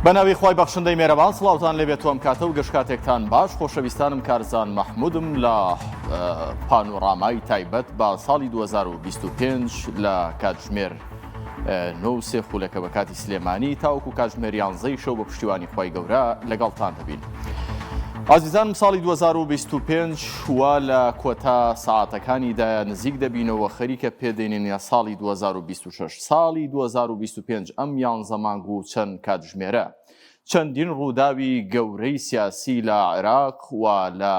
بەناوی خی بەخشندەی مێرەبان سڵاوتان لەبێت تۆم کاتە و گەشتکاتێکتان باش خۆشەویستانم کارزان مەحمودم لە پانۆڕامای تایبەت بە ساڵی 2025 لە کاتژمێر 9 خولەکە بە کاتی سلێمانی تاوەکو کاتژمێر 11 شەو بە پشتیوانی خی گەورە لەگەڵتان دەبین. ئازیزانم ساڵی 2025 وە لە کۆتا ساعاتەکانیدا نزیک دەبینەوە خەریکە پێدێنینە ساڵی 2026 ساڵی 2025 ئەم 11 مانگ و چەند کاتژمێرە چەندین ڕووداوی گەورەی سیاسی لە عێراق و لە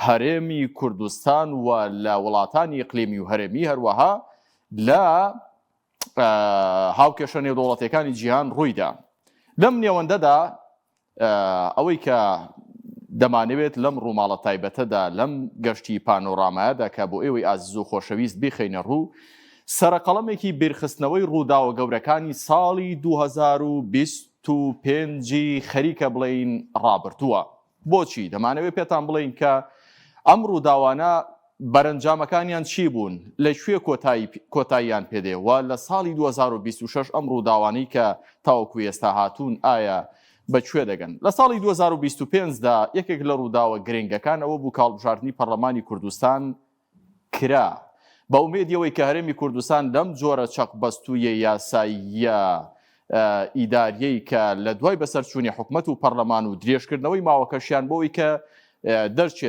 هەرێمی کوردستان و لە وڵاتانی ئیقلیمی و هەرێمی هەروەها لە هاوکێشە نێودەوڵەتیەکانی جیهان ڕوویدا. لەم نێوەندەدا ئەوەی کە دەمانەوێت لەم ڕووماڵە تایبەتەدا لەم گەشتی پانۆڕامایەدا کە بۆ ئێوەی ئازیز و خۆشەویست بخەینە ڕوو سەرقەڵەمێکی بیرخستنەوەی ڕووداوە گەورەکانی ساڵی 2025 خەریکە بڵێین ڕابردووە. بۆچی؟ دەمانەوێت پێتان بڵێین کە ئەم ڕووداوانە بەرەنجامەکانیان چی بوون؟ لەکوێ کۆتاییان پێدێوە لە ساڵی 2026 ئەم ڕووداوانەی کە تاوەکو ئێستا هاتوون ئایا بەکوێ دەگەن؟ لە ساڵی 2025دا یەکێک لە ڕووداوە گرنگەکان ئەوە بوو کاڵبژاردننی پەرلەمانی کوردستان کرا بە ئومێدیەوەی کە هەرێمی کوردستان لەم جۆرە چەقبەستوویە یاساییە ئیداریەی کە لە دوای بەسەرچوونی حکومەت و پەرلەمان و درێژکردنەوەی ماوەکەشیان بۆەوەی کە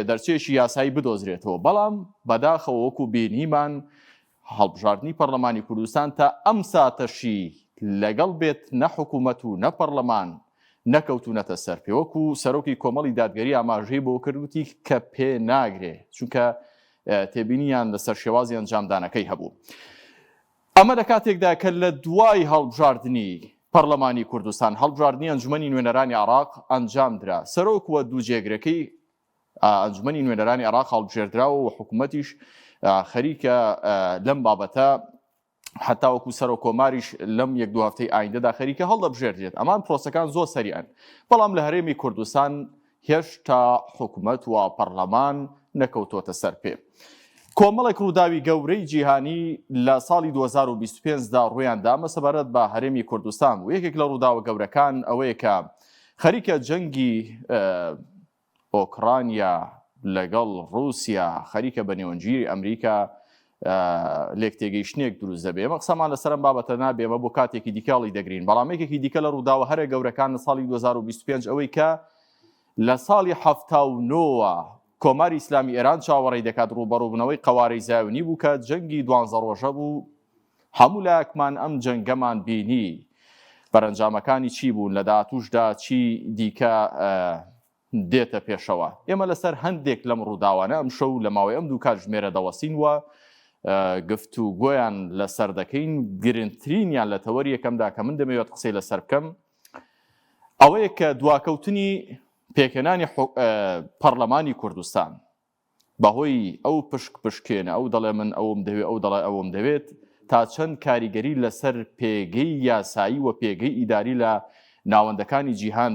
دەرچێشی یاسایی بدۆزرێتەوە. بەڵام بەداخەوە وەکو بینیمان هەڵبژاردننی پەرلەمانی کوردستان تا ئەم ساتەشی لەگەڵ بێت نە حکومەت و نە پەرلەمان نەکەوتونەتە سەر پێوەکو سەرۆکی کۆمەڵی دادگەری ئاماژەی بۆ کردوتی کە پێ ناگرێ چونکە تێبینیان لەسەر شێوازی ئەنجامدانەکەی هەبوو. ئەمە لە کاتێکدا کە لە دوای هەڵبژاردننی پەرلەمانی کوردستان هەڵبژاردننی ئەنجومەنی نوێنەرانی عێراق ئەنجامدرا سەرۆکوە دوو جێگرەکەی ئەنجومەنی نوێنەرانی عێراق هەڵبژێردراوە و حکوومەتیش خەریکە لەم بابەتە حتا وەکو سەر و کۆماریش لەم یەک دو هەفتەی ئایندەدا خەریکە هەڵدەبژێردرێت. ئەمان پرۆسەکان زۆر سەریعن بەڵام لە هەرێمی کوردستان هێشتا حکوومەت و پەرلەمان نەکەوتۆتە سەر پێ. کۆمەڵێک ڕووداوی گەورەی جیهانی لە ساڵی 2025دا ڕوویاندا مەسەبارەت بە هەرێمی کوردستان و یەکێک لە ڕووداوە گەورەکان ئەوەیە کە خەریکە جەنگی ئۆکرانیا لەگەڵ رووسیا خەریکە بە نێوەنگیری ئەمریکا لێکتێگەیشتنێک دروست دەبێ. ئەمە قسەمان لەسەرم بابەتە نابێمە بۆ کاتێکی دیکەڵی دەگرین. بەڵام یەکێکی دیکە لە ڕووداوە هەرە گەورەکان لە ساڵی 2025 ئەوەی کە لە ساڵی 79 کۆماری ئیسلامی ئێران چاوەڕێی دەکات ڕوبەڕووبوونەوەی قەوارەی زایونی بوو کە جەنگی 12 ڕۆژە بوو. هەموو لایەکمان ئەم جەنگەمان بینی بەرەنجامەکانی چی بوون لە داهاتووشدا چی دیکە دێتە پێشەوە. ئێمە لەسەر هەندێک لەم ڕووداوانە ئەم شەو لە ماوەی ئەم دوو کاتژمێرە دەوەسینوە گفتوگۆیان لەسەر دەکەین. گرنگترینیان لە تەوەری یەکەمدا کە من دەمەوێت قسەی لەسەر بکەم ئەوەیە کە دواکەوتنی پێکەنانی پەرلەمانی کوردستان بەهۆی ئەو پشکێنە ئەو دەڵێ من ئەوم دەوێت ئەو دەڵێ ئەوم دەوێت تا چەند کاریگەری لەسەر پێگەی یاسایی و پێگەی ئیداری لە ناوەندەکانی جیهان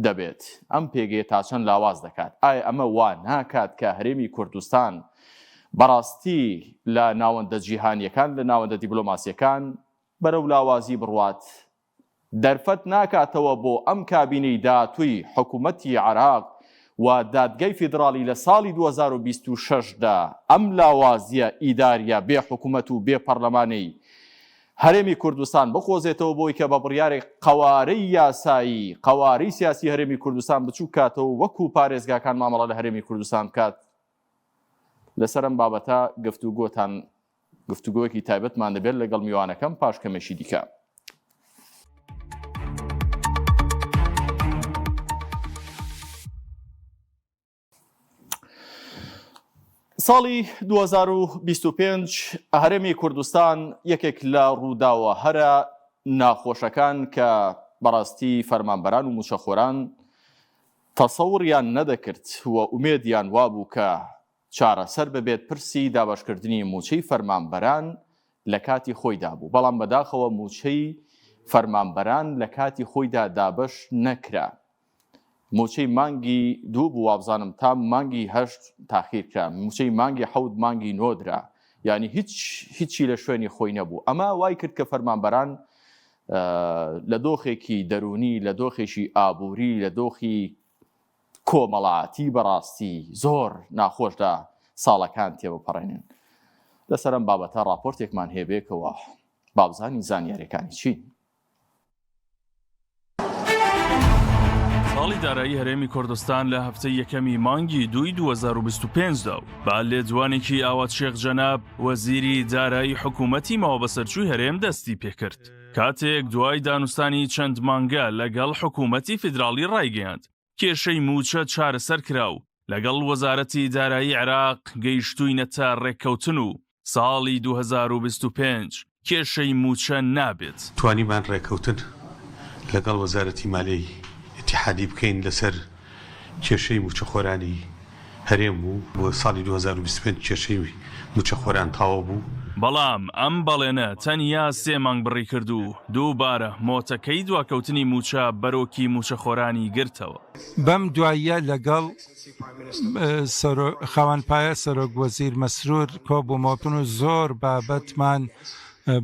دەبێت. ئەم پێگەیە تا چەند لاواز دەکات. ئایا ئەمە وا ناکات کە هەرێمی کوردستان بەڕاستی لە ناوەندە جیهانیەکان لە ناوەندە دیبلۆماسیەکان بەرەو لاوازی بڕوات؟ دەرفەت ناکاتەوە بۆ ئەم کابینەی داهاتووی حکوومەتی عێراق و دادگای فیدراڵی لە ساڵی 2026دا ئەم لاوازیە ئیداریە بێ حکوومەت و بێ پەرلەمانەی هەرێمی کوردستان بخۆزێتەوە بۆی کە بە بڕیارێک قەوارەی یاسایی قەوارەی سیاسی هەرێمی کوردستان بچوو کاتەوە وەکو پارێزگاکان مامەڵە لە هەرێمی کوردستان کات. لەسەرم بابەتە گفتوگۆیەکی تایبەتمان دەبێت لەگەڵ میوانەکەم پاش کەمێشی دیکە. ساڵی 2025 هەرێمی کوردستان یەکێک لە ڕووداوە هەرە ناخۆشەکان کە بەڕاستی فەرمانبەران و موچەخۆران تەسەوڕیان نەدەکرد و ئومێدیان وابوو کە چارەسەر ببێت پرسی دابەشکردنی موچەی فەرمانبەران لە کاتی خۆیدا بوو. بەڵام بەداخەوە موچەی فەرمانبەران لە کاتی خۆیدا دابەش نەکرا. موچەی مانگی 2 بوو وابزانم تا مانگی 8 تاخیر کرا. موچەی مانگی 7 مانگی 9 درا. یعنی هیچی لە شوێنی خۆی نەبوو. ئەمە وای کرد کە فەرمانبەران لە دۆخێکی دەرونی لە دۆخێکی ئابووری لە دۆخی کۆمەڵاتی بەڕاستی زۆر ناخۆشدا ساڵەکان تێبپەڕێنن. لەسەرم بابەتە راپۆرتێکمان هێبێکەوە بابزانی زانیاریەکانی چین. ساڵی دارایی هەرێمی کوردستان لە هەفتەی یەکەمی مانگی 2025دا و با لێدوانێکی ئاوات شێخ جەناب وەزیری دارایی حکوومەتی ماوە بەسەرچووی هەرێم دەستی پێکرد. کاتێک دوای دانوستانی چەند مانگە لەگەڵ حکوومەتی فیدراڵی ڕایگەیاند کێشەی موچە چارەسەر کرا و لەگەڵ وەزارەتی دارایی عێراق گەیشتووینەتە ڕێککەوتن و ساڵی 2025 کێشەی موچە نابێت. توانیمان ڕێککەوتن لەگەڵ وەزارەتی مالیەی اتحادی بکەین لەسەر کێشەی موچەخۆرانی هەرێم بوو بۆ ساڵی 2025 کێشەی موچەخۆران تاوە بوو. بەڵام ئەم بەڵێنە تەنیا 3 مانگ بڕی کرد و دووبارە مۆتەکەی دواکەوتنی موچە بەرۆکی موچەخۆرانی گرتەوە. بەم دواییە لەگەڵ خاوەنپایە سەرۆک وەزیر مەسرور کۆبوومەوتن و زۆر بابەتمان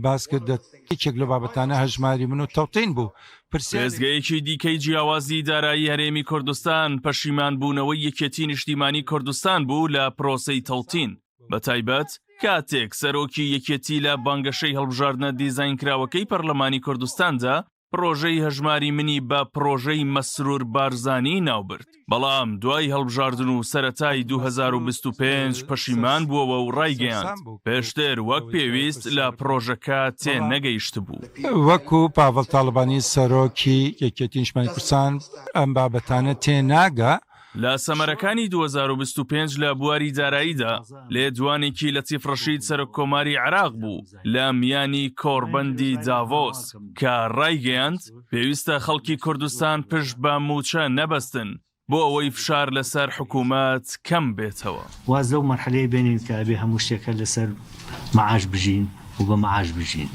باس کرد. هیچێک لە بابەتانە هەژماری من و تەوتین بوو. پێزگەیەکی دیکەی جیاوازی دارایی هەرێمی کوردستان پەشیمان بوونەوەی یەکێتی نیشتیمانی کوردستان بوو لە پرۆسەی تەڵتین. بەتایبەت کاتێک سەرۆکی یەکێتی لە بانگەشەی هەڵبژاردنە دیزاینکراوەکەی پەرلەمانی کوردستاندا پرۆژەی هەژماری منی بە پرۆژەی مەسرور بارزانی ناوبرد. بەڵام دوای هەڵبژاردن و سەرەتای 2025 پەشیمان بووەوە و ڕایگەیاند پێشتر وەک پێویست لە پرۆژەکە تێ نەگەیشت بوو. وەکو پاڤڵ تاڵبانی سەرۆکی یەکێتی نیشتیمانی کوردستان ئەم بابەتانە تێناگا. لە سەمەرەکانی 2025 لە بواری داراییدا لێدوانێکی لەتیف ڕەشید سەرۆک کۆماری عێراق بوو لە میانی کۆڕبەندی داڤۆس کە ڕایگەیاند پێویستە خەڵکی کوردستان پشت بە موچە نەبەستن بۆ ئەوەی فشار لەسەر حکوومەت کەم بێتەوە. واز لەو مەرحەلەیە بێنین کە ئەبێ هەموو شتێکە لەسەر مەعاش بژین و بە مەعاش بژین.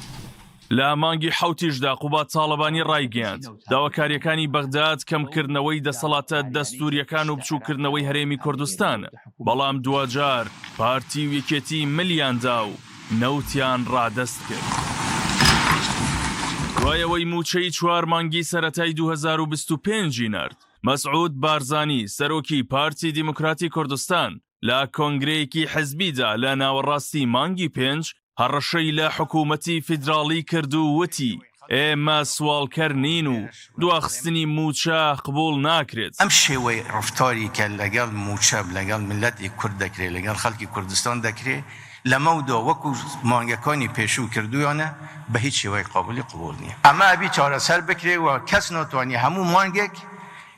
لە مانگی حوتیشدا قوبات تاڵەبانی ڕایگەیاند داواکاریەکانی بەغداد کەمکردنەوەی دەسەڵاتە دەستوریەکان و بچووکردنەوەی هەرێمی کوردستانە. بەڵام دوجار پارتی و یەکێتی ملیاندا و نەوتیان ڕادەست کرد. دوایەوەی موچەی 4 مانگی سەرەتای 2025 نرد مەسعود بارزانی سەرۆکی پارتی دیموکراتی کوردستان لە کۆنگرەیەکی حزبیدا لە ناوەڕاستی مانگی 5 هەڕەشەی لە حکوومەتی فیدراڵی کرد و وتی ئێمە سوالکەر نین و دواخستنی موچە قبول ناکرێت. ئەم شێوەی ڕفتاری کە لەگەڵ موچە لەگەڵ ملەتی کورد دەکرێت لەگەڵ خەڵکی کوردستان دەکرێت لەمەودۆ وەکو مانگەکانی پێشوو کردویانە بە هیچ شێوەی قابلی قبول نییە. ئەمە ئەبی چارەسەر بکرێت و کەس ناتوانێت هەموو مانگێک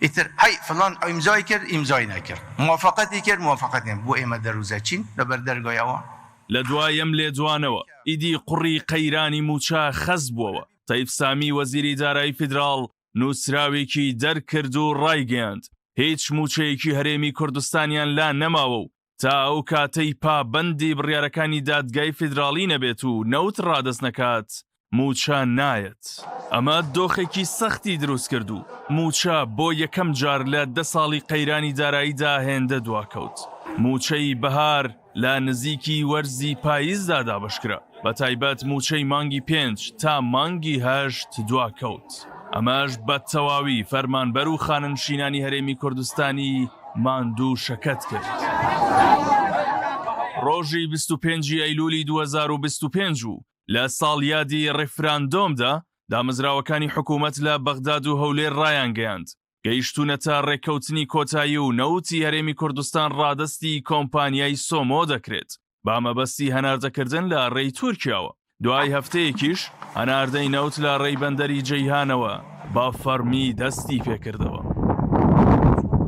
ئیتر هەی فلان ئیمزای کرد ئیمزای نەکرد موافقەتی کرد موافقەت نێ بۆ ئێمە دەروزە چین لەبەر دەرگایەوە. لە دوایم لێدوانەوە ئیدی قوڕی قەیرانی موچە خەز بووەوە. تەیب سامی وەزیری دارایی فیدراڵ نووسراوێکی دەرکرد و ڕایگەیاند هیچ موچەیەکی هەرێمی کوردستانیان لا نەماوە و تا ئەو کاتەی پابەندی بڕیارەکانی دادگای فیدراڵی نەبێت و نەوت ڕادەست نەکات موچە نایەت. ئەمە دۆخێکی سەختی دروست کرد و موچە بۆ یەکەم جار لە 10 ساڵی قەیرانی داراییدا هێندە دواکەوت. موچەی بەهار لە نزیکی وەرزی پاییزدا دابشکرا بە تایبەت موچەی مانگی 5 تا مانگی 8 دواکەوت. ئەمەش بە تەواوی فەرمانبەر و خاننشینانی هەرێمی کوردستانی ماندوو شەکەت کرد. ڕۆژی 25 ئەیلولی 2025 و لە ساڵیادی ڕێفراندۆمدا دامەزراوەکانی حکوومەت لە بەغداد و هەولێر ڕایانگەیاند گەیشتونەتە ڕێککەوتنی کۆتایی و نەوتی هەرێمی کوردستان ڕادەستی کۆمپانیای سۆمۆ دەکرێت با مەبەستی هەناردەکردن لە ڕێی تورکیاوە. دوای هەفتەیەکیش هەناردەی نەوت لە ڕێی بەندەری جەیهانەوە با فەرمی دەستی پێکردەوە.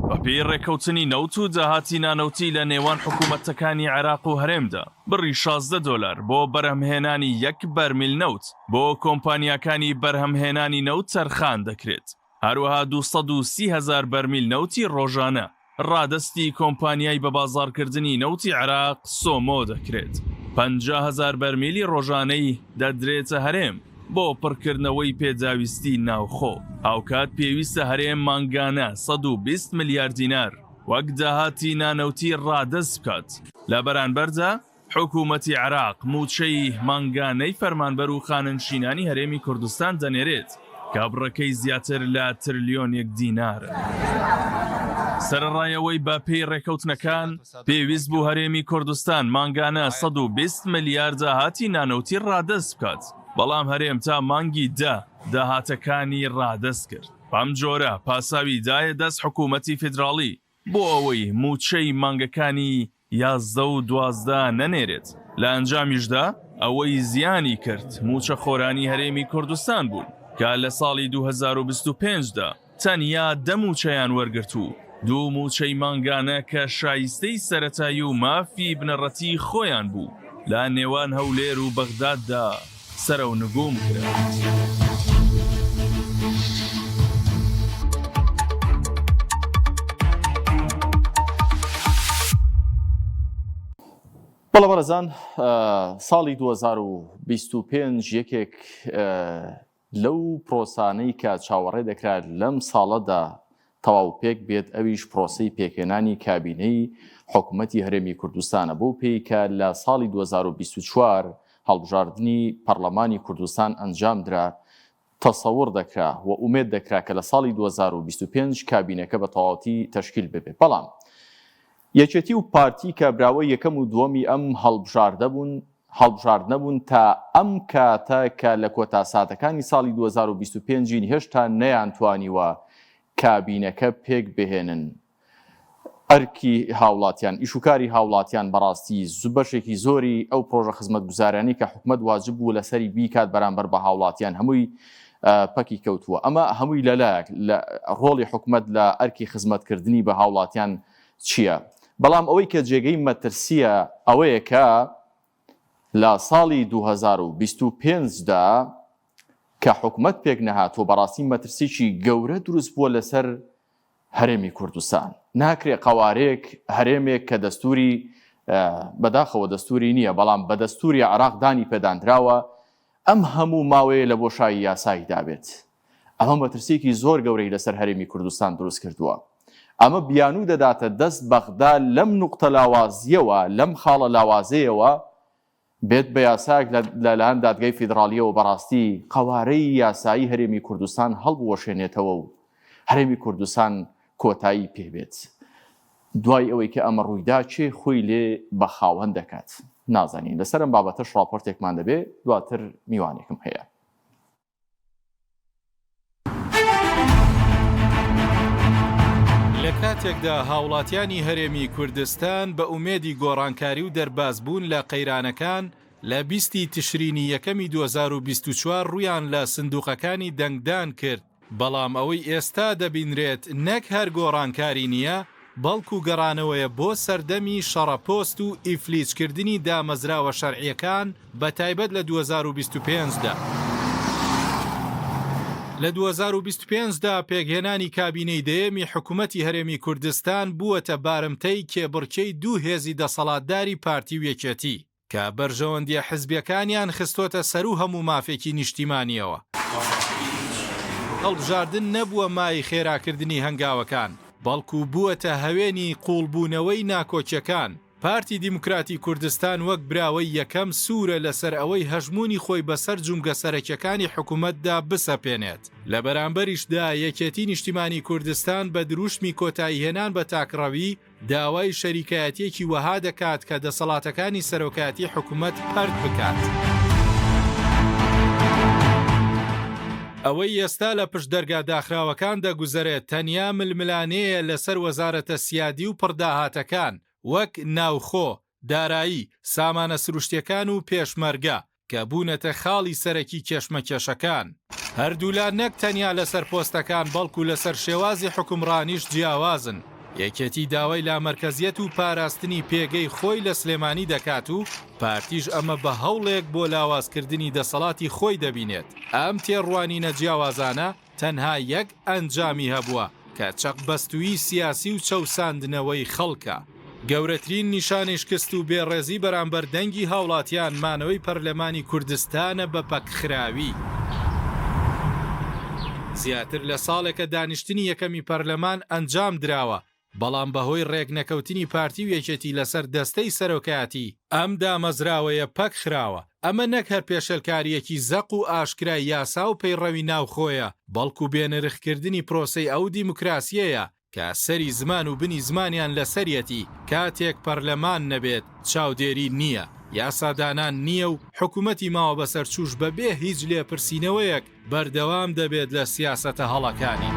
بەپێی ڕێککەوتنی نەوت و داهاتی نانەوتی لە نێوان حکوومەتەکانی عێراق و هەرێمدا بڕی $16 بۆ بەرهەمهێنانی 1 بەرمیل نەوت بۆ کۆمپانیاکانی بەرهەمهێنانی نەوت سەرخان دەکرێت. هەروەها 230,000 بەرمیل نەوتی ڕۆژانە ڕادەستی کۆمپانیای بە بازاڕکردنی نەوتی عێراق سۆمۆ دەکرێت. 50,000 بەرمیلی ڕۆژانەی دەدرێتە هەرێم بۆ پڕکردنەوەی پێداویستی ناوخۆ. هاوکات پێویستە هەرێم مانگانە 120 ملیار دینار وەک داهاتی نانەوتی ڕادەست بکات. لە بەرانبەردا حکوومەتی عراق موچەی مانگانەی فەرمانبەر و خاننشینانی هەرێمی کوردستان دەنێرێت کە بڕەکەی زیاتر لە تریلیۆن دینارە. سەرڕایەوەی بە پێی ڕێکەوتنەکان پێویست بوو هەرێمی کوردستان مانگانە 120 ملیار داهاتی نانەوتی ڕادەست بکات، بەڵام هەرێم تا مانگی داهاتەکانی ڕادەست کرد. بەم جۆرە پاساوی دایە دەست حکوومەتی فیدراڵی بۆ ئەوەی موچەی مانگەکانی 11 و 12 نەنێرێت. لە ئەنجامیشدا ئەوەی زیانی کرد موچە خۆرانی هەرێمی کوردستان بوون کە لە ساڵی 2025دا تەنیا 10 موچەیان وەرگرت و 2 موچەی مانگانە کە شایستەی سەرەتایی و مافی بنەڕەتی خۆیان بوو لە نێوان هەولێر و بەغداددا سەرە و نگوم کرا. بەڵە بەرەزان ساڵی 2025 یەکێک لەو پرۆسانەی کە چاوەڕێ دەکرات لەم ساڵەدا تەواو پێک بێت ئەویش پرۆسەی پێکهێنانی کابینەی حکوومەتی هەرێمی کوردستانە بۆ پێی کە لە ساڵی 2024 هەڵبژاردننی پەرلەمانی کوردستان ئەنجام درا تەسەوڕ دەکرا و ئومێد دەکرا کە لە ساڵی 2025 کابینەکە بە تەواوەتی تەشکیل ببێت. بەڵام یەکێتی و پارتی کە براوە یەکەم و دووەمی ئەم هەڵبژاردنە بوون تا ئەم کاتە کە لە کۆتا ساتەکانی ساڵی 2025 هێشتا نەیانتوانیوە کابینەکە پێک بهێنن ئەرکی هاوڵاتیان ئیشوکاری هاوڵاتیان بەڕاستی بەشێکی زۆری ئەو پرۆژە خزمەتگوزارانی کە حکومەت واجب بوو لەسەری بیکات بەرامبەر بە هاوڵاتیان هەمووی پەکی کەوتووە. ئەمە هەمووی لەلایەک لە ڕۆڵی حکومەت لە ئەرکی خزمەتکردنی بە هاوڵاتیان چییە؟ بەڵام ئەوەی کە جێگەی مەترسیە ئەوەیە کە لە ساڵی 2025دا کە حکومەت پێک نەهاتوە بەڕاستی مەترسیی گەورە دروست بووە لەسەر هەرێمی کوردستان. ناکرێ قەوارێک هەرێمێک کە دەستوری بەداخەوە دەستوری نییە بەڵام بە دەستوری عراق دانی پێدانراوە ئەم هەموو ماوەیە لە بۆشایی یاسایی دابێت. ئەمە مەترسیەکی زۆر گەورەی لەسەر هەرێمی کوردستان دروست کردووە. ئەمە بیانوو دەداتە دەست بەغدا لەم نوقتە لاوازیەوە لەم خاڵە لاوازەیەوە بێت بە یاساک لەلایەن دادگای فیدراڵیەوە بەڕاستی قەوارەی یاسایی هەرێمی کوردستان هەڵبوەشێنێتەوە و هەرێمی کوردستان کۆتایی پێبێت. دوای ئەوەی کە ئەمە ڕوویدا چێ خۆی لێ بە خاوەن دەکات نازانین. لەسەرم بابەتەش راپۆرتێکمان دەبێ دواتر میوانێکم هەیە. لە کاتێکدا هاوڵاتیانی هەرێمی کوردستان بە ئومێدی گۆڕانکاری و دەربازبوون لە قەیرانەکان لە 20 تشرینی یەکەمی 2024 ڕوویان لە سندوقەکانی دەنگدان کرد. بەڵام ئەوەی ئێستا دەبینرێت نەک هەر گۆڕانکاری نییە بەڵکو گەڕانەوەیە بۆ سەردەمی شەڕەپۆست و ئیفلیچکردنی دامەزراوە شەرعیەکان بە تایبەت لە 2025دا. لە 2025دا پێکهێنانی کابینەی دەیەمی حکوومەتی هەرێمی کوردستان بووەتە بارمتەی کێبڕکەی 2 هێزی دەسەڵاتداری پارتی و یەکێتی کە بەرژەوەندیە حزبیەکانیان خستۆتە سەر و هەموو مافێکی نیشتیمانیەوە. هەڵبژاردن نەبووە مای خێراکردنی هەنگاوەکان بەڵکو بووەتە هەوێنی قوڵبوونەوەی ناکۆچیەکان. پارتی دیموکراتی کوردستان وەک براوەی یەکەم سوورە لەسەر ئەوەی هەژمونی خۆی بەسەر جومگە سەرەکیەکانی حکوومەتدا بسەپێنێت. لە بەرامبەریشدا یەکێتی نیشتیمانی کوردستان بە دروشمی کۆتایی هێنان بە تاکڕەوی داوای شەریکایەتێکی وەها دەکات کە دەسەڵاتەکانی سەرۆکایەتی حکوومەت پەرد بکات. ئەوەی ئێستا لە پشت دەرگا داخراوەکان دەگوزارێت تەنیا ململانەیە لەسەر وەزارەتە سیادی و پڕداهاتەکان وەک ناوخۆ، دارایی، سامانە سروشتیەکان و پێشمەرگە کە بوونەتە خاڵی سەرەکی کێشمەکێشەکان. هەردوولان نەک تەنیا لەسەر پۆستەکان بەڵکو لەسەر شێوازی حکومڕانیش جیاوازن. یەکێتی داوای لامەرکەزیەت و پاراستنی پێگەی خۆی لە سلێمانی دەکات و پارتیش ئەمە بە هەوڵێک بۆ لاوازکردنی دەسەڵاتی خۆی دەبینێت. ئەم تێڕوانینە جیاوازانە تەنها یەک ئەنجامی هەبووە کە چەقبەستووی سیاسی و چەوساندنەوەی خەڵکە. گەورەترین نیشانەی شکست و بێڕێزی بەرامبەر دەنگی هاوڵاتیان مانەوەی پەرلەمانی کوردستانە بە پەکخراوی. زیاتر لە ساڵێکە دانیشتنی یەکەمی پەرلەمان ئەنجام دراوە بەڵام بەهۆی ڕێکنەکەوتنی پارتی و یەکێتی لەسەر دەستەی سەرۆکایەتی ئەم دامەزراوەیە پەک خراوە. ئەمە نەک هەر پێشەلکاریەکی زەق و ئاشکرای یاسا و پەیڕەوی ناوخۆیە، بەڵکو بێنرخکردنی پرۆسەی ئەو دیموکراسیەیە کە سەری زمان و بنی زمانیان لەسەرەتی کاتێک پەرلەمان نەبێت چاودێری نییە، یاسادانان نییە و حکوومەتی ماوە بەسەر چوش بەبێ هیچ لێپرسینەوەیەک بەردەوام دەبێت لە سیاسەتە هەڵەکانی.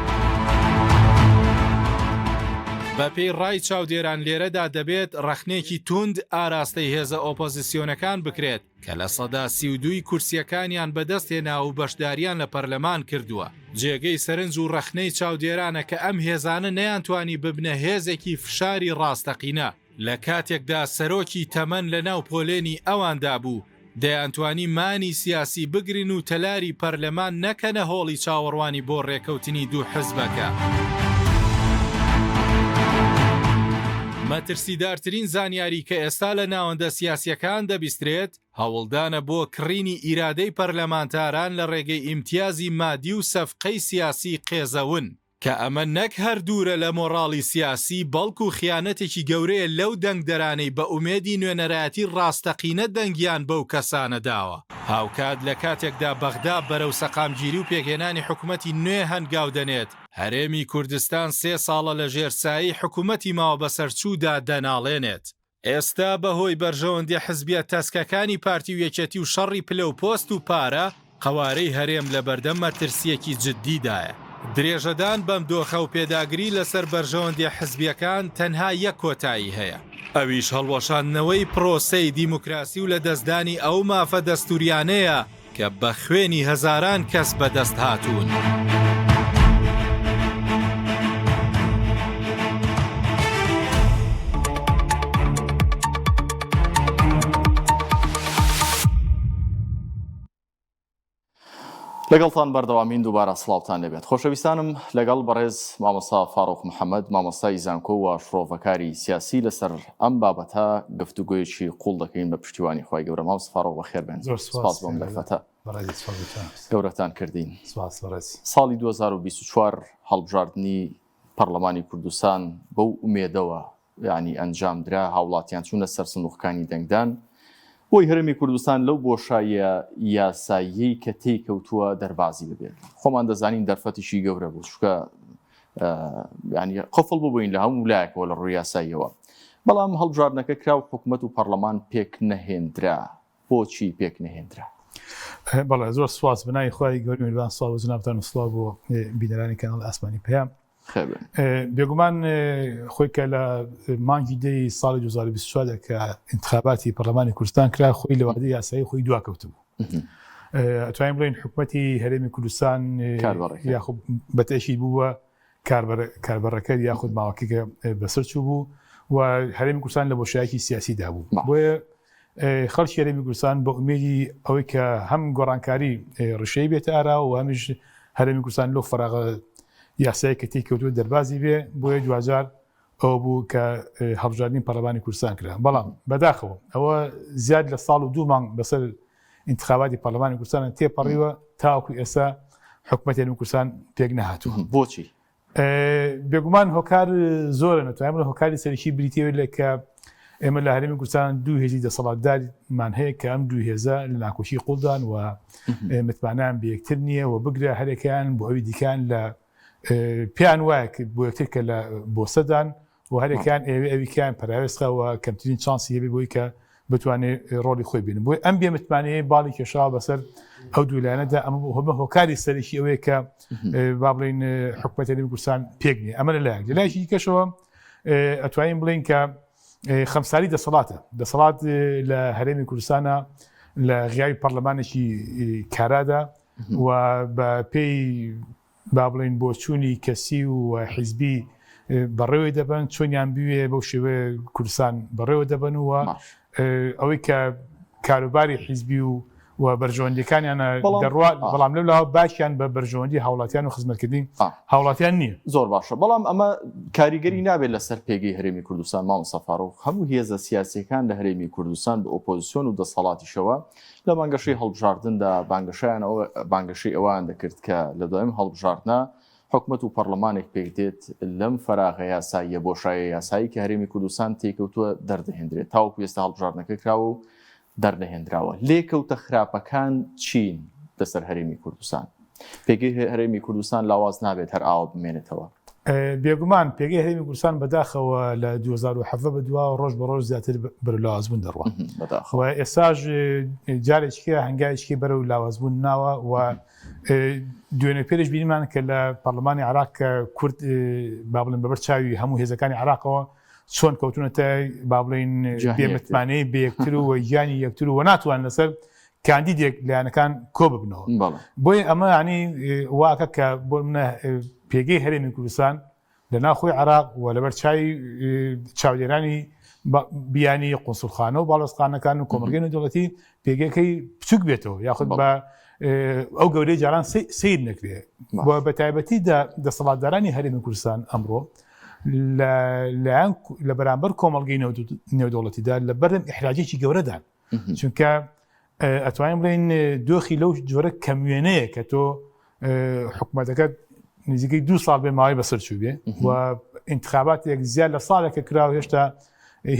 بەپێی ڕای چاودێران لێرەدا دەبێت ڕەخنێکی توند ئاراستەی هێزە ئۆپۆزیسیۆنەکان بکرێت کە لە سەدا 32 کورسیەکانیان بەدەستێنا و بەشداریان لە پەرلەمان کردووە. جێگەی سەرنج و ڕەخنەی چاودێرانە کە ئەم هێزانە نەیانتوانی ببنە هێزێکی فشاری ڕاستەقینە لە کاتێکدا سەرۆکی تەمەن لە ناو پۆلێنی ئەواندا بوو، دەیانتوانی مانی سیاسی بگرین و تەلاری پەرلەمان نەکەنە هۆڵی چاوەڕوانی بۆ ڕێکەوتنی دوو حزبەکە. مەترسیدارترین زانیاری کە ئێستا لە ناوەندە سیاسیەکان دەبیسترێت هەوڵدانە بۆ کڕینی ئیرادەی پەرلەمانتاران لە ڕێگەی ئیمتیازی مادی و سەفقەی سیاسی قێزەون کە ئەمە نەک هەر دوورە لە مۆڕاڵی سیاسی بەڵکو خیانەتێکی گەورەیە لەو دەنگدەرانەی بە ئومێدی نوێنەرایەتی ڕاستەقینە دەنگیان بەو کەسانە داوە. هاوکات لە کاتێکدا بەغدا بەرەو سەقامگیری و پێکهێنانی حکوومەتی نوێ هەنگاو دەنێت، هەرێمی کوردستان 3 ساڵە لە ژێرسایی حکوومەتی ماوە بەسەرچوودا دەناڵێنێت. ئێستا بەهۆی بەرژەوەندی حزبیە تەسکەکانی پارتی و یەکێتی و شەڕی پلە و پۆست و پارە، قەوارەی هەرێم لە بەردەم مەترسیەکی جددیدایە. درێژەدان بەم دۆخە و پێداگری لەسەر بەرژەوەندی حزبیەکان تەنها یەک کۆتایی هەیە، ئەویش هەڵوەشاندنەوەی پرۆسەی دیموکراسی و لە دەستدانی ئەو مافە دەستوریانەیە کە بە خوێنی هەزاران کەس بەدەست هاتوون. لەگەڵتان بەردەوامین دووبارە سڵاوتان لێبێت. خۆشەویستانم لەگەڵ بەڕێز مامۆستا فاڕۆق محەممەد مامۆستای زانکۆ و شڕۆڤەکاری سیاسی لەسەر ئەم بابەتە گفتوگویەکی قوڵ دەکەین بە پشتیوانی خۆی گەورە. مامۆستا فاڕۆق بەخێر بێن. سپاس بۆم دەرفەتە گەورەتان کردین. ساڵی 2024 هەڵبژاردننی پەرلەمانی کوردستان بەو ئومێدەوە یعنی ئەنجامدرا، هاوڵاتیان چوونە سەر سندوقەکانی دەنگدان بۆی هەرێمی کوردستان لەو بۆشایە یاسایی کە تێکەوتووە دەربازی ببێت. خۆمان دەزانین دەرفەتیشی گەورە بوو، چونکە ینی قفڵ ببووین لە هەموو لایەکەوە لە ڕووی یاساییەوە. بەڵام هەڵبژاردنەکە کرا و حکوومەت و پەرلەمان پێک نەهێنرا. بۆچی پێک نەهێنرا؟ بەڵێ زۆر سواس بنای خۆی گەوری میوان سڵاو و جنابتان و سڵاو بۆ بینەرانی کەناڵ ئاسمانی پێیان. بێگومان خۆی کە لە مانگی دەی ساڵی 2024 کە انتخاباتی پەرلەمانی کوردستان کرا، خۆی لە وادەی یاسایی خۆی دواکەوت بوو. ئەتوانین بڵێن حکوومەتی هەرێمی کوردستان یاخود بەتەشی بووە کاربەڕەکە یاخود ماوەکە بەسەر چوو بوو و هەرێمی کوردستان لە بۆشایەکی سیاسیدا بوو. بۆیە خەڵکی هەرێمی کوردستان بە ئومێدی ئەوەی کە هەم گۆڕانکاری ڕشەی بێتە ئارا و هەمیش هەرێمی کوردستان لەو فەراغە یاسایی کە تێکەوتووە دەربازی بێ، بۆیە دوجار ئەوە بوو کە هەڵبژاردننی پەرلەمانی کوردستان کرا. بەڵام بەداخەوە ئەوە زیاد لە ساڵ و 2 مانگ بەسەر انتخاباتی پەرلەمانی کوردستان تێپەڕیوە تاوەکو ئێستا حکوومەتی هەرێمی کوردستان پێک نەهاتووە. بۆچی؟ بێگومان هۆکار زۆرە، نەتوانین بڵێن هۆکاری سەرەکی بریتیەوە لە کە ئێمە لە هەرێمی کوردستان 2 هێزی دەسەڵاتداریمان هەیە کە ئەم 2 هێزە لە ناکۆشی قوڵدان و متمانیان بە یەکتر نییە و بگرە هەرێکیان بۆ ئەوی دیکان لە پێیان وایە کرد بۆ یەکتر کە لە بۆ سەدان و هەرێکیان ئەویکیان پەراوێستخەوە کەمترین چانسی هەبێ بۆی کە بتوانێت ڕۆڵی خۆی بینن. بۆی ئەم بێمتمانەیە باڵی کێشاوە بەسەر ئەو دوولانەدا. ئەمە هەمە هۆکاری سەرەکی ئەوەیە کە با بڵێن حکوومەتی هەرێمی کوردستان پێک نییە. ئەمە لەلایەک لەلایەکی دیکەشەوە ئەتوانین بڵێن کە خەمساری دەسەڵات لە هەرێمی کوردستانە لە غیاوی پەرلەمانێکی کارادا و بە پێی با بڵێن بۆ چوونی کەسی و حیزبی بەڕێوەی دەبن، چۆنیان بوێ بەو شێوەیە کوردستان بەڕێوە دەبن و ئەوەی کە کاروباری حیزبی و بەرژەوەندەکانیانە دەڕوات، بەڵام لەولاوە باشیان بە بەرژەوەندی هاوڵاتیان و خزمەتکردنی هاوڵاتیان نییە. زۆر باشە، بەڵام ئەمە کاریگەری نابێت لەسەر پێگەی هەرێمی کوردستان. مامۆستا فاڕۆق، هەموو هێزە سیاسیەکان لە هەرێمی کوردستان بە ئۆپۆزیسیۆن و دەسەڵاتیشەوە لە بانگەشەی هەڵبژاردندا بانگەشەی ئەوان دەکرد کە لە دوایین هەڵبژاردنە حکومت و پەرلەمانێک پێک دێت لەم فەراغە یاساییە بۆشایە یاسایی کە هەرێمی کوردستان تێکەوتووە دەردەهێنرێت تاوەکو ئێستا هەڵبژاردنەکە کراوە و دەردەهێنراوە لێکەوتە خراپەکان چین لەسەر هەرێمی کوردستان پێگەی هەرێمی کوردستان لاواز نابێت هەر ئاوە بمێنێتەوە بێگومان پێگەی هەرێمی کوردستان بەداخەوە لە 2007 بەدووە ڕۆژ بە ڕۆژ زیاتر بەرەو لاوازبوون دەڕوە ئێستاژ جارێکیکە هەنگایشکی بەرەو لاوازبوون ناوە و دوێنێ پێرش بینیمان کە لە پەرلەمانی عراق کە کورد با بڵێن بەبەر چاوی هەموو هێزەکانی عراقەوە چۆن کەوتونەتە با بڵێن بێمتمانەی بەیەکتر و گیانی یەکتر و ناتوان لەسەر کاندیدێک لایەنەکان کۆ ببنەوە بۆی ئەمە ینی واکە کە بۆ منە پێگەی هەرێمی کوردستان لە ناوخۆی عراق و لەبەر چای چاودێرانی بیانی قونسڵخانە و باڵۆزخانەکان و کۆمەلگەی نێودەوڵەتی پێگەکەی بچووک بێتەوە یاخود بە ئەو گەورەی جاران سیر نەکرێ بۆ بە تایبەتی دەسەڵاتدارانی هەرێمی کوردستان ئەمڕۆ لە بەرامبەر کۆمەلگەی نێودەوڵەتیدا لە بەردەم ئیحراجێکی گەورەدان چونکە ئەتوانین بڵێن دۆخی لەو جۆرە کەموێنەیە کە تۆ حکوومەتەکەت نزیکەی 2 ساڵ بێ ماوەی بەسەرچوو بێ و انتخاباتێک زیاد لە ساڵێکە کراوە هێشتا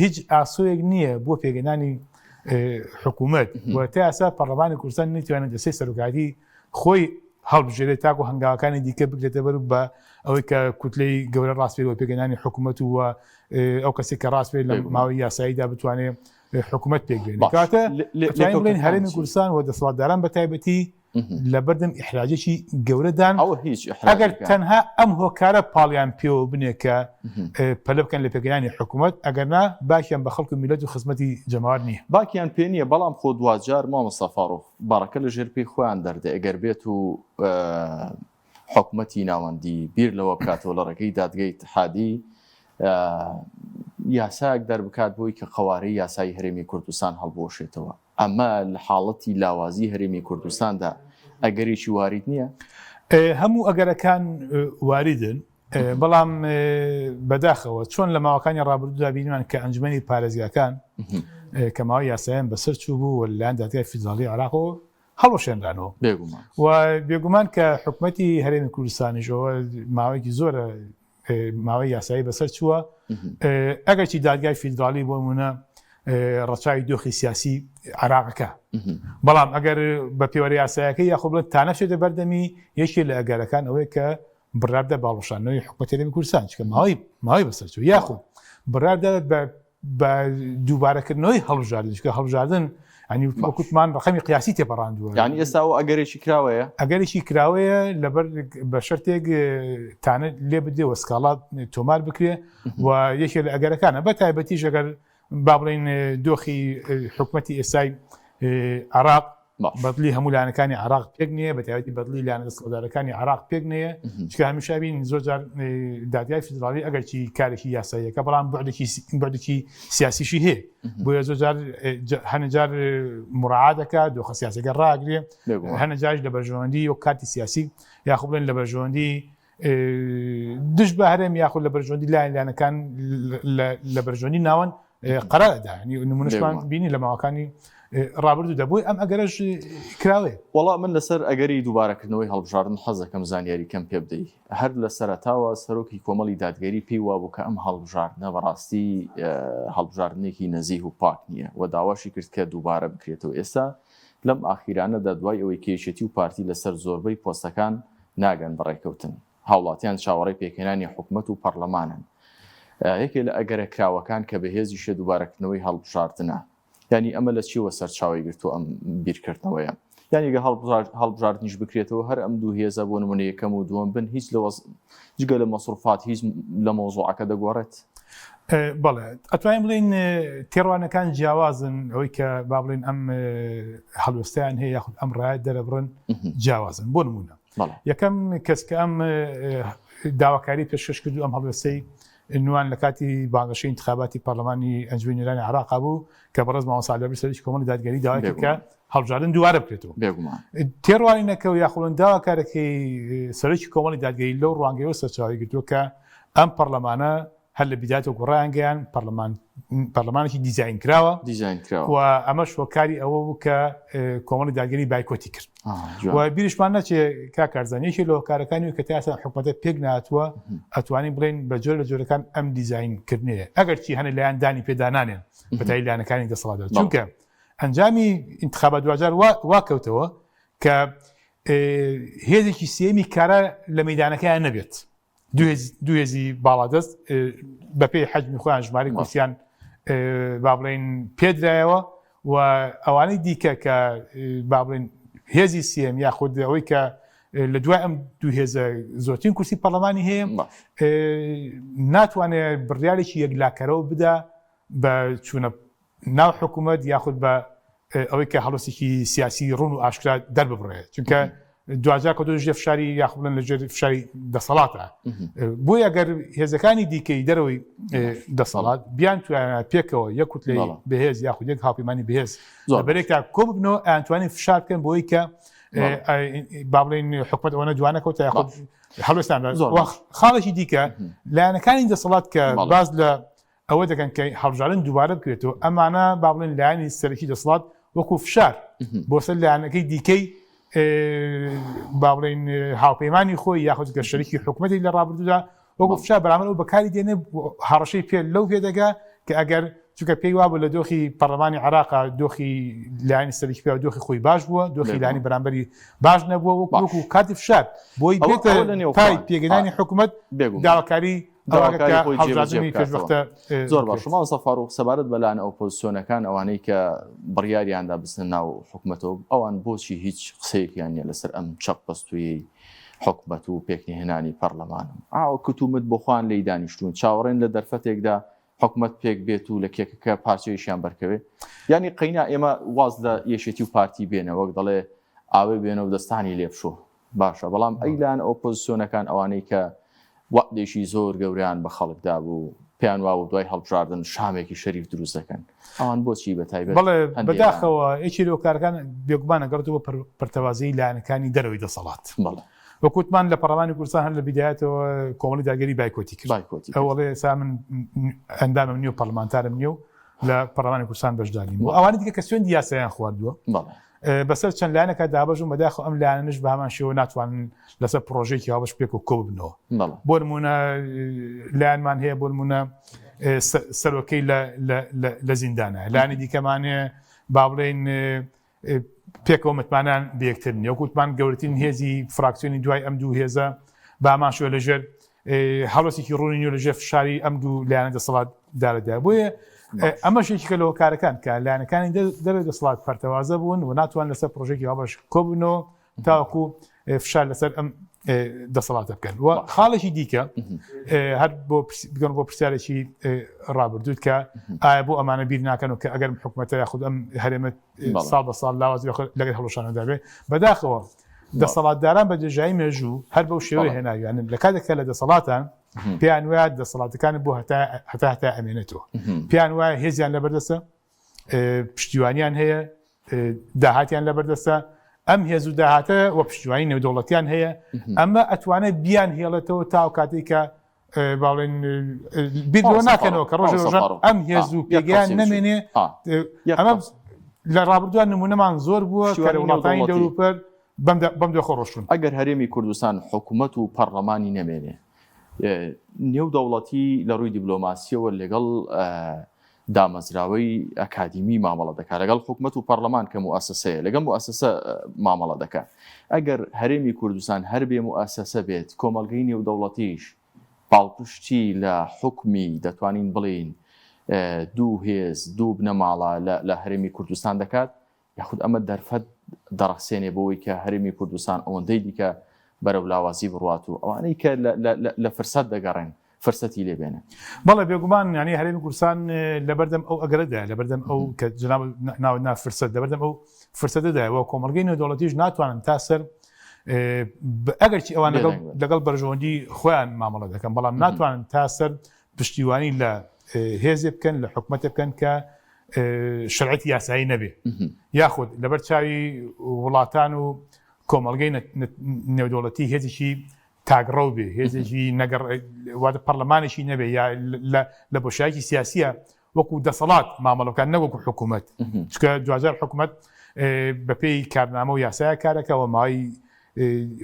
هیچ ئاسۆیەک نییە بۆ پێگەنانی حکوومەت و تا ئاسا پەرلەمانی کوردستان نەیتوانێت دەستەی سەرۆکاتی خۆی هەڵبژێرێت تاکو هەنگاوەکانی دیکە بگرێتە بەر بە ئەوەی کە کوتلەی گەورە ڕاستپێرەوە پێگەنانی حکوومەت و ئەو کەسێک کە ڕاستپێ لە ماوەی یاساییدا بتوانێت حکوومەت پێکبێنێت کاتە بڵێن هەرێمی کوردستان و دەسەڵاتداران بە تایبەتی لە بەردەم ئیحراجێکی گەورەدان ئەگەر تەنها ئەم هۆکارە پاڵیان پێوە بنێ کە پەلە بکەن لە پێگەیانی حکوومەت ئەگەرنا باکیان بە خەڵک و میلەت و خزمەتی جەماوەر نییە باکیان پێ نییە بەڵام خۆ دوجار مامۆستا فاڕۆق باڕەکە لە ژێر پێی خۆیان دەردە ئەگەر بێت و حکوومەتی ناوەندی بیر لەوە بکاتەوە لە ڕێگەی دادگای اتحادی یاسایەک دەربکات بۆی کە قەوارەی یاسایی هەرێمی کوردستان هەڵبۆشێتەوە ئەمە لە حاڵەتی لاوازی هەرێمی کوردستاندا ئەگەریشی وارد نییە هەموو ئەگەرەکان واریدن بەڵام بەداخەوە چۆن لە ماوەکانی ڕابردوودا بینیمان کە ئەنجومەنی پارێزگاکان کە ماوەی یاساییان بەسەر چوو بوو و لەلایەن دادگای فیدراڵی عێراقەوە هەڵوەشێنرانەوە بێگومان کە حکوومەتی هەرێمی کوردستانیشەوە ماوەیەکی زۆرە ماوەی یاسایی بەسەر چووە ئەگەرچی دادگای فیدراڵی بۆ نمونە ڕەچاوی دۆخی سیاسی عراقەکە بەڵام ئەگەر بە پێوەری یاسایەکەی یاخۆ بڵێت تا نەچێتە بەردەمی یەکێ لە ئەگەرەکان ئەوەیە کە بڕاردە باڵۆشانەوەی حکوومەتی هەرێمی کوردستان چکە ماوەی بەسەر چوو یاخۆ بڕاردە بە دووبارەکردنەوەی هەڵبژاردن چکە هەڵبژاردن ینی وەکوتمان ڕقەمی قیاسی تێپەڕاندووە یعنی ئێستا و ئەگەرێکی کراوەیە ئەگەرێکی کراوەیە لەبەر بە شەرتێک تانە لێ بدێ وە سکاڵات تۆمار بکرێ و یەکێ لە ئەگەرەکانە بە تایبەتیش ئەگەر با بڵێن دۆخی حکوومەتی ئێستای عراق بەدلی هەموو لایەنەکانی عراق پێک نییە بە تایبەتی بەدلی لایەنە دەسەڵاتدارەکانی عراق پێک نییە چکە هەمیشە بین زۆر جار دادگای فیدراڵی ئەگەرچی کارێکی یاساییەکە بەڵام بەردێکی سیاسیشی هەیە بۆیە زۆر جار هەنەجار مڕاعات دەکات دۆخە سیاسەکە ڕاگرێ هەنەجارش لە بەرژەوەندی و کارتی سیاسی یاخۆ بڵێن لە بەرژەوەندی دش بە هەرێم یاخود لە بەرژەوەندی لایەنەکان لە بەرژەوەندی ناوەن قەرارەدا نمونەشمان بینی لە ماوەکانی ڕابردوو دەبووی ئەم ئەگەرش کراوێ وەڵام من لەسەر ئەگەری دووبارەکردنەوەی هەڵبژاردن حەزەکەم زانیاری کەم پێ بدەیت هەر لە سەرەتاوە سەرۆکی کۆمەڵی دادگەری پێی وابوو کە ئەم هەڵبژاردنە بەڕاستی هەڵبژاردنێکی نەزیه و پاک نییە و داواشی کرد کە دووبارە بکرێتەوە ئێستا لەم ئاخیرانەدا دوای ئەوەی کێشێتی و پارتی لەسەر زۆربەی پۆستەکان ناگەن بەڕێکەوتن هاوڵاتیان چاوەڕێی پێکهێنانی حکوومەت و پەرلەمانن یەکێ لە ئەگەرە کراوەکان کە بەهێزی شێ دووبارەکردنەوەی هەڵبژاردنە ینی ئەمە لە چیوە سەرچاوی گرتو ئەم بیرکردنەوەیە یانیگە هەڵبژاردنیش بکرێتەوە هەر ئەم دوو هێزە بۆ نمونە یەکەم و دووەم بن هیچ جگە لە مەسروفات هیچ لە مۆزوعەکە دەگۆڕێت بەڵێ ئەتوانین بڵین تێڕوانەکان جیاوازن ئەوەی کە با بڵین ئەم هەڵوێستیان هەیە یاخود ئەم ڕایەت دەرەبڕن جیاوازن بۆ نمونە یەکەم کەس کە ئەم داواکاری پێشکەش کردو ئەم هەڵوێستەی نوان لە کاتی بانگەشەی انتخاباتی پەرلەمانی ئەنجومەنی نێرانی عێراق بوو کە بەڕێز مامۆستا عەلی سەرۆکی کۆمەڵی دادگەری داوای کرد کە هەڵبژاردن دووبارە بکرێتەوە تێڕوانینەکە یاخۆڵەن داواکارێکی سەرۆکی کۆمەڵی دادگەری لەو ڕوانگەیەوە سەرچاوی گرتووە کە ئەم پەرلەمانە هەر لە بیداتەوە گۆڕیانگەیان پەرلەمانێکی دیزاین کراوە و ئەمەش هۆکاری ئەوە بوو کە کۆمەڵی داگیری بایکۆتی کرد و بیرشمان نەچێ کاکارزانیەکی لە هۆکارەکانی کە تاسە حکوومەتە پێک ناتووە ئەتوانین بڵێن بە جۆر لە جۆرەکان ئەم دیزاینکردنێ ئەگەر چی هەنە لایەن دانی پێدانانێن بەتای لایەنەکانی دەسەڵاتدار چونکە ئەنجامی انتخابات 2000 وا کەوتەوە کە هێزێکی سێمی کارە لە مەیدانەکەیان نەبێت دوو هێزی باڵادەست بەپێی حەجمی خۆیان ژماری کورسیان با بڵێن پێدرایەوە و ئەوانەی دیکە کە با بڵێن هێزی سێم یاخود ئەوەی کە لە دوای ئەم دوو هێزە زۆرترین کورسی پەرلەمانی هەیە ناتوانێت بڕیارێکی یەکلاکەرەوە بدا بە چوونە ناو حکوومەت یاخود بە ئەوەی کە هەڵۆسێکی سیاسی ڕوون و ئاشکرا دەرببڕێت چونکە دوجار کە دوژێ فشاری یاخبن لە ژێر فشاری دەسەڵاتە بۆی ئەگەر هێزەکانی دیکەی دەرەوەی دەسەڵات بیان توانە پێکەوە یەکوت لێ بەهێز یاخود یەک هاوپەیمانی بەهێز بەرێکتا کۆ ببنەوە ئەتوانین فشار بکەن بۆی کە با بڵێن حکومەت ئەوەنە جوانەکەوت تا یاخود هەڵوێستان خاڵێکی دیکە لایەنەکانی دەسەڵات کە باز لە ئەوە دەکەن کە هەڵبژاردن دووبارە بکرێتەوە ئەمانە با بڵێن لایەنی سەرەکی دەسەڵات وەکو فشار بۆ سەر لایەنەکەی دیکەی با بڵێن هاوپەیمانی خۆی یاخود گە شەریکی حکوومەتی لە ڕابردوودا وەکو فشار بەرامبەر و بەکاری دێنێ هەڕەشەی پێ لەو پێدەگا کە ئەگەر چونکە پێی وابوو لە دۆخی پەرلەمانی عێراق دۆخی لایەنی سەرەکی پێ و دۆخی خۆی باش بووە دۆخی لایەنی بەرامبەری باش نەبووە وەکو کاتی فشار بۆی بێتە پای پێگەیاندنی حکوومەت داواکاری زۆر باش شما سەفاڕوق سەبارەت بەلایەن ئۆپۆزیسیۆنەکان ئەوانەی کە بڕیاریاندا بستن ناو حکوومەتەوە ئەوان بۆچی هیچ قسەیەکیان نیە لەسەر ئەم چەقپەستووی حکوومەت و پێکنیهێنانی پەرلەمانم ئاوە کتومت بۆ خوان لێی دانیشتوون چاوەڕێن لە دەرفەتێکدا حکوومەت پێک بێت و لە کێکەکە پارچەیەشیان بەرکەوێت ینی قەینا ئێمە واز لە یەشێتی و پارتی بێنە وەک دەڵێ ئاوێ بێنە و دەستانی لێبشۆ باشە بەڵام ئەیلان ئۆپۆزیسیۆنەکان ئەوانەی کە وەقتێکی زۆر گەوریان بە خەڵکدا بوو پێیان وا و دوای هەڵبژاردن شامێکی شەریف دروست دەکەن ئەوان بۆچی بەتایبەت بەڵێ بەداخەوە یەکی لەو کارەکان بێگومانە گەڕێتەوە پەرتەوازەی لایەنەکانی دەرەوەی دەسەڵات وەکوتمان لە پەرلەمانی کوردستان هەر لە بیدایەتەوە کۆمەڵی داگیری بایکۆتی کرد ئەوڵێ سا من ئەندامم نییە و پەرلەمانتارم نییە و لە پەرلەمانی کوردستان بەشداریم و ئەوانە دیکە کە سوێندی یاساییان خواردووە بەسەر چەند لایەنەکە دابەژم بەداخە ئەم لایەنش بە هەمان شێوە ناتوانن لەسەر پرۆژێکی هاوبەش پێک و کۆ ببنەوە بۆ نمونە لایەنمان هەیە بۆ نمونە سەرۆکەی لە زیندانە لایەنی دیکەمانێ با بڵێن پێکەوە متمانان بەیەکتر نیە وەکوتمان گەورەترین هێزی فراکسیۆنی دوای ئەم دوو هێزە با هەمان شێوە لەژێر هەڵوەسێکی ڕوونی نیە لەژێر فشاری ئەم دوو لایەنە دەسەڵات دارەدا بۆیە ئەمە شێکێکە لەوە کارەکان کە لایەنەکانی دەوێت دەسەڵات پەرتەوازە بوون و ناتوان لەسەر پرۆژێکی هاوبەش کۆ بنەوە تاوەکو فشار لەسەر ئەم دەسەڵاتە بکەن و خاڵێکی دیکە هەر بگەن بۆ پرسیارێکی ڕابردووت کە ئایا بۆ ئەمانە بیر ناکەن و کە ئەگەر حکوومەتە یاخود ئەم هەرێمە ساڵ بە ساڵ لاوازی لەگەر هەڵۆشانەدا بێ بەداخەوە دەسەڵاتداران بە جێژایی مێژوو هەر بەو شێوەی هێناویانن لە کاتێکە لە دەسەڵاتان پێیان وایە دەسەڵاتەکان بۆ هەتا ئەمێنێتەوە پێیان وایە هێزیان لەبەردەستە پشتیوانیان هەیە داهاتیان لەبەردەستە ئەم هێز و داهاتە وە پشتیوانی نێودەوڵەتیان هەیە ئەمە ئەتوانێت بیان هێڵێتەوە تا کاتێک کە باڵێن بیرەوە ناکەنەوە کە ڕۆژ ئەم هێز و پێگەیان نەمێنێ ئەمە لە ڕابردووان نمونەمان زۆر بووە کە وڵاتانی دەوروپەر بەم دۆخە ڕۆشتون ئەگەر هەرێمی کوردستان حکوومەت و پەرلەمانی نەمێنێ نێودەوڵەتی لە ڕووی دیبلۆماسیەوە لەگەڵ دامەزراوەی ئەکادیمی مامەڵە دەکات لەگەڵ حکوومەت و پەرلەمان کە موسسەیە لەگەڵ موسسە مامەڵە دەکات ئەگەر هەرێمی کوردستان هەر بێ موسسە بێت کۆمەلگەی نێودەوڵەتیش پاڵپشتی لە حکمی دەتوانین بڵین دوو هێز دوو بنەماڵە لە هەرێمی کوردستان دەکات یاخود ئەمە دەرفەت دەڕەخسێنێ بۆەوەی کە هەرێمی کوردستان ئەوەندەی دیکە بەرەو لاوازی بڕات و ئەوانەی کە لە فرسەت دەگەڕێن فرسەتی لێبێنە بەڵێ بێگومان ینی هەرێمی کوردستان لەبەردەم ئەو ئەگەرەدا لەبەردەم ئەو کە جناب ناو فرسەت لەبەردەم ئەو فرسەتەدایەوە کۆمەلگەی نێودەوڵەتیش ناتوانن تا سەر ئەگەرچی ئەوان لەگەڵ بەرژەوەندی خۆیان مامەڵە دەکەن بەڵام ناتوانن تا سەر پشتیوانی لە هێزێ بکەن لە حکوومەتە بکەن کە شەرعەتی یاسایی نەبێ یاخود لەبەر چاوی وڵاتان و کۆمەلگەی نێودەوڵەتی هێزێکی تاگڕە بێ هێزێکی واتە پەرلەمانێکی نەبێ یا لە بۆشایکی سیاسیە وەکو دەسەڵات مامەڵەکان نەوەکو حکوومەت چکە دوجار حکوومەت بەپێی کارنامە و یاسایە کارەکەەوە ماوەی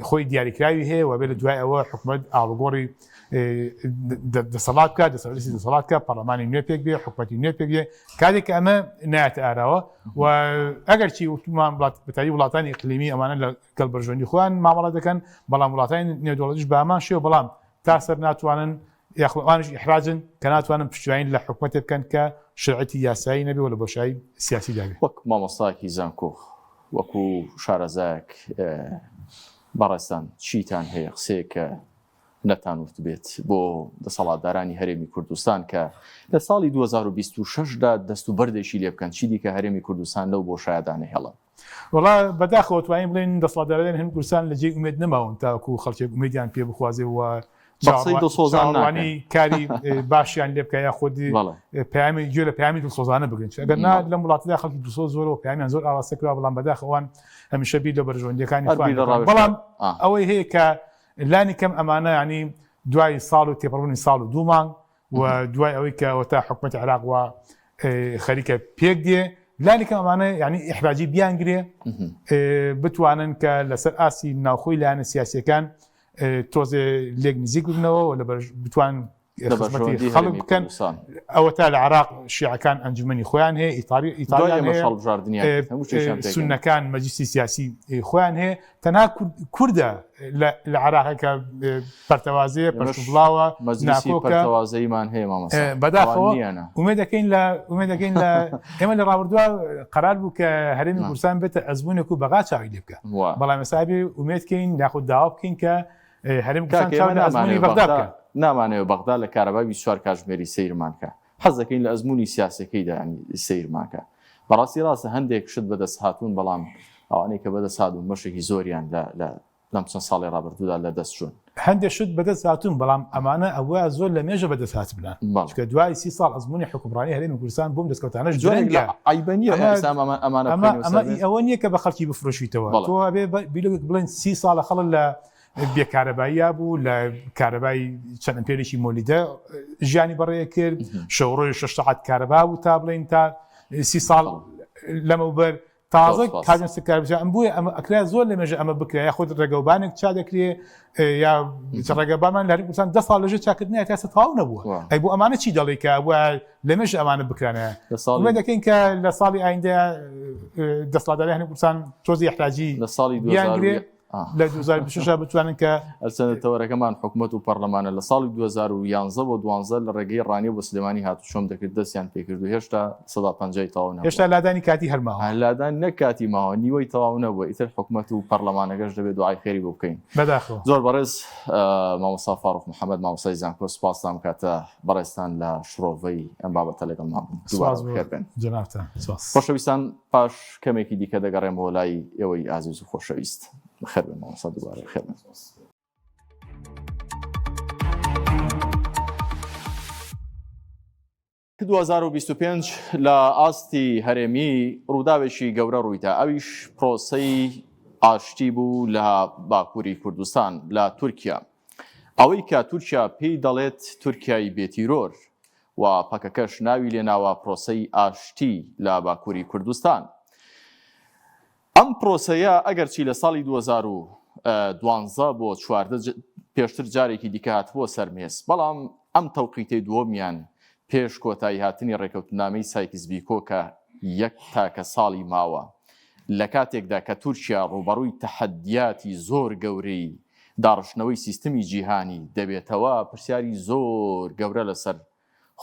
خۆی دیاریکراوی هەیە و بێ لە دوای ئەوە حکوومەت ئاڵگۆڕی دەسەڵات بکات دەسەڵاتی دەسەڵات کە پەرلەمانی نوێ پێک بێ حکوومەتی نوێ پێک بێ کاتێک ئەمە نایەتە ئاراوە و ئەگەر چی وتمان بەتایی وڵاتانی ئیقلیمی ئەمانە لە گەڵبەرژۆنی خۆیان مامەڵات دەکەن بەڵام وڵاتانی نێودوڵەتیش بە ئەمان شێوە بەڵام تا سەر ناتوانن یاخوانش ئیحراجن کە ناتوانن پشتیوانی لە حکوومەتێ بکەن کە شرعەتی یاسایی نەبێ و لە بۆشایی سیاسی دابێ وەک مامۆستاکی زانکۆ وەکو شارەزایەک بەڕێستان چیتان هەیە قسەیەکە نەتانوت بێت بۆ دەسەڵاتدارانی هەرێمی کوردستان کە لە ساڵی 2026دا دەست و بەردێکی لێ بکەن چی دیکە هەرێمی کوردستان لەو بۆشایەدانە هێڵن وڵا بەداخەوە توانین بڵێن دەسەڵاتداران هەرێمی کوردستان لە جێ ئومێد نەماون تاکو خەڵکێک ئومێدیان پێ بخوازێ و چاڕوانی کاری باشیان لێ بکە یا خودی پەیامی گوێ لە پەیامی دڵسۆزانە بگرن ئەگەر نا لەم وڵاتدا خەڵکی دوسۆ زۆرەوە پەیامیان زۆر ئاڕاستەکرا بەڵام بەداخەوان هەمیشە بیر لە بەرژەوەندیەکانی بەڵام ئەوەی هەیە کە لانی کەم ئەمانە ینی دوای ساڵ و تێپەڕبوونی ساڵ و 2 مانگ و دوای ئەوەی کە وەتا حکوومەتی عێراق و خەریکە پێک دێ لانی کەم ئەمانە ینی ئیحراجی بیانگرێ بتوانن کە لەسەر ئاسی ناوخۆی لایەنە سیاسیەکان تۆزێ لێک نزیک ببنەوە و بتوان خەڵک بکەن ئەوە تا لە عێراق شیعەکان ئەنجومەنی خۆیان هەیە ئیتالیا سونەکان مەجلیسی سیاسی خۆیان هەیە تەنها کوردە لە عێراقەکە پەرتەوازەیە پەرتوبڵاوە ناکۆکەوازەیمان هەیە بەداخەوە ئومێدەکەین لە ئێمە لە ڕابردووە قەرار بوو کە هەرێمی کوردستان بێتە ئەزموونێک و بەغا چاوی لێ بکە بەڵام ئێستا بێ ئومێدکەین یاخود داوا بکەین کە هەرێمی کوردستان چاوی لە ئەزموونی بەغدا بکە نامانەوە بەغدا لە کارەبای 24 کاتژمێری سەیرمانکە حەز دەکەین لە ئەزمموی سیاسەکەیدا سەیرماکە بەڕاستی ڕاستە هەندێک شت بەدەست هاتوون بەڵام ئەوانەی کە بەدەست هاتوون مەشێکی زۆریان لەم چەند ساڵی ڕابردوودا لە دەستچوون هەندێک شت بەدەست هاتوون بەڵام ئەمانە ئەوە زۆر لە مێژە بەدەست هات بنان کە دوای 30 ساڵ ئەزمموی حکومڕانی هەرێمی کوردستان بۆم دەستکەوتانەش ئەوە نییە کە بە خەڵکی بفرۆشیتەوە تۆ بێ بیلۆک بڵێن 30 ساڵە خەڵک لە بێکارەباییە بوو لە کارەبای چەند ئەمپێرێکی مۆلیدە ژیانی بەڕێە کرد شەوڕۆی 6 ساعات کارەبا بوو تا بڵێن تا 30 ساڵ لەمەوبەر تازە کاژنسی کاربجان ئەم بووە ئەمە ئەکرا زۆر لە مێژە ئەمە بکرێ یا خۆت ڕێگەوبانێک چا دەکرێ یا ڕێگەبانمان لە هەرێمی کوردستان 10 ساڵ لەژێر چاکردنیە تا تەواو نەبووە ئەی بۆ ئەمانە چی دەڵێ کە بووە لە مێژە ئەمانە بکرانە ئەمە دەکەین کە لە ساڵی ئایندە دەسەڵاتداری هەرێمی کوردستان تۆزی احتیاجی لە ساڵی 2000 لە 2026 بتوانن کە ئەلچەندەتەوەرەکەمان حکوومەت و پەرلەمانە لە ساڵی 2011 بۆ 12 لە ڕێگەی ڕانی بۆ سلێمانی هاتوچۆم دەکرد دەستیان پێکرد و هێشتا 150 تەواو نەبووە هێشتا لادانی کاتی هەرماوە لادان نەکاتی ماوە نیوەی تەواو نەبووە ئیتر حکوومەت و پەرلەمانەکەش دەبێت دوعای خێری بۆ بکەین بەداخەوە زۆر بەڕێز مامۆستا فاروق محەممەد مامۆستای زانکۆ سوپاسام کاتە بەڕێستان لە شڕۆڤەی ئەم بابەتە لەگەڵمان بوون خۆشەویستان پاش کەمێکی دیکە دەگەڕێمەوە لای ئێوەی ئازیز و خۆشەویست خير بن صد دوباره خير بن 2025 لە ئاستی هەرێمی ڕووداوێکی گەورە ڕوویدا ئەویش پرۆسەی ئاشتی بوو لە باکووری کوردستان لە تورکیا ئەوەی کە تورکیا پێی دەڵێت تورکیای بێتیرۆر و پەکەکەش ناوی لێناوە پرۆسەی ئاشتی لە باکووری کوردستان ئەم پرۆسەیە ئەگەرچی لە ساڵی 2012 بۆ 14 پێشتر جارێکی دیکە هاتبووە سەرمێز بەڵام ئەم تەوقیتەی دووەمیان پێش کۆتایی هاتنی ڕێکەوتنامەی سایکس بیکۆ کە 1 تاکە ساڵی ماوە لە کاتێکدا کە تورکیا ڕوبەڕووی تەحەدیاتی زۆر گەورەی داڕشتنەوەی سیستمی جیهانی دەبێتەوە پرسیاری زۆر گەورە لەسەر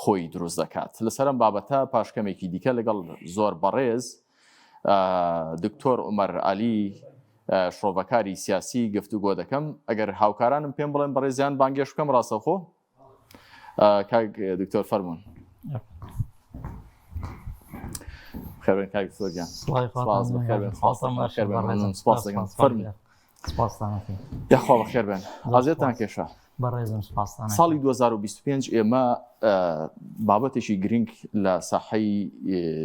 خۆی دروست دەکات لەسەرم بابەتە پاشکەمێکی دیکە لەگەڵ زۆر بەڕێز دکتۆر عومەر عەلی شڕۆڤەکاری سیاسی گفتوگۆ دەکەم ئەگەر هاوکارانم پێم بڵێن بەڕێزیان بانگێش بکەم ڕاستەخۆ کاک دکتۆر فەرموون خێربێن کاک دکتۆرگیان یاخوا بەخێر بێن ئازێتان کێشە ساڵی 2025 ئێمە بابەتێکی گرنگ لە ساحەی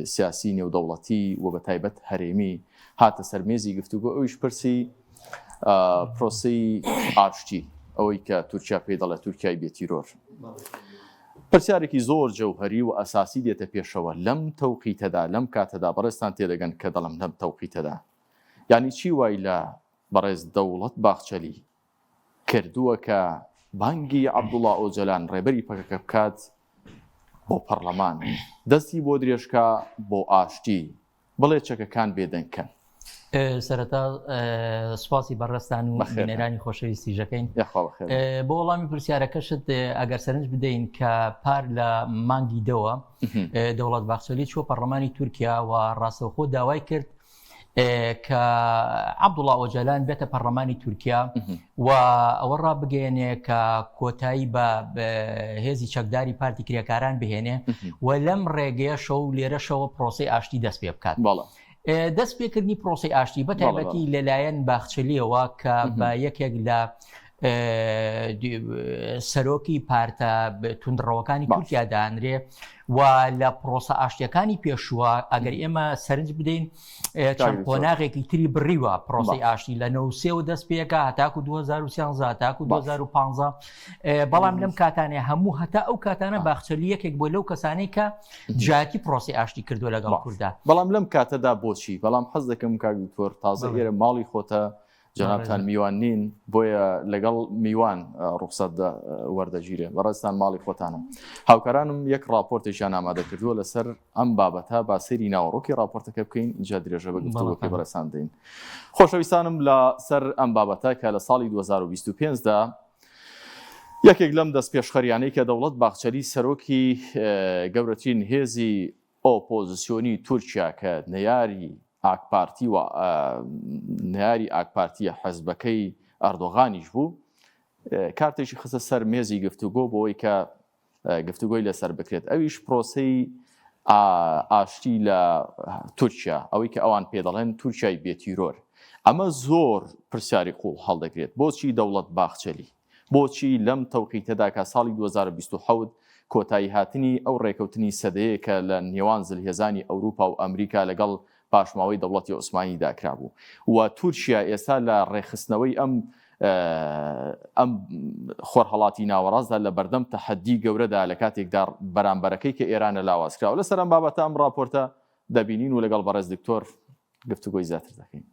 سیاسی نێودەوڵەتی و بە تایبەت هەرێمی هاتە سەرمێزی گفتوگۆ ئەویش پرسی پرۆسەی ئاشتی ئەوەی کە تورکیا پێی دەڵێت تورکیای بێتیرۆر. پرسیارێکی زۆر جەوهەری و ئەساسی دێتە پێشەوە لەم تەوقیتەدا لەم کاتەدا بەڕێستان تێدەگەن کە دەڵم لەم تەوقیتەدا یعنی چی وای لە بەڕێز دەوڵەت باخچەلی کردووە کە بانگی عەبدوڵڵا ئۆجەلان ڕێبەری پەکەکە بکات بۆ پەرلەمان دەستی بۆ درێژکە بۆ ئاشتی بڵێ چەکەکان بێدەنکەن. سەرەتا سوپاسی بەڕێستان و بینەرانی خۆشەویستی ژەکەین. بۆ وەڵامی پرسیارەکەشت ئەگەر سەرنج بدەین کە پار لە مانگی دەوە دەوڵەت باخچەلی چوە پەرلەمانی تورکیا و ڕاستەوخۆ داوای کرد کە عەبدوڵڵا ئۆجەلان بێتە پەرلەمانی تورکیا و ئەوە ڕابگەێنێ کە کۆتایی بە هێزی چەکداری پارتی کرێکاران بهێنێ و لەم ڕێگەیەشە و لێرەشەوە پرۆسەی ئاشتی دەست پێ بکات. دەست پێکردنی پرۆسی ئاشتی بە تایبەتی لەلایەن باخچەلیەوە کە بە یەکێک لە سەرۆکی پارتە توندڕەوەکانی تورکیا دانرێ و لە پرۆسە ئاشتیەکانی پێشووە ئەگەر ئێمە سەرنج بدەین چەند قۆناغێکی تری بڕیوە پرۆسی ئاشتی لە 93 دەست پێەکە هەتاکو 2013 تاکو 2015 بەڵام لەم کاتانێ هەموو هەتا ئەو کاتانە باخچەلی یەکێک بۆ لەو کەسانەی کە جاتی پرۆسی ئاشتی کردووە لەگەڵ کووردا. بەڵام لەم کاتەدا بۆچی بەڵام حەز دەکەم کاک دکتۆر تازە ئێرە ماڵی خۆتە جەنابتان میوان نین بۆیە لەگەڵ میوان ڕوخسەت وەردەگیرێ بەڕێستان ماڵی خۆتانە. هاوکارانم یەک راپۆرتێکیان ئامادە کردووە لەسەر ئەم بابەتە با سەیری ناوەڕۆکی راپۆرتەکە بکەین اینجا درێژە بە گفتوگۆکەی بەڕێستان دەین. خۆشەویستانم لە سەر ئەم بابەتە کە لە ساڵی 2025دا یەکێک لەم دەست پێشخەریانەی کە دەوڵەت باخچەلی سەرۆکی گەورەترین هێزی ئۆپۆزیسیۆنی تورکیا کە نەیاری ئاکپارتی و ناری ئاکپارتیە حەزبەکەی ئەردۆغانیش بوو کارتێکی خستە سەر مێزی گفتوگۆ بۆەوەی کە گفتوگۆی لەسەر بکرێت ئەویش پرۆسەی ئاشتی لە تورکیا ئەوەی کە ئەوان پێ دەڵێن تورکیای بێتیرۆر. ئەمە زۆر پرسیاری قوڵ هەڵدەگرێت بۆچی دەوڵەت باخچەلی بۆچی لەم تەوقیتەدا کە ساڵی 2027 کۆتایی هاتنی ئەو ڕێکەوتنی سەدەیە کە لە نێوان زلهێزانی ئەوروپا و ئەمریکا لەگەڵ پاشماوەی دەوڵەتی عوسمانی داکرا بوو و تورکیا ئێستا لە ڕێخستنەوەی ئەم خۆرهەڵاتی ناوەڕاستدا لە بەردەم تەحەدی گەورەدا لە کاتێکدا بەرامبەرەکەی کە ئێرانە لاوازکراوە لەسەر ئەم بابەتە ئەم راپۆرتە دەبینین و لەگەڵ بەڕێز دکتۆر گفتوگۆی زیاتر دەکەین.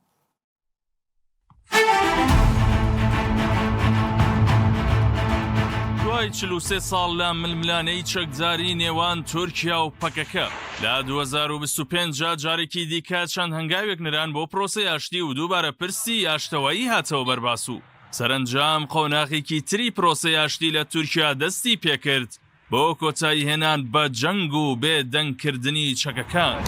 دوای 43 ساڵ لە ململانەی چەکداری نێوان تورکیا و پەکەکە لە 2025 جارێکی دیکە چەند هەنگاوێک نران بۆ پرۆسەی ئاشتی و دووبارە پرسی ئاشتەوایی هاتەوە بەرباس و سەرنجام قۆناغێکی تری پرۆسەی ئاشتی لە تورکیا دەستی پێکرد بۆ کۆتایی هێنان بە جەنگ و بێدەنگکردنی چەکەکان.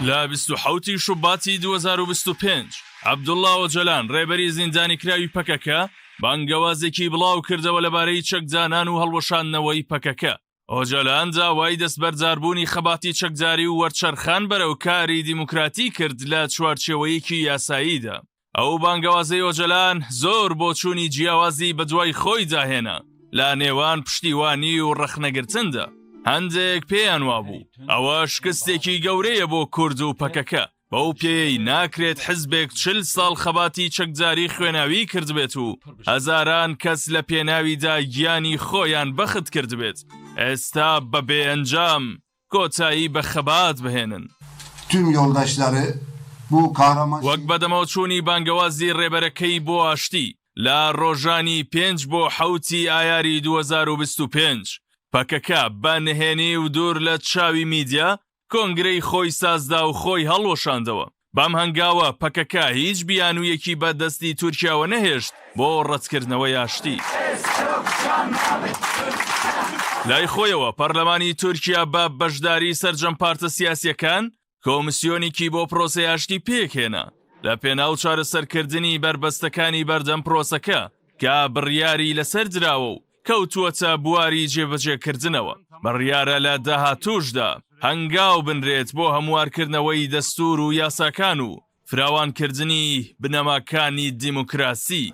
لە 27 شوباتی 2025 عەبدوڵڵا ئۆجەلان ڕێبەری زیندانی کراوی پەکەکە بانگەوازێکی بڵاو کردەوە لەبارەی چەکدانان و هەڵوەشاندنەوەی پەکەکە. ئۆجەلان داوای دەستبەرجاربوونی خەباتی چەکداری و وەرچەرخان بەرەو کاری دیموکراتی کرد لە چوارچێوەیەکی یاساییدا. ئەو بانگەوازەی ئۆجەلان زۆر بۆ چوونی جیاوازی بە دوای خۆی داهێنا لە نێوان پشتیوانی و ڕەخنەگرتندا. هەندێک پێیان وابوو ئەوە شکستێکی گەورەیە بۆ کورد و پەکەکە بەو پێی ناکرێت حزبێک 40 ساڵ خەباتی چەکداری خوێناوی کردبێت و هەزاران کەس لە پێناویدا گیانی خۆیان بەخت کردبێت ئێستا بە بێئەنجام کۆتایی بە خەبات بهێنن. وەک بەدەمەوچوونی بانگەوازی ڕێبەرەکەی بۆ ئاشتی لە ڕۆژانی 5 بۆ 7 ئایاری 2025 پەکەکە بە نهێنی و دوور لە چاوی میدیا کۆنگرەی خۆی سازدا و خۆی هەڵوەشاندەوە. بەم هەنگاوە پەکەکە هیچ بیانوویەکی بە دەستی تورکیاوە نەهێشت بۆ ڕەتکردنەوەی ئاشتی. لای خۆیەوە پەرلەمانی تورکیا بە بەشداری سەرجەم پارتە سیاسیەکان کۆمسیۆنێکی بۆ پرۆسەی ئاشتی پێکهێنا لە پێناو چارەسەرکردنی بربەستەکانی بەردەم پرۆسەکە کە بڕیاری لەسەر دراوە و کەوتووەتە بواری جێبەجێکردنەوە. بڕیارە لە داهاتووشدا هەنگاو بنرێت بۆ هەموارکردنەوەی دەستور و یاساکان و فراوانکردنی بنەماکانی دیموکراسی.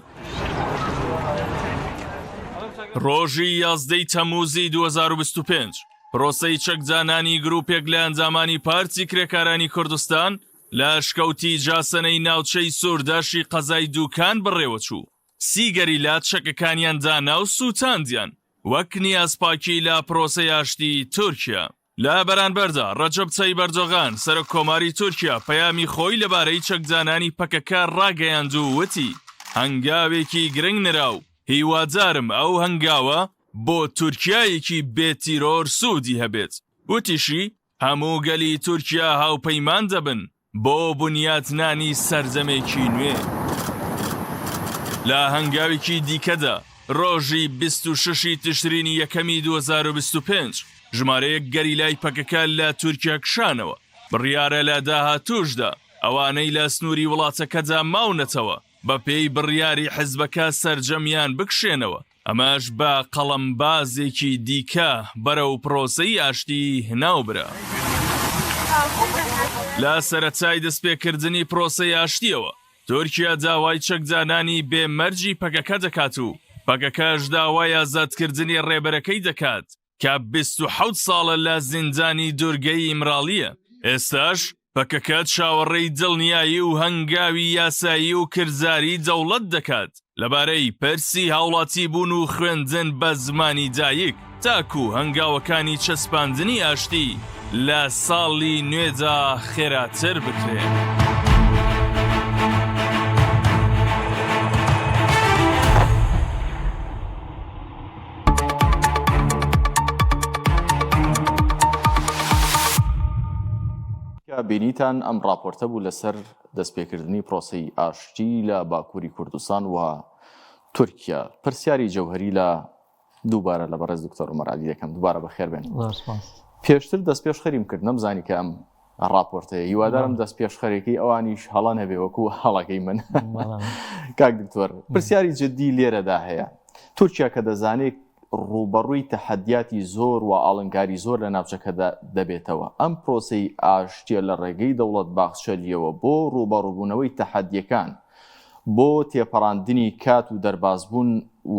ڕۆژی 11 تەمووزی 2025 پرۆسەی چەکدانانی گروپێک لە ئەنجامانی پارتی کرێکارانی کوردستان لە شکەوتی جاسەنەی ناوچەی سوورداشی قەزای دووکان بڕێوە چوو. سیگەری لا چەکەکانیان دانا و سووتاندیان وەک نیازپاکی لە پرۆسەی ئاشتی تورکیا. لە بەرانبەردا ڕەجەب تایب ئەردۆغان سەرۆک کۆماری تورکیا پەیامی خۆی لەبارەی چەکدانانی پەکەکە ڕاگەیاند و وتی هەنگاوێکی گرنگ نراو هیوادارم ئەو هەنگاوە بۆ تورکیایەکی بێتیرۆر سوودی هەبێت. وتیشی هەموو گەلی تورکیا هاوپەیمان دەبن بۆ بنیاتنانی سەردەمێکی نوێ. لە هەنگاوێکی دیکەدا ڕۆژی 26 تشرینی یەکەمی 2025 ژمارەیەک گەریلای پەکەکە لە تورکیا کشانەوە. بڕیارە لە داهاتووشدا ئەوانەی لە سنووری وڵاتەکەدا ماونەتەوە بە پێی بڕیاری حزبەکە سەرجەمیان بکشێنەوە. ئەمەش بە قەڵەمبازێکی دیکە بەرەو پرۆسەی ئاشتی هێناوبرا. لە سەرەتای دەستپێکردنی پرۆسەی ئاشتیەوە تورکیا داوای چەکدانانی بێمەرجی پەکەکە دەکات و پەکەکەش داوای ئازادکردنی ڕێبەرەکەی دەکات کە 27 ساڵە لە زیندانی دوورگەی ئیمراڵیە. ئێستاش پەکەکەت چاوەڕێی دڵنیایی و هەنگاوی یاسایی و کرزاری دەوڵەت دەکات لەبارەی پەرسی هاوڵاتی بوون و خوێندن بە زمانی دایک تاکو هەنگاوەکانی چەسپاندنی ئاشتی لە ساڵی نوێدا خێراتر بکرێن. بینیتان ئەم راپۆرتە بوو لەسەر دەستپێکردنی پرۆسەی ئاشتی لە باکووری کوردستان و تورکیا. پرسیاری جەوهەری لە دووبارە لە بەڕێز دکتۆر عومەر عەلی دەکەم. دووبارە بەخێر بێن. پێشتر دەستپێش خەریم کرد نەمزانی کە ئەم راپۆرتەیە هیوادارم دەستپێش خەرێکی ئەوانیش هەڵان هەبێ وەکو هەڵەکەی من. کاک دکتۆر پرسیاری جددی لێرەدا هەیە. تورکیا کە دەزانێت ڕوبەڕووی تەحەدیاتی زۆر و ئاڵنگاری زۆر لە ناوچەکەدا دەبێتەوە. ئەم پرۆسەی ئاشتیە لە ڕێگەی دەوڵەت باخچەلیەوە بۆ ڕوبەڕووبوونەوەی تەحەدیەکان بۆ تێپەڕاندنی کات و دەربازبوون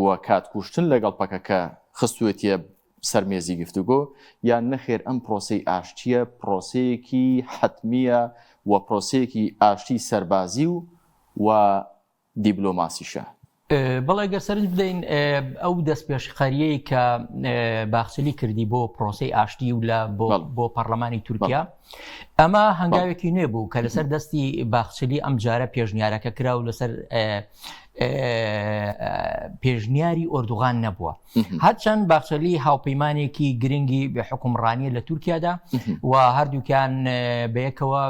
و کاتکوشتن لەگەڵ پەکەکە خستوێتیە سەرمێزی گفتوگۆ یان نەخێر ئەم پرۆسەی ئاشتیە پرۆسەیەکی حتمیە و پرۆسەیەکی ئاشتی سەربازی و دیبلۆماسیشە. بەڵێ گەرسەرنج بدەین ئەو دەستپێشخەریەی کە باخچەلی کردی بۆ پرۆسەی ئاشتی و لە بۆ پەرلەمانی تورکیا ئەمە هەنگاوێکی نوێ بوو کە لەسەر دەستی باخچەلی ئەم جارە پێشنیارەکە کرا و لەسەر پێشنیاری ئۆردوغان نەبووە. هەرچەند باخچەلی هاوپەیمانێکی گرنگی بە حکومڕانیە لە تورکیادا و هەردووکیان بەیەکەوە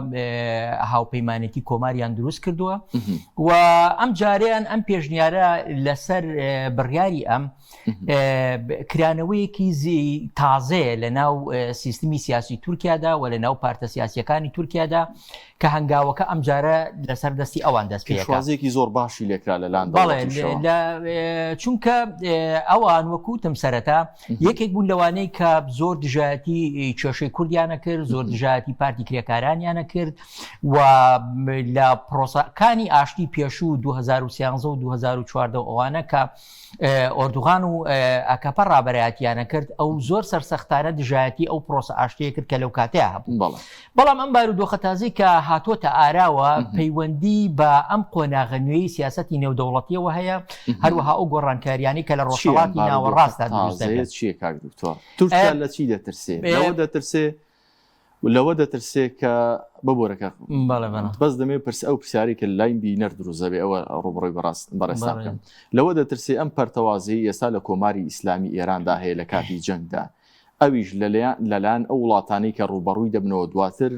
هاوپەیمانێتی کۆماریان دروست کردووە و ئەم جاریان ئەم پێشنیارە لەسەر بڕیاری ئەم کرانەوەیەکی تازەیە لە ناو سیستمی سیاسی تورکیادا و لە ناو پارتە سیاسیەکانی تورکیادا کە هەنگاوەکە ئەم جارە لەسەر دەستی ئەوان دەست پێ شوازێکی زۆر باشی لێکرا لەلاند چونکە ئەوان وەکوتم سەرەتا یەکێک بوون لەوانەی کە زۆر دژایەتی کێشەی کوردیانە کرد زۆر دژایەتی پارتی کرێکارانیانە کرد و لە پرۆسەکانی ئاشتی پێشوو 2013 و 2014 ئەوانە کە ئۆردوغان و ئەکەپە ڕابەرایەتیانە کرد ئەو زۆر سەرسەختانە دژایەتی ئەو پرۆسە ئاشتەیە کرد کە لەو کاتەیە هەبوو. بەڵام ئەم بارودۆخە تازەی کە هاتووەتە ئاراوە پەیوەندی بە ئەم قۆناغە نوێی سیاسەتی نێودەوڵەتیەوە هەیە هەروەها ئەو گۆڕانکاریانی کە لە ڕۆژهەڵاتی ناوەڕاستدا دروست دەبێت. چییە کاک دکتۆر؟ تورکیا لە چی دەترسێ؟ لەوە دەترسێ کە ببوورەکە بەس دەمێ ئەو پرسیاری کە لای بینەر دروزە بێ ئەوە ڕوبڕۆی بەڕێستا بکەم. لەوە دەترسێ ئەم پەرتەوازەی ئێستا لە کۆماری ئیسلامی ئێراندا هەیە لە کاتی جەنگدا ئەویش لەلایەن ئەو وڵاتانی کە ڕوبەڕووی دەبنەوە دواتر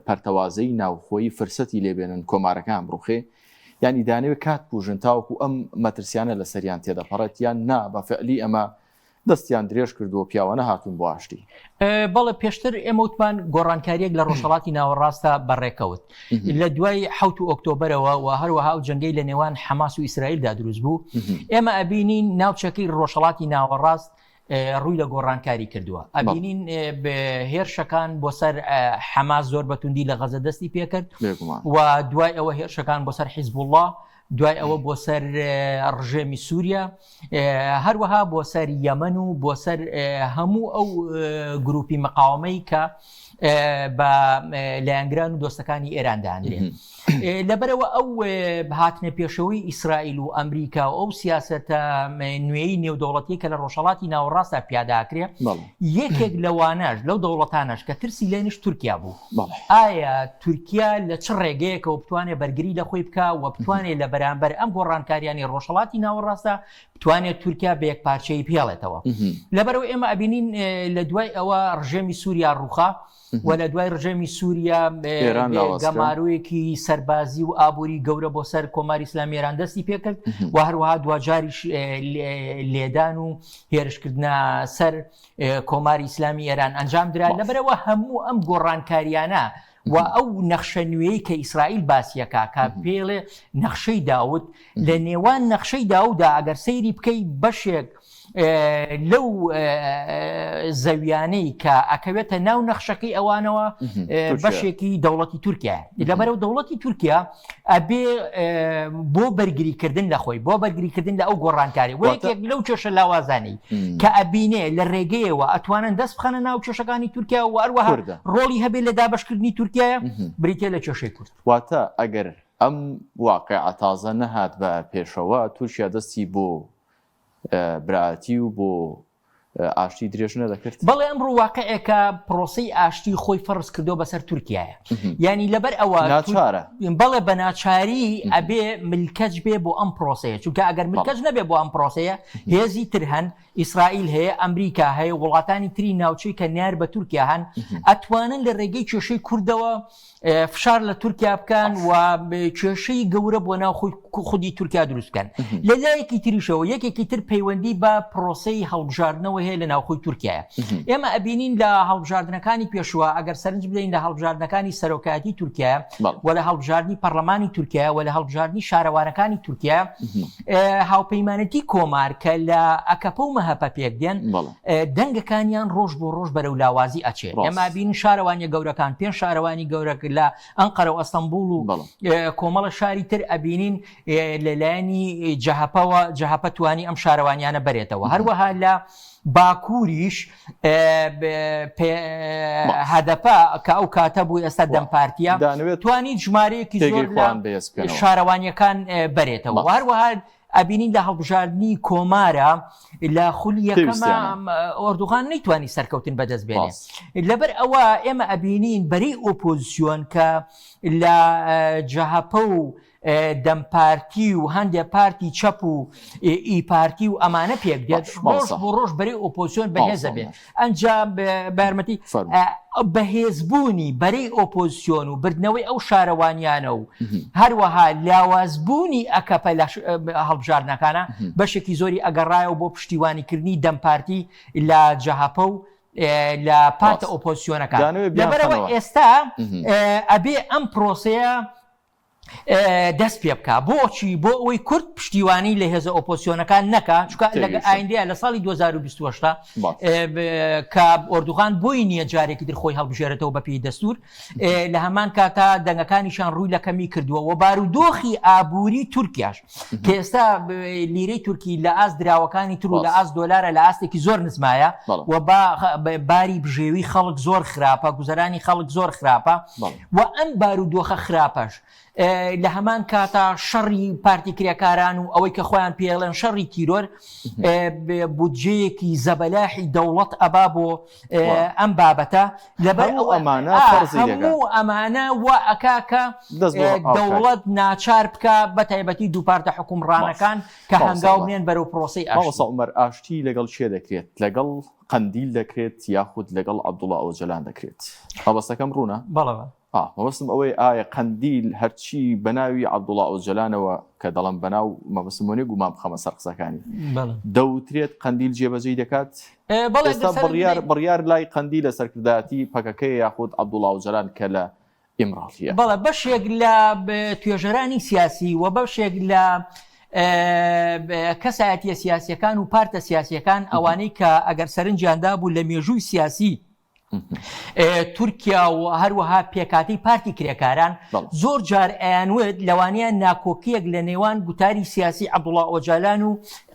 پەرتەوازەی ناوخۆی فرسەتی لێبێنن کۆمارەکان بڕوخێ ینی دانەوێت کات بوژن تاوەکو ئەم مەترسیانە لە سەریان تێدەپەڕێت یان نا بە فعلی ئەمە دەستیان درێژ کردووە پیاوانە هاتوون بۆ ئاشتی. بەڵێ پێشتر ئێمە وتمان گۆڕانکاریەک لە ڕۆژهەڵاتی ناوەڕاستە بەڕێکەوت لە دوای 7 ئۆکتۆبەرەوە و هەروەها و جەنگەی لە نێوان حەماس و ئیسرائیلدا دروست بوو ئێمە ئەبینین ناوچەکەی ڕۆژهەڵاتی ناوەڕاست ڕووی لە گۆڕانکاری کردووە. ئەبینین هێرشەکان بۆ سەر حەماس زۆر بەتوندی لە غەزە دەستی پێکرد و دوای ئەوە هێرشەکان بۆ سەر حیزب الله دوای ئەوە بۆ سەر ڕژێمی سووریا هەروەها بۆ سەر یەمەن و بۆ سەر هەموو ئەو گروپی مقاومەی کە بە لایەنگران و دۆستەکانی ئێراندانرێن لەبەرەوە ئەو هاتنە پێشەوەی ئیسرائیل و ئەمریکا و ئەو سیاسەتە نوێی نێودەوڵەتی کە لە ڕۆژهەڵاتی ناوەڕاستە پیاداکرێ یەکێک لەوانەش لەو دەوڵەتانەش کە ترسی لێنش تورکیا بوو ئایا تورکیا لە چ ڕێگەیەکە و بتوانێت بەرگری لە خۆی بکە و بتوانێت لە بەرامبەر ئەم گۆڕانکاریانی ڕۆژهەڵاتی ناوەڕاستە بتوانێت تورکیا بە یەک پارچەی پێڵێتەوە لەبەرەوە ئێمە ئەبینین لە دوای ئەوە ڕژێمی سووریا ڕووخا و لە دوای ڕژێمی سووریا گەماروویەکی سەربازی و ئابووری گەورە بۆ سەر کۆماری ئیسلامی ئێران دەستی پێکرد و هەروەها دواجاریش لێدان و هێرشکردنە سەر کۆماری ئیسلامی ئێران ئەنجام درا لەبەرەوە هەموو ئەم گۆڕانکاریانە و ئەو نەخشە نوێی کە ئیسرائیل باسیەکە کە پێڵێ نەخشەی داوت لە نێوان نەخشەی داودا ئەگەر سەیری بکەی بەشێک لەو زەویانەی کە ئەکەوێتە ناو نەخشەکەی ئەوانەوە بەشێکی دەوڵەتی تورکیا لەبەرەو دەوڵەتی تورکیا ئەبێ بۆ بەرگریکردن لە خۆی بۆ بەرگریکردن لە ئەو گۆڕانکاری وەیەکێک لەو کێشە لاوازانەی کە ئەبینێ لە ڕێگەیەوە ئەتوانن دەست بخەنە ناو کێشەکانی تورکیا و هەروەها ڕۆڵی هەبێت لە دابەشکردنی تورکیایە بریتێ لە کێشەی کورد واتە ئەگەر ئەم واقعە تازە نەهات بە پێشەوە تورکیا دەستی بۆ براتی و بۆ ئاشتی درێژ نەدەکرد بەڵێ ئەمڕۆ واقعەکە پرۆسەی ئاشتی خۆی فەرز کردو بەسەر تورکیایە ینی لەبەر ئەوە ناچارە بەڵێ بە ناچاری ئەبێ ملکەج بێ بۆ ئەم پرۆسەیە چونکە ئەگەر ملکەج نەبێ بۆ ئەم پرۆسەیە هێزی تر هەن ئیسرائیل هەیە ئەمریکا هەیە وڵاتانی تری ناوچەی کە نیار بە تورکیا هەن ئەتوانن لە ڕێگەی کێشەی کوردەوە فشار لە تورکیا بکەن و کێشەی گەورە بۆ ناو خودی تورکیا دروستکەن لە لایەکی تریشەوە یەکێکی تر پەیوەندی بە پرۆسەی هەڵبژاردنەوە هەیە لە ناوخۆی تورکیایە ئێمە ئەبینین لە هەڵبژاردنەکانی پێشوە ئەگەر سەرنج بدەین لە هەڵبژاردنەکانی سەرۆکایەتی تورکیا و لە هەڵبژاردننی پەرلەمانی تورکیا و لە هەڵبژاردننی شارەوانەکانی تورکیا هاوپەیمانەتی کۆمار کە لە ئەکەپە و مەهەپە پێک دێن دەنگەکانیان ڕۆژ بۆ ڕۆژ بەرەو لاوازی ئەچێت ئێمە بینین شارەوانی گەورەکان پێنج شارەوانی گەورە لە ئەنقەرە و ئەستەمبول و کۆمەڵە شاری تر ئەبینین لەلایەنی جەهەپە توانی ئەم شارەوانیانە بەرێتەوە هەروەها لە باکووریش هەدەپە کە ئەو کاتە بوو ئێستا دەمپارتیە توانین ژمارەیەکی زۆر لە شارەوانیەکان بەرێتەوە هەروەها ئەبینین لە هەڵبژاردننی کۆمارە لە خولی یەکەمە ئۆردوغان نەیتوانی سەرکەوتن بەدەست بێنێت لەبەر ئەوە ئێمە ئەبینین بەرەی ئۆپۆزیسیۆن کە لە جەهەپە و دەمپارتی و هەندێک پارتی چەپ و ئیپارتی و ئەمانە پێک دێت ڕۆژ بۆ ڕۆژ بەرەی ئۆپۆزیسیۆن بەهێزە بێت ئەنجام بارمەتی بەهێزبوونی بەرەی ئۆپۆزیسیۆن و بردنەوەی ئەو شارەوانیانە و هەروەها لاوازبوونی ئەکەپە لە هەڵبژاردنەکانە بەشێکی زۆری ئەگەڕایەوە بۆ پشتیوانیکردنی دەمپارتی لە جەهەپە و لە پارتە ئۆپۆزیسیۆنەکان لەبەرەوە ئێستا ئەبێ ئەم پرۆسەیە دەست پێ بکە بۆچی بۆ ئەوەی کورد پشتیوانی لە هێزە ئۆپۆزیسیۆنەکان نەکە چونکە لە ئایندەیە لە ساڵی 2028 کە ئۆردوغان بۆی نییە جارێکی در خۆی هەڵبژێرێتەوە بەپێی دەستور لە هەمان کاتا دەنگەکانیشان ڕووی لە کەمی کردووە و بارودۆخی ئابووری تورکیاش کە ئێستا لیرەی تورکی لە ئاست دراوەکانی تر و لە ئاست دۆلارە لە ئاستێکی زۆر نزمایە و باری بژێوی خەڵک زۆر خراپە گوزەرانی خەڵک زۆر خراپە و ئەم بارودۆخە خراپەش لە هەمان کاتا شەڕی پارتی کریاکاران و ئەوەی کە خۆیان پێڵێن شەڕی تیرۆر بودجەیەکی زەبەلاحی دەوڵەت ئەبا بۆ ئەم بابەتە لەبەر هەموو ئەمانە وە ئەکاکە دەوڵەت ناچار بکە بە تایبەتی دوو پارتە حکومڕانەکان کە هەنگاو بنێن بەرەو پرۆسەی عومەر ئاشتی لەگەڵ چێ دەکرێت لەگەڵ قەندیل دەکرێت یاخود لەگەڵ عەبدوڵڵا ئۆجەلان دەکرێت هەڵبەستەکەم ڕوونە بەڵێ مەبەستم ئەوەی ئایا قەندیل هەرچی بەناوی عەبدوڵڵا ئۆجەلانەوە کە دەڵم بەناو مەبەستمۆنی گومان بخەمە سەر قسەکانی دەوترێت قەندیل جێبەجێی دەکات ئێستا بڕیار لای قەندیل لە سەرکردایەتی پەکەکەی یاخود عەبدوڵڵا ئۆجەلان کە لە ئیمڕاتیە بەڵێ بەشێک لە توێژەرانی سیاسی و بەشێک لە کەسایەتیە سیاسیەکان و پارتە سیاسیەکان ئەوانەی کە ئەگەر سەرنجیاندا بوو لە مێژووی سیاسی تورکیا و هەروەها پێکاتی پارتی کرێکاران زۆر جار ئەیانوێت لەوانەیە ناکۆکیەک لە نێوان گوتاری سیاسی عەبدوڵڵا ئۆجالان و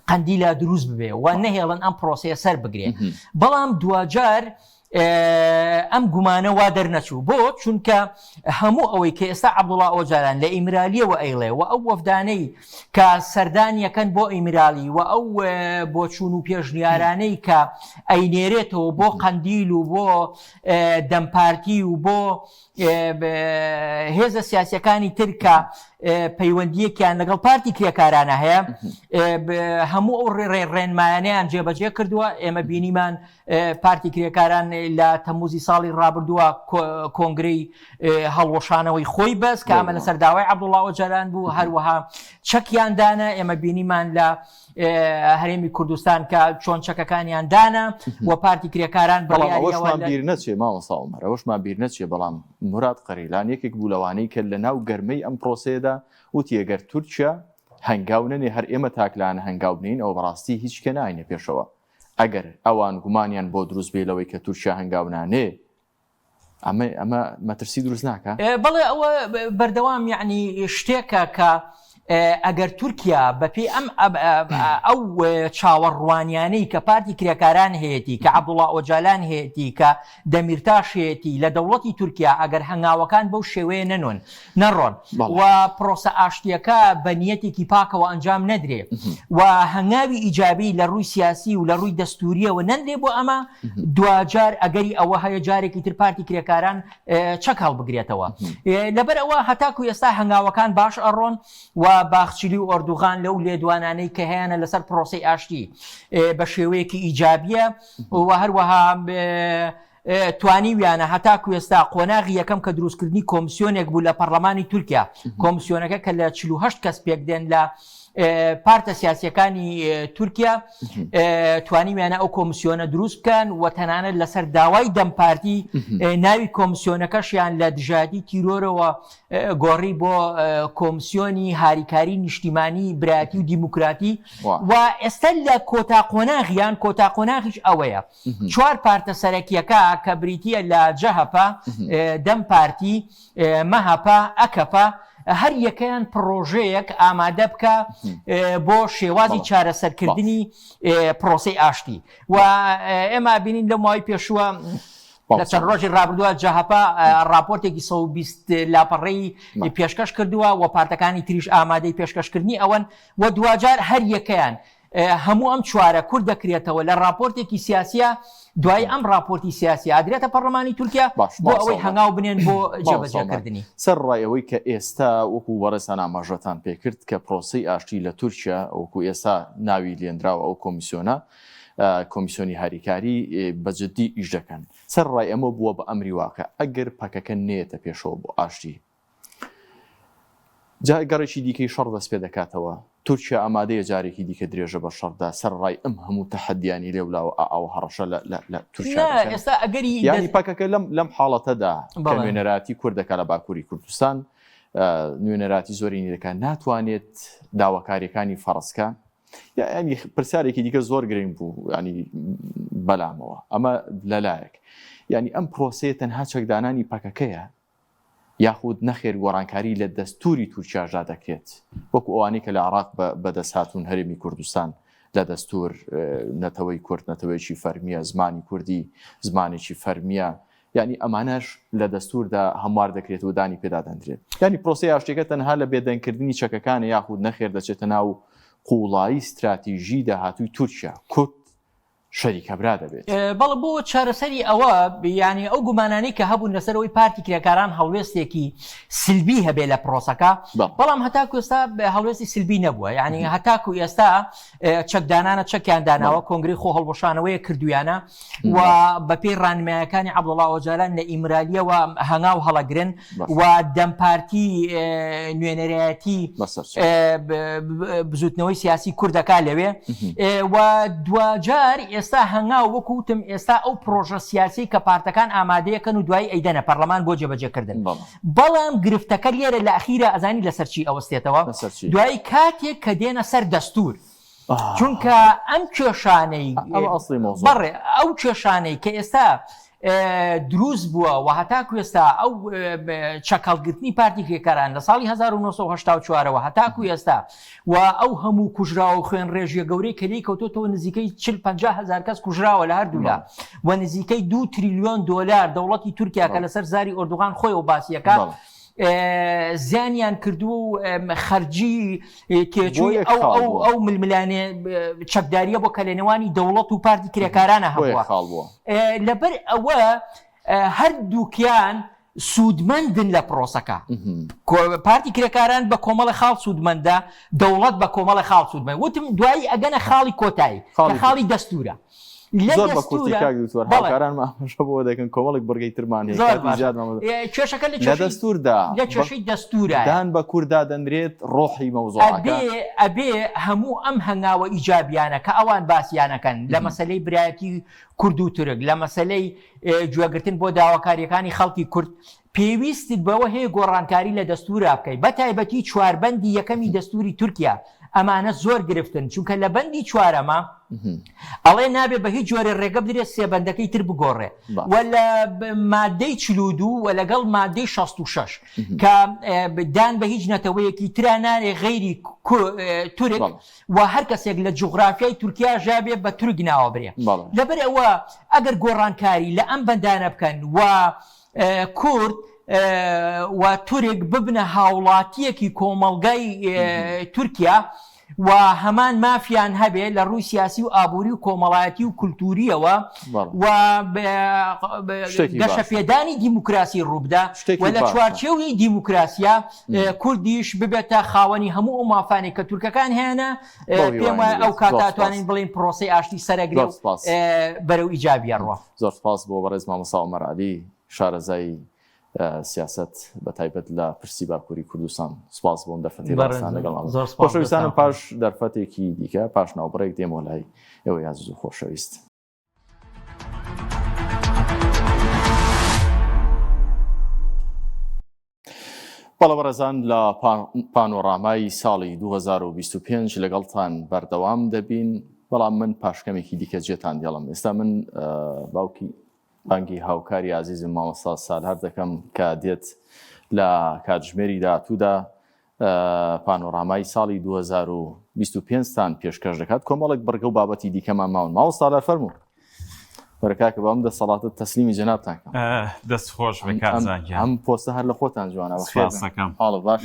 قەندیلا دروست ببێ و نەهێڵن ئەم پرۆسەیە سەر بگرێت بەڵام دوجار ئەم گومانە وا دەرنەچوو بۆ چونکە هەموو ئەوەی کە ئێستا عەبدوڵڵا ئۆجالان لە ئیمرالیەوە ئەیڵێ و ئەو وەفدانەی کە سەردانیەکەن بۆ ئیمرالی و ئەو بۆ چوون و پێشنیارانەی کە ئەینێرێتەوە بۆ قەندیل و بۆ دەمپارتی و بۆ هێزە سیاسیەکانی ترکە پەیوەندیەکیان لەگەڵ پارتی کرێکارانە هەیە هەموو ئەو ڕێنمایانەیان جێبەجێ کردووە ئێمە بینیمان پارتی کرێکاران لە تەموزی ساڵی ڕابردووە کۆنگرەی هەڵوەشانەوەی خۆی بەس کە ئەمە لەسەر داوای عەبدوڵڵا ئۆجالان بوو هەروەها چەکیاندانە ئێمە بینیمان لە هەرێمی کوردستان کە چۆن چەکەکانیان دانا و پارتی کرێکاران بەڵام بیر نەچێ ماوەستا عومەر ئەوەشمان بیر نەچێ بەڵام موراد قەریلان یەکێک بوو لەوانەی کە لە ناو گەرمەی ئەم پرۆسەیەدا وتی ئەگەر تورکیا هەنگاو نەنێ هەر ئێمە تاکلانە هەنگاو بنین ئەوە بەڕاستی هیچ کە ناینە پێشەوە ئەگەر ئەوان گومانیان بۆ دروست بێ لەوەی کە تورکیا هەنگاو نانێ ئەمە مەترسی دروست ناکە بەڵێ ئەوە بەردەوام یعنی شتێکە کە ئەگەر تورکیا بەپێ ئەو چاوەڕوانیانەی کە پارتی کرێکاران هەیەی کە عەبدوڵڵا ئۆجالان هەیەی کە دەمیرتاش هەیەی لە دەوڵەتی تورکیا ئەگەر هەنگاوەکان بەو شێوەیە نەڕۆن و پرۆسە ئاشتیەکە بە نیەتێکی پاکەوە ئەنجام نەدرێ و هەنگاوی ئیجابی لە ڕووی سیاسی و لە ڕووی دەستوریەوە نەندێ بۆ ئەمە دوجار ئەگەری ئەوە هەیە جارێکی تر پارتی کرێکاران چەک هەڵبگرێتەوە لەبەر ئەوە هەتاکو ئێستا هەنگاوەکان باش ئەڕۆن و باخچیلی و ئۆردوغان لەو لێدوانانەی کە هەیەنە لەسەر پرۆسەی ئاشتی بە شێوەیەکی ئیجابیە و هەروەها توانیویانە هەتاکو ئێستا قۆناغی یەکەم کە دروستکردنی کۆمسیۆنێک بوو لە پەرلەمانی تورکیا کۆمسیۆنەکە کە لە 48 کەس پێک دێن لە پارتە سیاسیەکانی تورکیا توانیویانە ئەو کۆمسیۆنە دروست بکەن و تەنانەت لەسەر داوای دەمپارتی ناوی کۆمسیۆنەکەشیان لە دژادی تیرۆرەوە گۆڕی بۆ کۆمسیۆنی هاریکاری نیشتیمانی برایەتی و دیموکراتی و ئێستا لە کۆتا قۆناغیان کۆتا قۆناغیش ئەوەیە 4 پارتە سەرەکیەکە کە بریتیە لە جەهەپا دەمپارتی مەهەپا ئەکەپا هەر یەکەیان پرۆژەیەک ئامادە بکە بۆ شێوازی چارەسەرکردنی پرۆسەی ئاشتی و ئێمە بینین لە ماوەی پێشووە لە چەند ڕۆژی ڕابردووە جەهەپا راپۆرتێکی 120 لاپەڕەی پێشکەش کردووە و پارتەکانی تریش ئامادەی پێشکەشکردنی ئەوەن و دوجار هەر یەکەیان هەموو ئەم چوارە کورد دەکرێتەوە لە راپۆرتێکی سیاسیە دوای ئەم راپۆرتی سیاسی ئادرێتە پەرلەمانی تورکیا بۆ ئەوەی هەنگاو بنێن بۆ جێبەجێکردنی سەر ڕایەوەی کە ئێستا وەکو وەڕێسان ئاماژەتان پێکرد کە پرۆسەی ئاشتی لە تورکیا وەکو ئێستا ناوی لێنراوە ئەو کۆمیسیۆنە کۆمیسیۆنی هاریکاری بەجددی ئیش دەکەن سەر ڕای ئەمە بووە بە ئەمری واکە ئەگەر پەکەکە نێتە پێشەوە بۆ ئاشتی گەڕێکی دیکەی شەڕ دەست پێ دەکاتەوە تورکیا ئامادەیە جارێکی دیکە درێژە بە شەڕدا سەر ڕای ئەم هەموو تەحەدیانی لێولاوە ئەو هەڕەشە لە تورکیا ئێستا ئەگەری یانی پەکەکە لەم حاڵەتەدا کە نوێنەراتی کوردەکە لە باکووری کوردستان نوێنەراتی زۆرینی دەکات ناتوانێت داواکاریەکانی فەڕسکە ینی پرسیارێکی دیکە زۆر گرنگ بوو ینی بەلامەوە ئەمە لەلایەک ینی ئەم پرۆسەیە تەنها چەکدانانی پەکەکەیە یاخود نەخێر گۆڕانکاری لە دەستوری تورکیاژا دەکرێت وەکو ئەوانەی کە لە عێراق بەدەست هاتوون هەرێمی کوردستان لە دەستور نەتەوەی کورد نەتەوەیکی فەرمیە زمانی کوردی زمانێکی فەرمیە ینی ئەمانەش لە دەستوردا هەموار دەکرێت و دانی پێدادەندرێت ینی پرۆسەی ئاشتیەکە تەنها لە بێدەنگکردنی چەکەکانە یاخود نەخێر دەچێتە ناو قوڵایی استراتیژی داهاتووی تورکیا کورد شەریکە برا دەبێت بەڵێ بۆ چارەسەری ئەوە ینی ئەو گومانانەی کە هەبوون لەسەرەوەی پارتی کرێکاران هەڵوێستێکی سلبی هەبێ لە پرۆسەکە بەڵام هەتاکو ئێستا هەڵوێستی سلبی نەبووە ینی هەتاکو ئێستا چەکدانانە چەکیان داناوە کۆنگری خۆ هەڵبەشانەوەیە کردویانە و بەپێی ڕانمایەکانی عەبدوڵڵا ئۆجالان لە ئیمرالیەوە هەنگاو هەڵەگرن و دەمپارتی نوێنەرایەتی بزوتنەوەی سیاسی کوردەکە لەوێ و دوجار ئێستا هەنگاو وەکوتم ئێستا ئەو پرۆژە سیاسی کە پارتەکان ئامادەیەکەن و دوای ئەیدەنە پەرلەمان بۆ جێبەجێکردن بەڵام گرفتەکە لێرە لە ئەخیرە ئەزانی لەسەرچی ئەوەستێتەوە دوای کاتێک کە دێنە سەر دەستور چونکە ئەم کێشانەی بەڕێ ئەو کێشانەی کە ئێستا دروست بووە و هەتاکو ئێستا ئەو چەکەڵگرتنی پارتی کرێکاران لە ساڵی 1984ەوە هەتاکو ئێستا و ئەو هەموو کوژراوە خوێن ڕێژیە گەورەی کەلی کەوتۆتەوە نزیکەی 40-50 کەس کوژراوە لە هەردوولا و نزیکەی 2 تریلیۆن دلار دەوڵەتی تورکیا کە لەسەر زاری ئۆردوغان خۆی و باسیەکە زیانیان کردو و خەرجی تێچووی ئەو ململانێ چەکداریە بۆ کەلێنەوانی دەوڵەت و پارتی کرێکارانە هەبووە لەبەر ئەوە هەردووکیان سوودمەندن لە پرۆسەکە پارتی کرێکاران بە کۆمەڵە خاڵ سوودمەندە دەوڵەت بە کۆمەڵە خاڵ سوودمەند وتم دوایی ئەگەنە خاڵی کۆتایی خاڵی دەستورە زۆر بە کورتی کاگوتوەر هاوکاران مامەژە بۆ دەکەن کۆمەڵێک بەرگەی ترمان کێشەکە لە دەستوردا لە کێشەی دەستورە دان بە کووردا دەنرێت ڕۆحی مەوزوعەکە ئەبێ هەموو ئەم هەنگاوە ئیجابیانە کە ئەوان باسییانەکەن لە مەسەلەی برایەتی کورد و تورک لە مەسەلەی گوێگرتن بۆ داواکاریەکانی خەڵکی کورد پێویستت بەوە هەیە گۆڕانکاری لە دەستورا بکەیت بە تایبەتی چواربەندی یەکەمی دەستوری تورکیا ئەمانە زۆر گرفتن چونکە لە بەندی چوارەمە ئەڵێ نابێ بە هیچ جۆرە ڕێگە بدرێت سێبەندەکەی تر بگۆڕێ و لە مادەی 42 و لەگەڵ مادەی 66 کە دان بە هیچ نەتەوەیەکی ترا نارێ غەیری تورک و هەر کەسێک لە جوغرافیای تورکیا ژابێ بە تورک ناوە برێ لەبەر ئەوە ئەگەر گۆڕانکاری لە ئەم بەندانە بکەن و کورد و تورک ببنە هاوڵاتیەکی کۆمەڵگای تورکیا و هەمان مافیان هەبێ لە ڕووی سیاسی و ئابووری و کۆمەڵایەتی و کولتوریەوە و گەشەپێدانی دیموکراسی ڕووبدا و لە چوارچێوی دیموکراسیە کوردیش ببێتە خاوەنی هەموو ئەو مافانێک کە تورکەکان هێنە پێم وایە ئەو کاتاتوانین بڵێن پرۆسەی ئاشتی سەرەگرێ بەرەو ئیجابیە ڕۆ. زۆر سپاس بۆ بەڕێز مامۆستا عومەر عەلی شارەزای سیاست بە تایبەت لە پرسی باکووری کوردستان سپاس بۆم دەرفەتی ڕاستان لەگەڵ خۆشەویستانم پاش دەرفەتێکی دیکە پاش ناوبڕێک دێمەوە لای ئێوە یاز زوو خۆشەویست. بەڵە بەڕێزان لە پانۆڕامای ساڵی 2025 لەگەڵتان بەردەوام دەبین بەڵام من پاشکەمێکی دیکە جێتان دێڵم ئێستا من باوکی بانگی هاوکاری عزیزم مامۆستا سالهەر دەکەم کە دێت لە کاتژمێری داهاتوودا پانۆڕامای ساڵی 2025تان پێشکەش دەکات کۆمەڵێک بەرگە و بابەتی دیکەمان ماون مامۆستا سالهەر فەرموو بەرەکاکە بەم دەسەڵاتت تەسلیمی جەنابتان کەم دەست خۆش بە کارزانگیان ئەم پۆستە هەر لە خۆتان جوانە بەخێرەکەم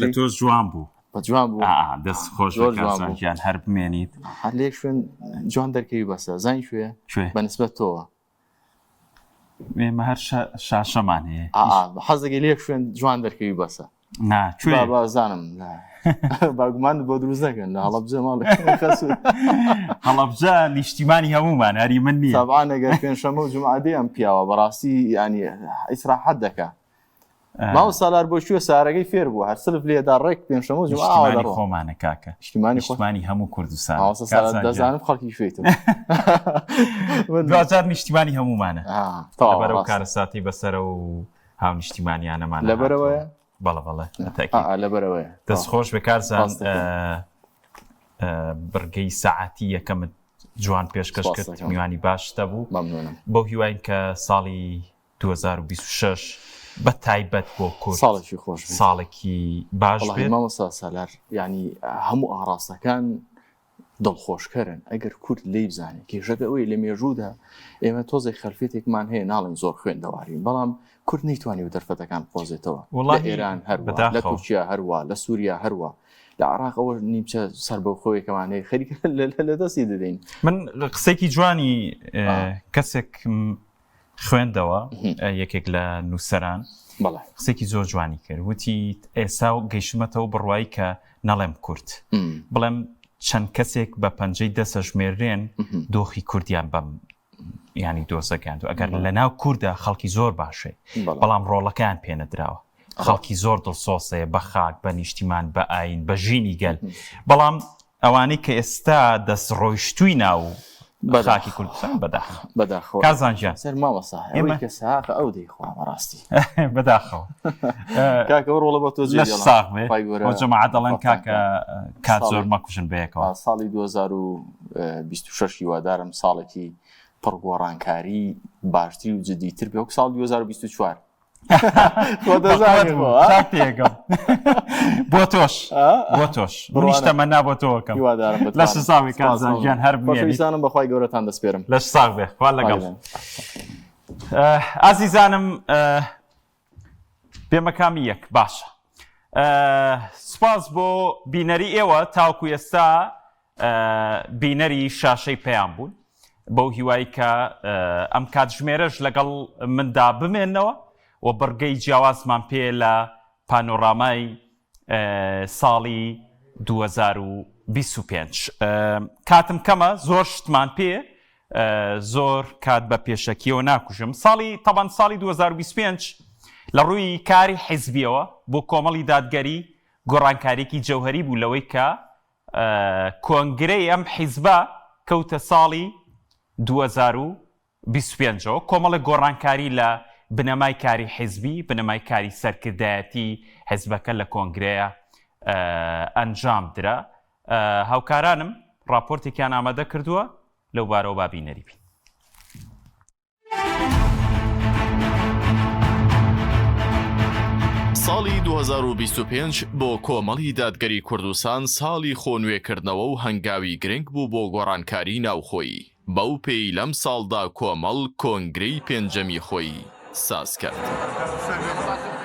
لە تۆ جوان بوو بە جوان بوو دەست خۆش بە کارزانگیان هەر بمێنیت هەر لێک شوێن جوان دەرکەوی بەسە زانی شوێ بەنسبەت تۆوە ئێمە هەر شاشەمان هەیە حەز دەکەی لێک شوێن جوان دەرکەوی بەسە بازانم باگومان بۆ دروست دەکەن لە هەڵەبجە ماڵێ هەڵەبجە نیشتیمانی هەمومان هەری من نییە تابعا ئەگەر پێنجشەمە و جومعادەی ئەم پیاوە بەڕاستی ینی ئیسراحەت دەکا ماوە سالار بۆ شوێ سارەکەی فێر بوو هەر سلف لێدا ڕێک پێنجشەمە و جومعادەی خۆمانە کاکە نیشتیمانی هەموو کوردستان دەزانم خەڵکی شوێتم دوزار نیشتیمانی هەمومانە بەرەو کارەساتی بەسەرە و هاو نیشتیمانیانەمان لەبەرەوەیە بەڵێ لەبەرەوەی دەستخۆش بەکارزان بڕگەی سەعاتی یەکەمت جوان پێشکەش کرد میوانی باشتە بوو بۆ هیواین کە ساڵی 2026 بە تایبەت بۆ کورد ساڵێکی خۆش ساڵێکی باش بێت مامۆستا سالار ینی هەموو ئاڕاستەکان دڵخۆشکەرن ئەگەر کورد لێی بزانێت کێشەکە ئەوەی لە مێژوودا ئێمە تۆزێک خەلفێتێکمان هەیە ناڵێن زۆر خوێندەوارین بەڵام کورد نەیتوانی و دەرفەتەکان بۆزێتەوە لە ئێران هەروە لە تورکیا هەروە لە سووریا هەروە لە عراق ئەوە نیمچە سەر بە خۆیەکەمان هەیە خەریکە لە دەستی دەدەین من قسێکی جوانی کەسێک خوێندەوە یەکێک لە نووسەران قسێکی زۆر جوانی کرد وتی ئێستا و گەیشتمەتەوە بڕوایی کە نەڵێم کورد بڵێم چەند کەسێک بە پەنجەی دەسە ژمێرێن دۆخی کوردیان بەم ینی دۆزەکان و ئەگەر لە ناو کووردە خەڵکی زۆر باشێ بەڵام ڕۆڵەکان پێنەدراوە خەڵکی زۆر دڵسۆسەیە بە خاک بە نیشتیمان بە ئاین بە ژینی گەل بەڵام ئەوانەی کە ئێستا دەست ڕۆیشتووی ناو خاکی کوردستان بەداخەوە کازانجیان سەر مامۆستا ئێمە کە ساقە ئەو دەیخوا بەڕاستی بەداخەوە کاکە ڕۆڵە بە تۆ لەش ساغمێ جەماعەت دەڵێن کاکە کات زۆر مەکوژن بەیەکەوە ساڵی 2026 هیوادارم ساڵێکی پڕگۆڕانکاری باشتری و جدیتر بێ وەک ساڵ 2024 تێگەم بۆ تۆش بۆ تۆش نیشتەمەنا بۆ تۆکەم لە ساوی کازانیان هەر بێویستانم بەخوای گەورەتان دەسپێرم لەش ساغ بێ خوا لەگەڵ ئازیزانم بێمەکامی یەک باشە سوپاس بۆ بینەری ئێوە تاوکو ئێستا بینەری شاشەی پێیان بوون بەو هیوایی کە ئەم کاتژمێرەش لەگەڵ مندا بمێنەوە و بڕگەی جیاوازمان پێ لە پانۆرامای ساڵی 2025 کاتم کەمە زۆر شتمان پێ زۆر کات بە پێشەکیەوە ناکوژم تەبان ساڵی 2025 لە ڕووی کاری حیزبیەوە بۆ کۆمەڵی دادگەری گۆڕانکاریەکی جەوهەری بوو لەوەی کە کۆنگرەی ئەم حیزبە کەوتە ساڵی 2025 کۆمەڵی گۆڕانکاری لە بنەمای کاری حیزبی بنەمای کاری سەرکردایەتی حیزبەکە لە کۆنگرەیە ئەنجام درا هاوکارانم راپۆرتێکیان ئامادە کردووە لەو بارەوە بابینەری بین. ساڵی 2025 بۆ کۆمەڵی دادگەری کوردستان ساڵی خۆنوێکردنەوە و هەنگاوی گرنگ بوو بۆ گۆڕانکاری ناوخۆیی بەو پێی لەم ساڵدا کۆمەڵ کۆنگرەی پێنجەمی خۆی ساز کرد.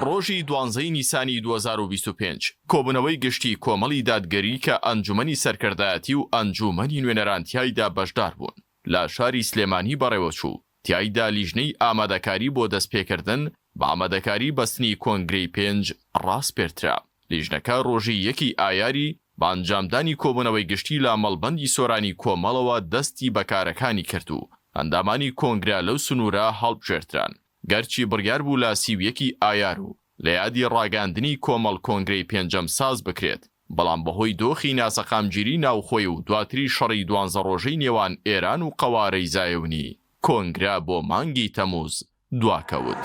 ڕۆژی 12 نیسانی 2025 کۆبوونەوەی گشتی کۆمەڵی دادگەری کە ئەنجومەنی سەرکردایەتی و ئەنجومەنی نوێنەرانتیایدا بەشدار بوون لە شاری سلێمانی بەڕێوەچوو تیایدا لیژنەی ئامادەکاری بۆ دەستپێکردن بە ئامادەکاری بەستنی کۆنگرەی 5 ڕاستپێرترا. لیژنەکە ڕۆژی 1 ئایاری بە ئەنجامدانی کۆبوونەوەی گشتی لە مەڵبەندی سۆرانی کۆمەڵەوە دەستی بەکارەکانی کرد و ئەندامانی کۆنگرا لەو سنوورە هەڵبژێرتران گەرچی بڕیار بوو لە 31 ئایار و لە یادی ڕاگەاندنی کۆمەڵ کۆنگرەی پێنجەم ساز بکرێت بەڵام بەهۆی دۆخی ناسەقامگیری ناوخۆی و دواتری شەڕی 12 ڕۆژەی نێوان ئێران و قەوارەی زایونی کۆنگرا بۆ مانگی تەمووز دواکەوت.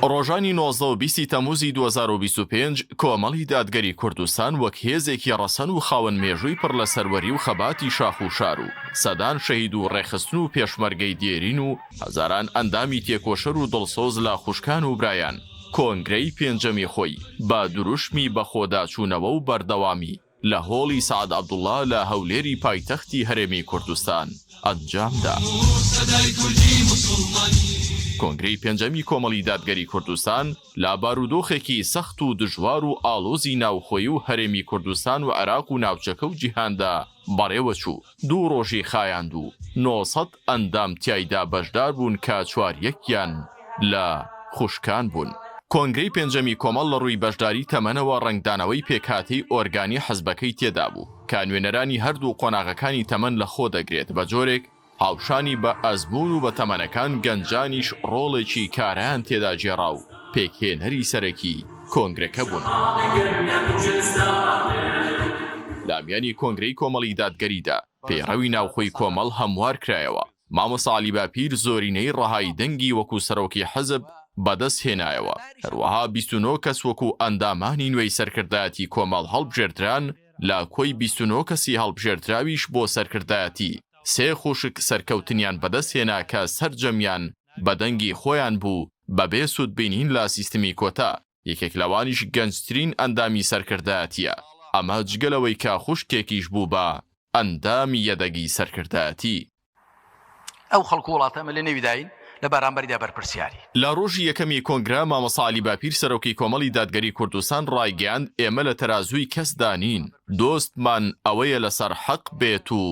ڕۆژانی 19 و 20 تەمووزی 2025 کۆمەڵی دادگەری کوردستان وەک هێزێکی ڕەسەن و خاوەن مێژووی پڕ لە سەروەری و خەباتی شاخ و شار و سەدان شەهید و ڕێخستن و پێشمەرگەی دێرین و هەزاران ئەندامی تێکۆشەر و دڵسۆز لە خوشکان و برایان کۆنگرەی پێنجەمی خۆی با دروشمی بەخۆداچوونەوە و بەردەوامی لە هۆڵی سعد عەبدوڵڵا لە هەولێری پایتەختی هەرێمی کوردستان ئەنجامدا. کۆنگرەی پێنجەمی کۆمەڵی دادگەری کوردستان لا بارودۆخێکی سەخت و دژوار و ئاڵۆزی ناوخۆی و هەرێمی کوردستان و عێراق و ناوچەکە و جیهاندا بەڕێوەچوو 2 ڕۆژی خایاند و 900 ئەندام تیایدا بەشدار بوون کە 4یەکیان لە خوشکان بوون. کۆنگرەی پێنجەمی کۆمەڵ لە ڕووی بەشداری تەمەنەوە ڕنگدانەوەی پێکهاتەی ئۆرگانی حەزبەکەی تێدا بوو کە نوێنەرانی هەردوو قۆناغەکانی تەمەن لە خۆ دەگرێت بە جۆرێک هاوشانی بە ئەزمون و بە تەمەنەکان گەنجانیش ڕۆڵێکی کارایان تێدا جێڕا و پێکهێنەری سەرەکی کۆنگرەکە بوون. لامیانی کۆنگرەی کۆمەڵی دادگەریدا پێڕەوی ناوخۆی کۆمەڵ هەموار کرایەوە. مامۆستا عەلی باپیر زۆرینەی ڕەهای دەنگی وەکو سەرۆکی حەزب بەدەست هێنایەوە. هەروەها 29 کەس وەکو ئەندامانی نوێی سەرکردایەتی کۆمەڵ هەڵبژێردران لە کۆی 29 کەسی هەڵبژێردراویش بۆ سەرکردایەتی 3 خوشک سەرکەوتنیان بەدەست هێنا کە سەرجەمیان بە دەنگی خۆیان بوو بەبێ سوودبینین لە سیستمی کۆتا. یەکێک لەوانیش گەنجترین ئەندامی سەرکردایەتیە. ئەمە جگەلەوەی کە خوشکێکیش بوو بە ئەندامی یەدەگی سەرکردایەتی. ئەو خەڵکو وڵاتەمە لە نێویداین لە بەرامبەریدا بەرپرسیاری. لە ڕۆژی یەکەمی کۆنگرا مامۆستا عەلی باپیر سەرۆکی کۆمەڵی دادگەری کوردستان ڕایگەیاند ئێمە لە تەرازووی کەسدا نین. دۆستمان ئەوەیە لەسەر حەق بێت و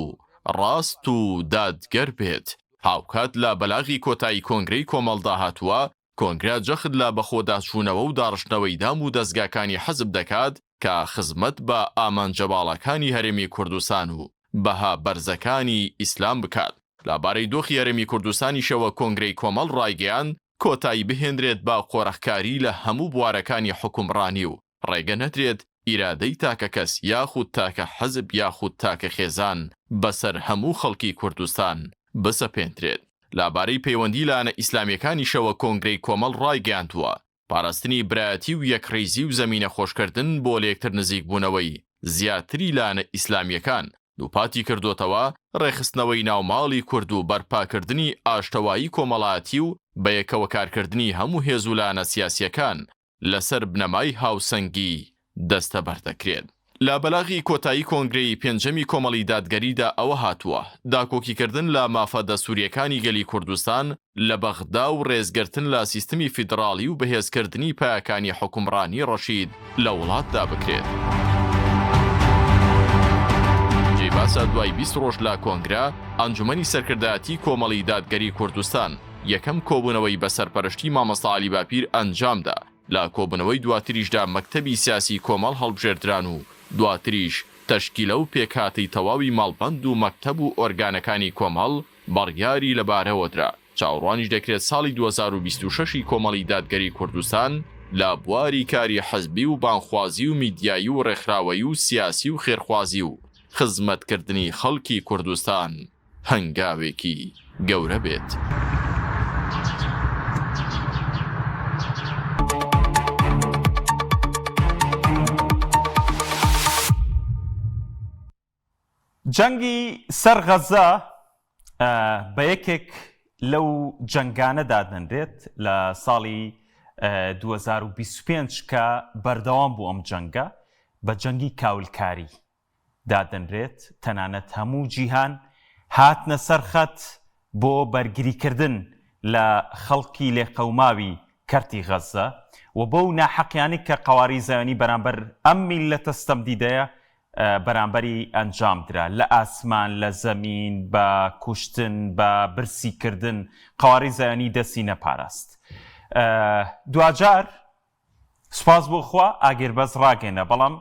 ڕاست و دادگەر بێت. هاوکات لە بەلاغی کۆتایی کۆنگرەی کۆمەڵدا هاتووە کۆنگرا جەخت لە بەخۆداچوونەوە و داڕشتنەوەی دام و دەستگاکانی حەزب دەکات کە خزمەت بە ئامانجەباڵەکانی هەرێمی کوردستان و بەها بەرزەکانی ئیسلام بکات. لەبارەی دۆخی هەرێمی کوردستانیشەوە کۆنگرەی کۆمەڵ ڕایگەیاند کۆتایی بهێنرێت بە قۆڕەخکاری لە هەموو بوارەکانی حکومڕانی و ڕێگە نەدرێت ئیرادەی تاکە کەس یاخود تاکە حەزب یاخود تاکە خێزان بەسەر هەموو خەڵکی کوردستان بسەپێنرێت. لەبارەی پەیوەندی لایەنە ئیسلامیەکانیشەوە کۆنگرەی کۆمەڵ ڕایگەیاندووە پاراستنی برایەتی و یەکڕێزی و زەمینە خۆشکردن بۆ لە یەکتر نزیک بوونەوەی زیاتری لایەنە ئیسلامیەکان دووپاتی کردوتەوە ڕێخستنەوەی ناوماڵی کورد و بەرپاکردنی ئاشتەوایی کۆمەڵایەتی و بەیەکەوە کارکردنی هەموو هێزولانە سیاسیەکان لەسەر بنەمای هاوسەنگی دەستە بەردەکرێت. لە بەلاغی کۆتایی کۆنگرەی پێنجەمی کۆمەڵی دادگەریدا ئەوە هاتووە داکۆکیکردن لە مافەدە سووریەکانی گەلی کوردستان لە بەغدا و ڕێزگرتن لە سیستمی فیدراڵی و بەهێزکردنی پایەکانی حکومڕانی ڕەشید لە وڵاتدا بکرێت. جێباسە دوای 20 ڕۆژ لە کۆنگرا ئەنجومەنی سەرکردایەتی کۆمەڵی دادگەری کوردستان یەکەم کۆبوونەوەی بەسەرپەرشتی مامۆستا عەلی باپیر ئەنجامدا. لە کۆبوونەوەی دواتریشدا مەکتەبی سیاسی کۆمەڵ هەڵبژێردران و دواتریش تەشکیلە و پێکهاتەی تەواوی ماڵبەند و مەکتەب و ئۆرگانەکانی کۆمەڵ بڕیاری لەبارەوەدرا. چاوەڕوانیش دەکرێت ساڵی 2026 کۆمەڵی دادگەری کوردستان لە بواری کاری حەزبی و بانخوازی و میدیایی و ڕێکخراوەیی و سیاسی و خێرخوازی و خزمەتکردنی خەڵکی کوردستان هەنگاوێکی گەورە بێت. جەنگی سەر غەزە بە یەکێک لەو جەنگانەدا دەنرێت لە ساڵی 2025 کە بەردەوام بوو ئەم جەنگە بە جەنگی کاولکاری دادەنرێت. تەنانەت هەموو جیهان هاتنە سەرخەت بۆ بەرگریکردن لە خەڵکی لێقەوماوی کەرتی غەزە و بەو ناحەقیانی کە قەواری زەوێنی بەرامبەر ئەم میلەتە ستەمدیدەیە بەرامبەری ئەنجامدرا لە ئاسمان لە زەمین بە کوشتن بە برسیکردن قەواری زەوێنی دەستی نەپاراست. دوجار سوپاس بۆ خوا ئاگربەز ڕاگەێنە بەڵام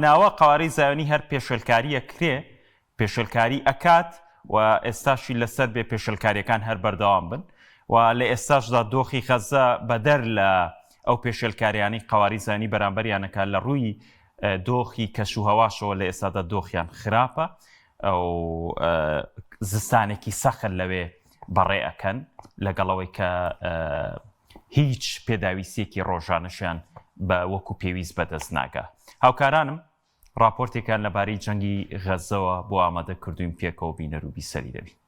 ناوە قەواری زەوێنی هەر پێشێلکاری ئەکرێ پێشێلکاری ئەکات و ئێستاشی لەسەر بێ پێشێلکاریەکان هەر بەردەوام بن و لە ئێستاشدا دۆخی غەزە بەدەر لە ئەو پێشێلکاریانی قەواری زەوێنی بەرامبەریانەکە لە ڕووی دۆخی کەشوهەواشەوە لە ئێستادا دۆخیان خراپە ئەو زستانێکی سەخت لەوێ بەڕێ ئەکەن لەگەڵەوەی کە هیچ پێداویستێکی ڕۆژانەشیان بە وەکو پێویست بەدەست ناگە. هاوکارانم راپۆرتێکان لەبارەی جەنگی غەزەوە بۆ ئامادە کردوین پێکەوە بینەر و بیسەری دەبین.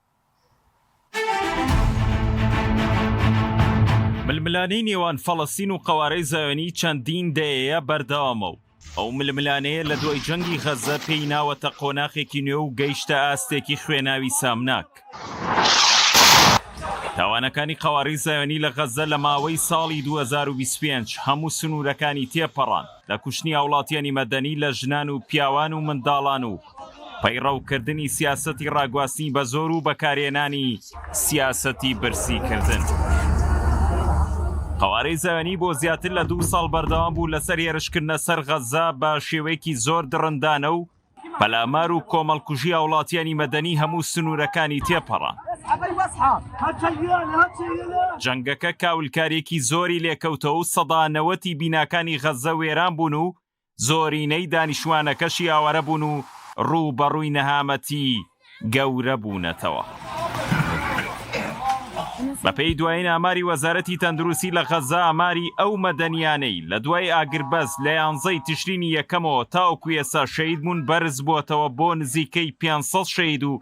ململانەی نێوان فەڵەستین و قەوارەی زەوێنی چەندین دەیەیە بەردەوامە و ئەو ململانەیە لە دوای جەنگی غەزە پێی ناوەتە قۆناغێکی نوێ و گەیشتە ئاستێکی خوێناوی سامناک. تاوانەکانی قەواری زەوێنی لە غەزە لە ماوەی ساڵی 2025 هەموو سنوورەکانی تێپەڕان لە کوشتنی هاوڵاتیانی مەدەنی لە ژنان و پیاوان و منداڵان و پەیڕەوکردنی سیاسەتی ڕاگواستنی بە زۆر و بەکارهێنانی سیاسەتی برسیکردن. قەوارەی زەوێنی بۆ زیاتر لە 2 ساڵ بەردەوام بوو لەسەر هێرشکردنە سەر غەزە بە شێوەیەکی زۆر درڕندانە و پەلامار و کۆمەڵکوژی هاوڵاتیانی مەدەنی هەموو سنوورەکانی تێپەڕان. جەنگەکە کاولکارێکی زۆری لێکەوتەوە و سەدانەوەتی بیناکانی غەزە وێران بوون و زۆرینەی دانیشتوانەکەشی ئاوارە بوون و ڕووبەڕووی نەهامەتی گەورە بوونەتەوە. بەپێی دوایین ئاماری وەزارەتی تەندروستی لە غەزە ئاماری ئەو مەدەنیانەی لە دوای ئاگربەز لە 11 تشرینی یەکەمەوە تاوەکو ئێستا شەهید بوون بەرز بووەتەوە بۆ نزیکەی 500 شەهید و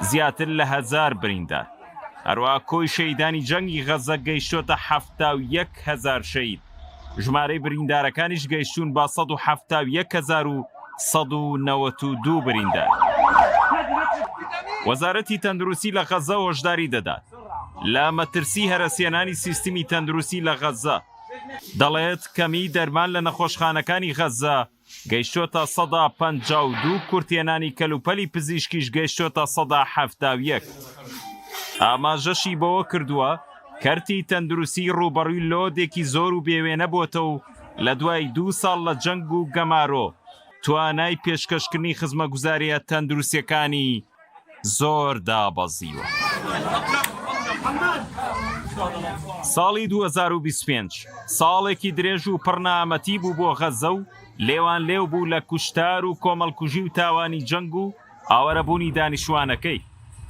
زیاتر لە 1000 بریندار. هەروەها کۆی شەهیدانی جەنگی غەزە گەیشتۆتە 71,000 شەهید. ژمارەی بریندارەکانیش گەیشتون بە 171,192 بریندار. وەزارەتی تەندروستی لە غەزە هۆشداری دەدات لە مەترسی هەرەسێنانی سیستمی تەندروستی لە غەزە. دەڵێت کەمی دەرمان لە نەخۆشخانەکانی غەزە گەیشتۆتە 152 کورتێنانی کەلوپەلی پزیشکیش گەیشتۆتە 171. ئاماژەشی بەوە کردووە کەرتی تەندروستی ڕوبەڕووی لۆدێکی زۆر و بێوێنە بۆتە و لە دوای 2 ساڵ لە جەنگ و گەمارۆ توانای پێشکەشکردنی خزمەتگوزاریە تەندروستیەکانی زۆر دابەزیوە. ساڵی 2025 ساڵێکی درێژ و پڕنامەتی بوو بۆ غەزە و لێوان لێو بوو لە کوشتار و کۆمەڵکوژی و تاوانی جەنگ و ئاوەرەبوونی دانیشتوانەکەی.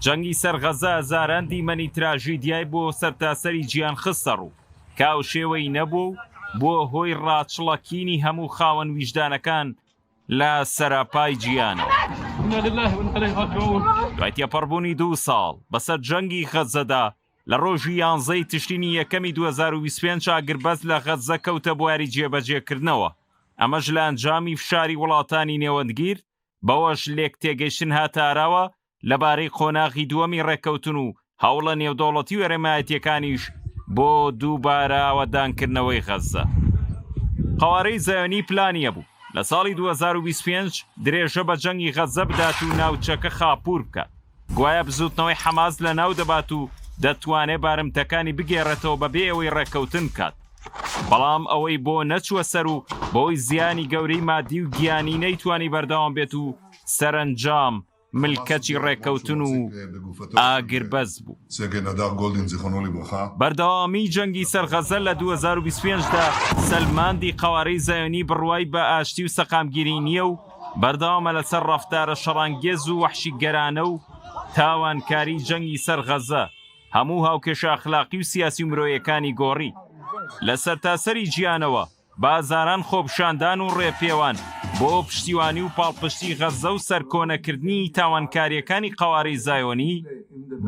جەنگی سەر غەزە هەزاران دیمەنی تراژیدیای بۆ سەرتاسەری گیان خستە ڕوو کاو شێوەی نەبوو بۆ هۆی ڕاچڵەکینی هەموو خاوەن ویژدانەکان لە سەراپای گیانەوە. دوای تێپەڕبوونی 2 ساڵ بەسەر جەنگی غەزەدا لە ڕۆژی 11 تشرینی یەکەمی 2025 ئاگربەز لە غەزە کەوتە بواری جێبەجێکردنەوە. ئەمەش لە ئەنجامی فشاری وڵاتانی نێوەندگیر بەوەش لێک تێگەیشتن هاتاراوە لەبارەی قۆناغی دووەمی ڕێککەوتن و هەوڵە نێودەوڵەتی و هەرێمایەتیەکانیش بۆ دووبارە ئاوەدانکردنەوەی غەزە. قەوارەی زایۆنی پلانیە بوو لە ساڵی 2025 درێژە بە جەنگی غەزە بدات و ناوچەکە خاپور بکات. گوایە بزوتنەوەی حەماس لە ناو دەبات و دەتوانێت بارمتەکانی بگێڕێتەوە بەبێ ئەوەی ڕێککەوتن بکات. بەڵام ئەوەی بۆ نەچووە سەر و بۆی زیانی گەورەی مادی و گیانی نەیتوانی بەردەوام بێت و سەرنجام ملکەتی ڕێککەوتن و ئاگربەز بوو. بەردەوامی جەنگی سەرغەزە لە 2025دا سەلماندی قەوارەی زایۆنی بڕوای بە ئاشتی و سەقامگیری نییە و بەردەوامە لەسەر ڕەفتارە شەڕانگێز و وەحشیگەرانە و تاوانکاری جەنگی سەرغەزە هەموو هاوکێشە ئەخلاقی و سیاسی و مرۆیەکانی گۆڕی. لە سەرتاسەری گیانەوە بازاران خۆپشاندان و ڕێپێوان بۆ پشتیوانی و پاڵپشتی غەزە و سەرکۆنەکردنی تاوانکاریەکانی قەوارەی زایۆنی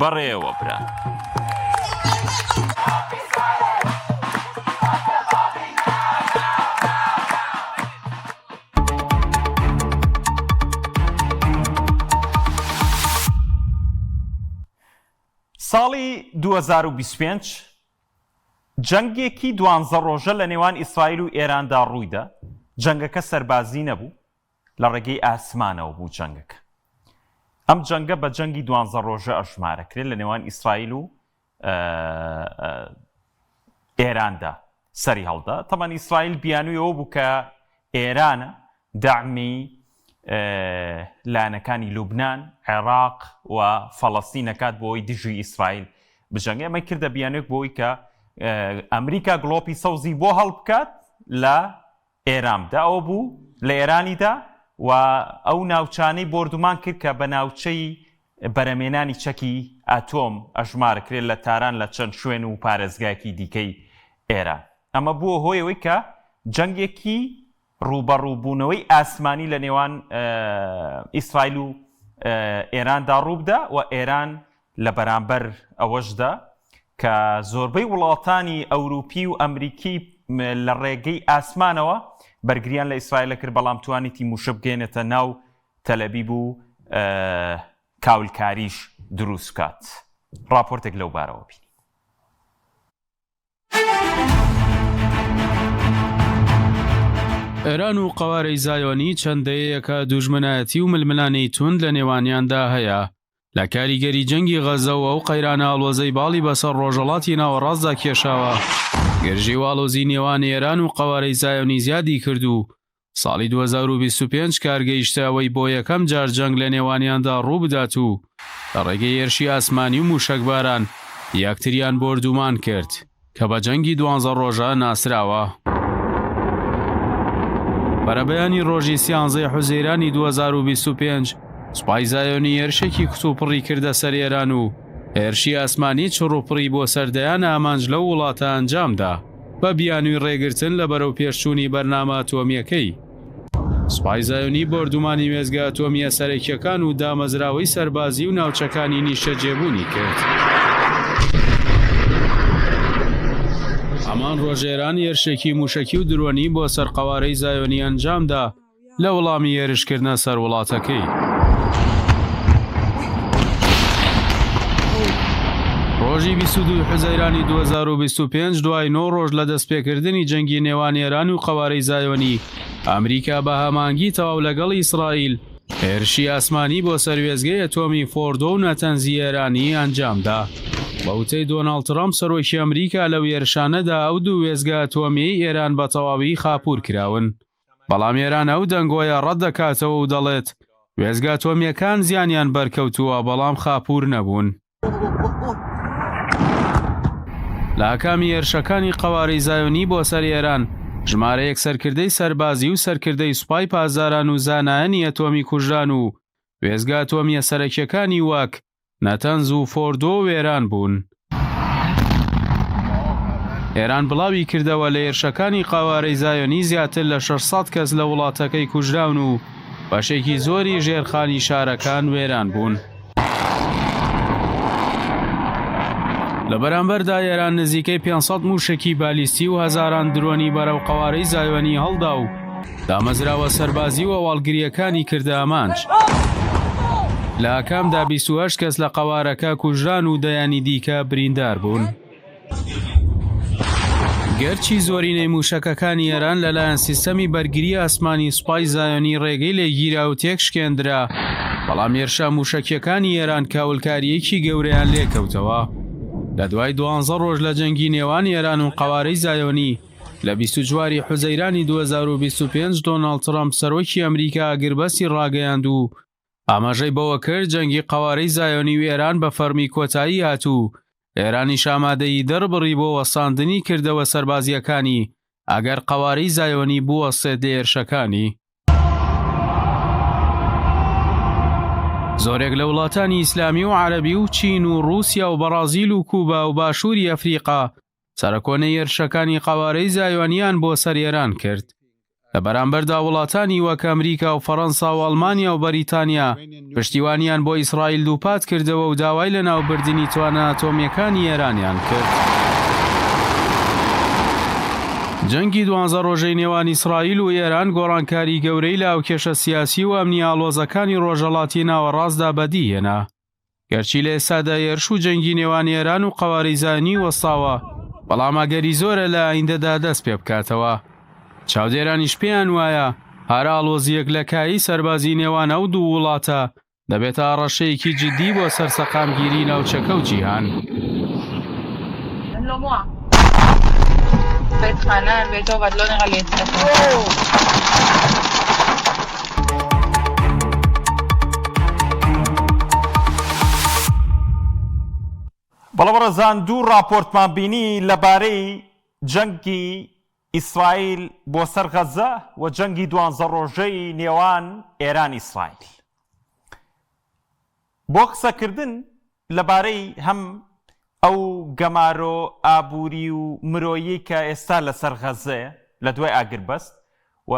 بەڕێوە بران. ساڵی 2025 جەنگێکی 12 ڕۆژە لە نێوان ئیسرائیل و ئێراندا ڕوویدا. جەنگەکە سەربازی نەبوو، لە ڕێگەی ئاسمانەوە بوو جەنگەکە. ئەم جەنگە بە جەنگی 12 ڕۆژە ئەژمارەکرێت لە نێوان ئیسرائیل و ئێراندا سەری هەڵدا. تەمان ئیسرائیل بیانوویەوە بوو کە ئێرانە داعمی لایەنەکانی لوبنان، عێراق و فەڵەستین نەکات بۆ ئەوەی دژی ئیسرائیل بجەنگێ. ئەمە کردە بیانوێک بۆی کە ئەمریکا گڵۆپی سەوزی بۆ هەڵبکات لە ئێراندا. ئەوە بوو لە ئێرانیدا و ئەو ناوچانەی بردومان کرد کە بە ناوچەی بەرەمێنانی چەکی ئاتۆم ئەژمارەکرێت لە تاران لە چەند شوێن و پارێزگایەکی دیکەی ئێران. ئەمە بووە هۆی ئەوەی کە جەنگێکی ڕوبەڕووبوونەوەی ئاسمانی لە نێوان ئیسرائیل و ئێراندا ڕووبدا و ئێران لە بەرامبەر ئەوەشدا کە زۆربەی وڵاتانی ئەوروپی و ئەمریکی لە ڕێگەی ئاسمانەوە بەرگریان لە ئیسرائیل کرد، بەڵام توانیتی موشە بگەێنێتە ناو تەلەبیب و کاولکاریش دروست بکات. راپۆرتێک لەو بارەوە بینی. ئێران و قەوارەی زایۆنی چەندەیەکە دوژمنایەتی و ململانەی توند لە نێوانیاندا هەیە. لە کاریگەری جەنگی غەزەوە و قەیرانە ئاڵۆزەی باڵی بەسەر ڕۆژەڵاتی ناوەڕاستدا کێشاوە. گەرژی واڵۆزی نێوان ئێران و قەوارەی زایۆنی زیادی کرد و ساڵی 2025 کارگەیشتەوەی بۆ یەکەم جار جەنگ لە نێوانیاندا ڕوو بدات و لە ڕێگەی هێرشی ئاسمانی و موشەکباران یەکتریان بردومان کرد کە بە جەنگی 12 ڕۆژە ناسراوە. بەرەبەیانی ڕۆژی 13 حوزەیرانی 2025 سوپای زایۆنی هێرشێکی کتوپڕی کردە سەر ئێران و هێرشی ئاسمانی چڕوپڕی بۆ سەردەیان ئامانج لەو وڵاتە ئەنجامدا بە بیانووی ڕێگرتن لە بەرەو پێشچوونی بەرنامە ئەتۆمیەکەی. سوپای زایۆنی بردومانی وێزگە ئەتۆمیە سەرەکیەکان و دامەزراوەی سەربازی و ناوچەکانی نیشتەجێبوونی کرد. ئەمان ڕۆژێران هێرشێکی موشەکی و درۆنی بۆ سەر قەوارەی زایۆنی ئەنجامدا لە وەڵامی هێرشکردنە سەر وڵاتەکەی. ڕۆژی 22 حوزەیرانی 2025 دوای 9 ڕۆژ لە دەستپێکردنی جەنگی نێوان ئێران و قەوارەی زایۆنی، ئەمریکا بە هەمانگی تەواو لەگەڵ ئیسرائیل هێرشی ئاسمانی بۆ سەر وێزگەی ئەتۆمی فۆردۆ و نەتەنزی ئێرانی ئەنجامدا. بەوتەی دۆناڵد ترامپ سەرۆکی ئەمریکا لەو هێرشانەدا ئەو دوو وێزگە ئەتۆمی ئێران بە تەواوی خاپور کراون. بەڵام ئێران ئەو دەنگۆیە ڕەت دەکاتەوە و دەڵێت وێزگە ئەتۆمیەکان زیانیان بەرکەوتووە بەڵام خاپور نەبوون. لە ئاکامی هێرشەکانی قەوارەی زایۆنی بۆ سەر ئێران ژمارەیەک سەرکردەی سەربازی و سەرکردەی سوپای پازاران و زانایانی ئەتۆمی کوژران و وێزگە ئەتۆمیە سەرەکیەکانی وەک نەتەنز و فۆردۆ و ئێران بوون. ئێران بڵاوی کردەوە لە هێرشەکانی قەوارەی زایۆنی زیاتر لە 600 کەس لە وڵاتەکەی کوژراون و بەشێکی زۆری ژێرخانی شارەکان وێران بوون. لە بەرامبەردا ئێران نزیکەی 500 موشکی بالیستی و هەزاران درۆنی بەرەو قەوارەی زایۆنی هەڵدا و دامەزراوە سەربازی و هەواڵگریەکانی کردە ئامانج. لە ئاکامدا 28 کەس لە قەوارەکە کوژران و دەیانی دیکە بریندار بوون. گەرچی زۆرینەی موشەکەکانی ئێران لەلایەن سیستەمی بەرگری ئاسمانی سوپای زایۆنی ڕێگەی لێگیرا و تێکشکێندرا، بەڵام هێرشە موشەکیەکانی ئێران کاولکاریەکی گەورەیان لێکەوتەوە. لە دوای 12 ڕۆژ لە جەنگی نێوان ئێران و قەوارەی زایۆنی لە 20 جواری حوزەیرانی 2025 دۆناڵد ترامپ سەرۆکی ئەمریکا ئاگربەسی ڕاگەیاند و ئاماژەی بەوە کرد جەنگی قەوارەی زایۆنی و ئێران بە فەرمی کۆتایی هاتوو. ئێرانیش ئامادەیی دەربڕی بۆ وەساندنی کردەوە سەربازیەکانی ئەگەر قەوارەی زایۆنی بوەستێت لە هێرشەکانی. زۆرێک لە وڵاتانی ئیسلامی و عەرەبی و چین و رووسیا و بەرازیل و کوبا و باشووری ئەفریقا سەرکۆنەی هێرشەکانی قەوارەی زایۆنیان بۆ سەر ئێران کرد. لە بەرامبەردا وڵاتانی وەک ئەمریکا و فەڕەنسا و ئەڵمانیا و بەریتانیا پشتیوانیان بۆ ئیسرائیل دووپات کردەوە و داوای لە ناوبردنی توانە ئاتۆمیەکانی ئێرانیان کرد. جەنگی 12 ڕۆژەی نێوان ئیسرائیل و ئێران گۆڕانکاری گەورەی لە ئاوکێشە سیاسی و ئەمنی ئاڵۆزەکانی ڕۆژهەڵاتی ناوەڕاستدا بەدی هێنا. گەرچی لە ئێستادا هێرش و جەنگی نێوان ئێران و قەوارەی زایۆنی وەستاوە، بەڵام ئەگەری زۆرە لە ئایندەدا دەست پێ بکاتەوە. چاودێرانیش پێیان وایە هەر ئاڵۆزیەک لە کایی سەربازی نێوان ئەو دوو وڵاتە دەبێتە ڕەشەیەکی جددی بۆ سەرسەقامگیری ناوچەکە و جیهان. بەڵام ڕەزان دوو راپۆرتمان بینی لەبارەی جەنگی ئیسرائیل بۆ سەر غەزە و جەنگی 12 ڕۆژەی نێوان ئێران ئیسرائیل. بۆ قسەکردن لەبارەی هەم ئەو گەمارۆ ئابووری و مرۆیی کە ئێستا لەسەر غەزەیە لە دوای ئاگربەست و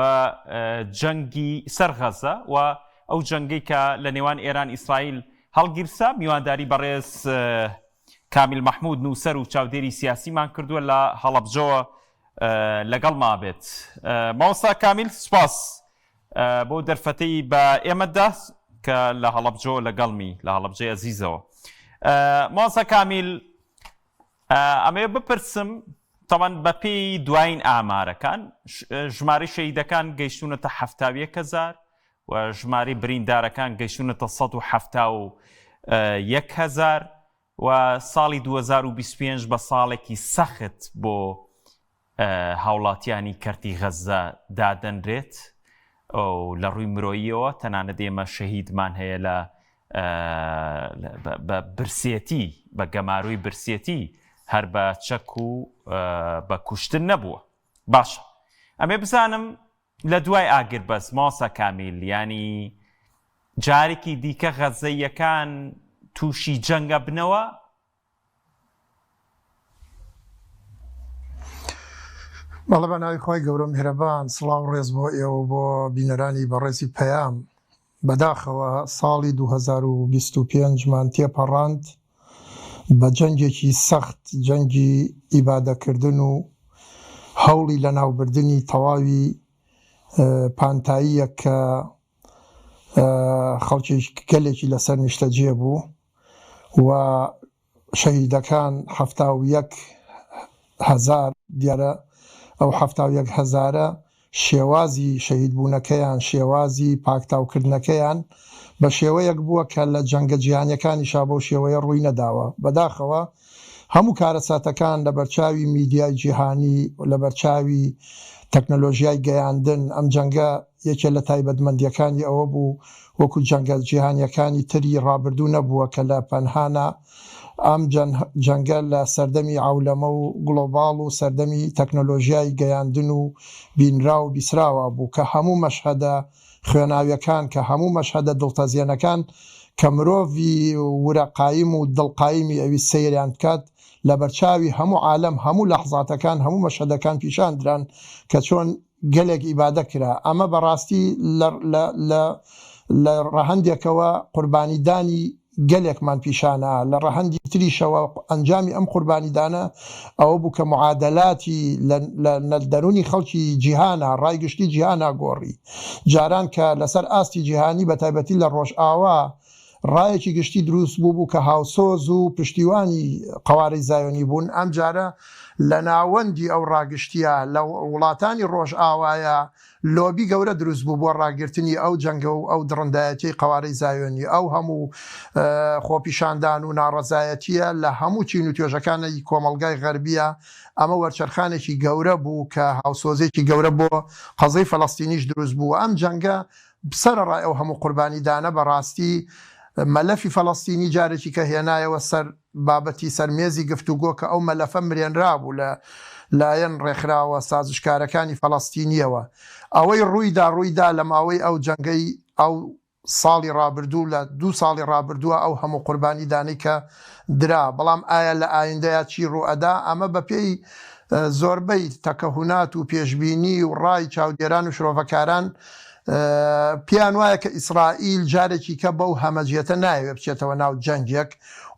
جەنگی سەر غەزە و ئەو جەنگی کە لە نێوان ئێران ئیسرائیل هەڵگیرسا، میوانداری بەڕێز کامیل مەحموود نووسەر و چاودێری سیاسیمان کردووە لە هەڵەبجەوە لەگەڵ ما بێت. مامۆستا کامیل سوپاس بۆ دەرفەتەی بە ئێمەدا کە لە هەڵەبجۆ لەگەڵمی لە هەڵەبجەی ئەزیزەوە. مامۆستا کامیل، ئەمێ بپرسم تەمان بە پێی دوایین ئامارەکان ژمارەی شەهیدەکان گەیشتونەتە 70,000 و ژمارەی بریندارەکان گەیشتونەتە 171,000 و ساڵی 2025 بە ساڵێکی سەخت بۆ هاوڵاتیانی کەرتی غەزە دادەنرێت و لە ڕووی مرۆییەوە تەنانەت ئێمە شەهیدمان هەیە لە برسێتی بە گەماروی برسێتی هەر بە چەک و بە کوشتن نەبووە. باشە، ئەمێ بزانم لە دوای ئاگربەست مامۆستا کامیل، ینی جارێکی دیکە غەزەیەکان تووشی جەنگە بنەوە؟ بەڵێ بە ناوی خۆی گەورە میهرەبان، سڵاو ڕێز بۆ ئێوە بۆ بینەرانی بەڕێزی پەیام. بەداخەوە ساڵی 2025مان تێپەڕاند بە جەنگێکی سەخت، جەنگی ئیبادەکردن و هەوڵی لە ناوبردنی تەواوی پانتاییە کە خەڵکی گەلێکی لەسەر نیشتەجێ بوو و شەهیدەکان 71,000 دیارە ئەو 71,000 شێوازی شەهیدبوونەکەیان، شێوازی پاکتاوکردنەکەیان بە شێوەیەک بووە کە لە جەنگە جیهانیەکانیشا بۆ شێوەیە ڕووی نەداوە. بەداخەوە هەموو کارەساتەکان لە بەرچاوی میدیای جیهانی و لە بەرچاوی تەکنۆلۆژیای گەیاندن ئەم جەنگە یەکێ لە تایبەتمەندیەکانی ئەوە بوو وەکو جەنگە جیهانیەکانی تری ڕابردوو نەبووە کە لە پەنهانە ئەم جەنگە لە سەردەمی عولەمە و گڵۆباڵ و سەردەمی تەکنۆلۆژیای گەیاندن و بینرا و بیسراوە بوو کە هەموو مەشهەدە خوێناویەکان، کە هەموو مەشهەدە دڵتەزیێنەکان کە مرۆڤی ورەقایم و دڵقایمی ئەوی سەیریان بکات لە بەرچاوی هەموو عالەم، هەموو لەحظاتەکان، هەموو مەشهەدەکان پیشاندران کە چۆن گەلێک ئیبادە کرا ئەمە بەڕاستی لە ڕەهەندێکەوە قوربانیدانی گەلێکمان پیشانە لە ڕەهەندی تریشەوە ئەنجامی ئەم قوربانیدانە ئەوە بوو کە معادلاتی لە دەرونی خەڵکی جیهانە ڕایگشتی جیهانە گۆڕی جاران کە لەسەر ئاستی جیهانی بە تایبەتی لە ڕۆژئاوا ڕایەکی گشتی دروست بوو کە هاوسۆز و پشتیوانی قوارەی زایۆنی بوون ئەم جارە لە ناوەندی ئەو ڕاگشتیە لە وڵاتانی ڕۆژئاوایە لۆبی گەورە دروست بوو بۆ ڕاگررتنی ئەو جەنگە و ئەو دڕندایەتی قوارەی زایۆنی ئەو هەموو خۆپیشاندان و ناڕەزایەتیە لە هەموو چین و توێژەکانی کۆمەلگای غەربیە ئەمە وەرچەرخانێکی گەورە بوو کە هاوسۆزێکی گەورە بۆ قەزەی فەڵەستینیش دروست بوو ئەم جەنگە سەرڕای ئەو هەموو قوربانیدانە بەڕاستی مەلەفی فەڵەستینی جارێکی کە هێنایەوە سەر بابەتی سەرمێزی گفتوگۆ کە ئەو مەلەفە مرێنرا بوو لە لایەن ڕێکخراوە سازشکارەکانی فەڵەستینیەوە ئەوەی ڕوویدا لە ماوەی ئەو جەنگەی ئەو ساڵی ڕابردوو لە 2 ساڵی ڕابردووە ئەو هەموو قوربانیدانی کە درا بەڵام ئایا لە ئایندەیە چی ڕوئەدا ئەمە بە پێی زۆربەی تەکەهونات و پێشبینی و ڕای چاودێران و شرۆڤەکاران پیان وایە کە ئیسرائیل جارێکی کە بەو هەمەجیەتە نایوێ بچێتەوە ناو جەنگێک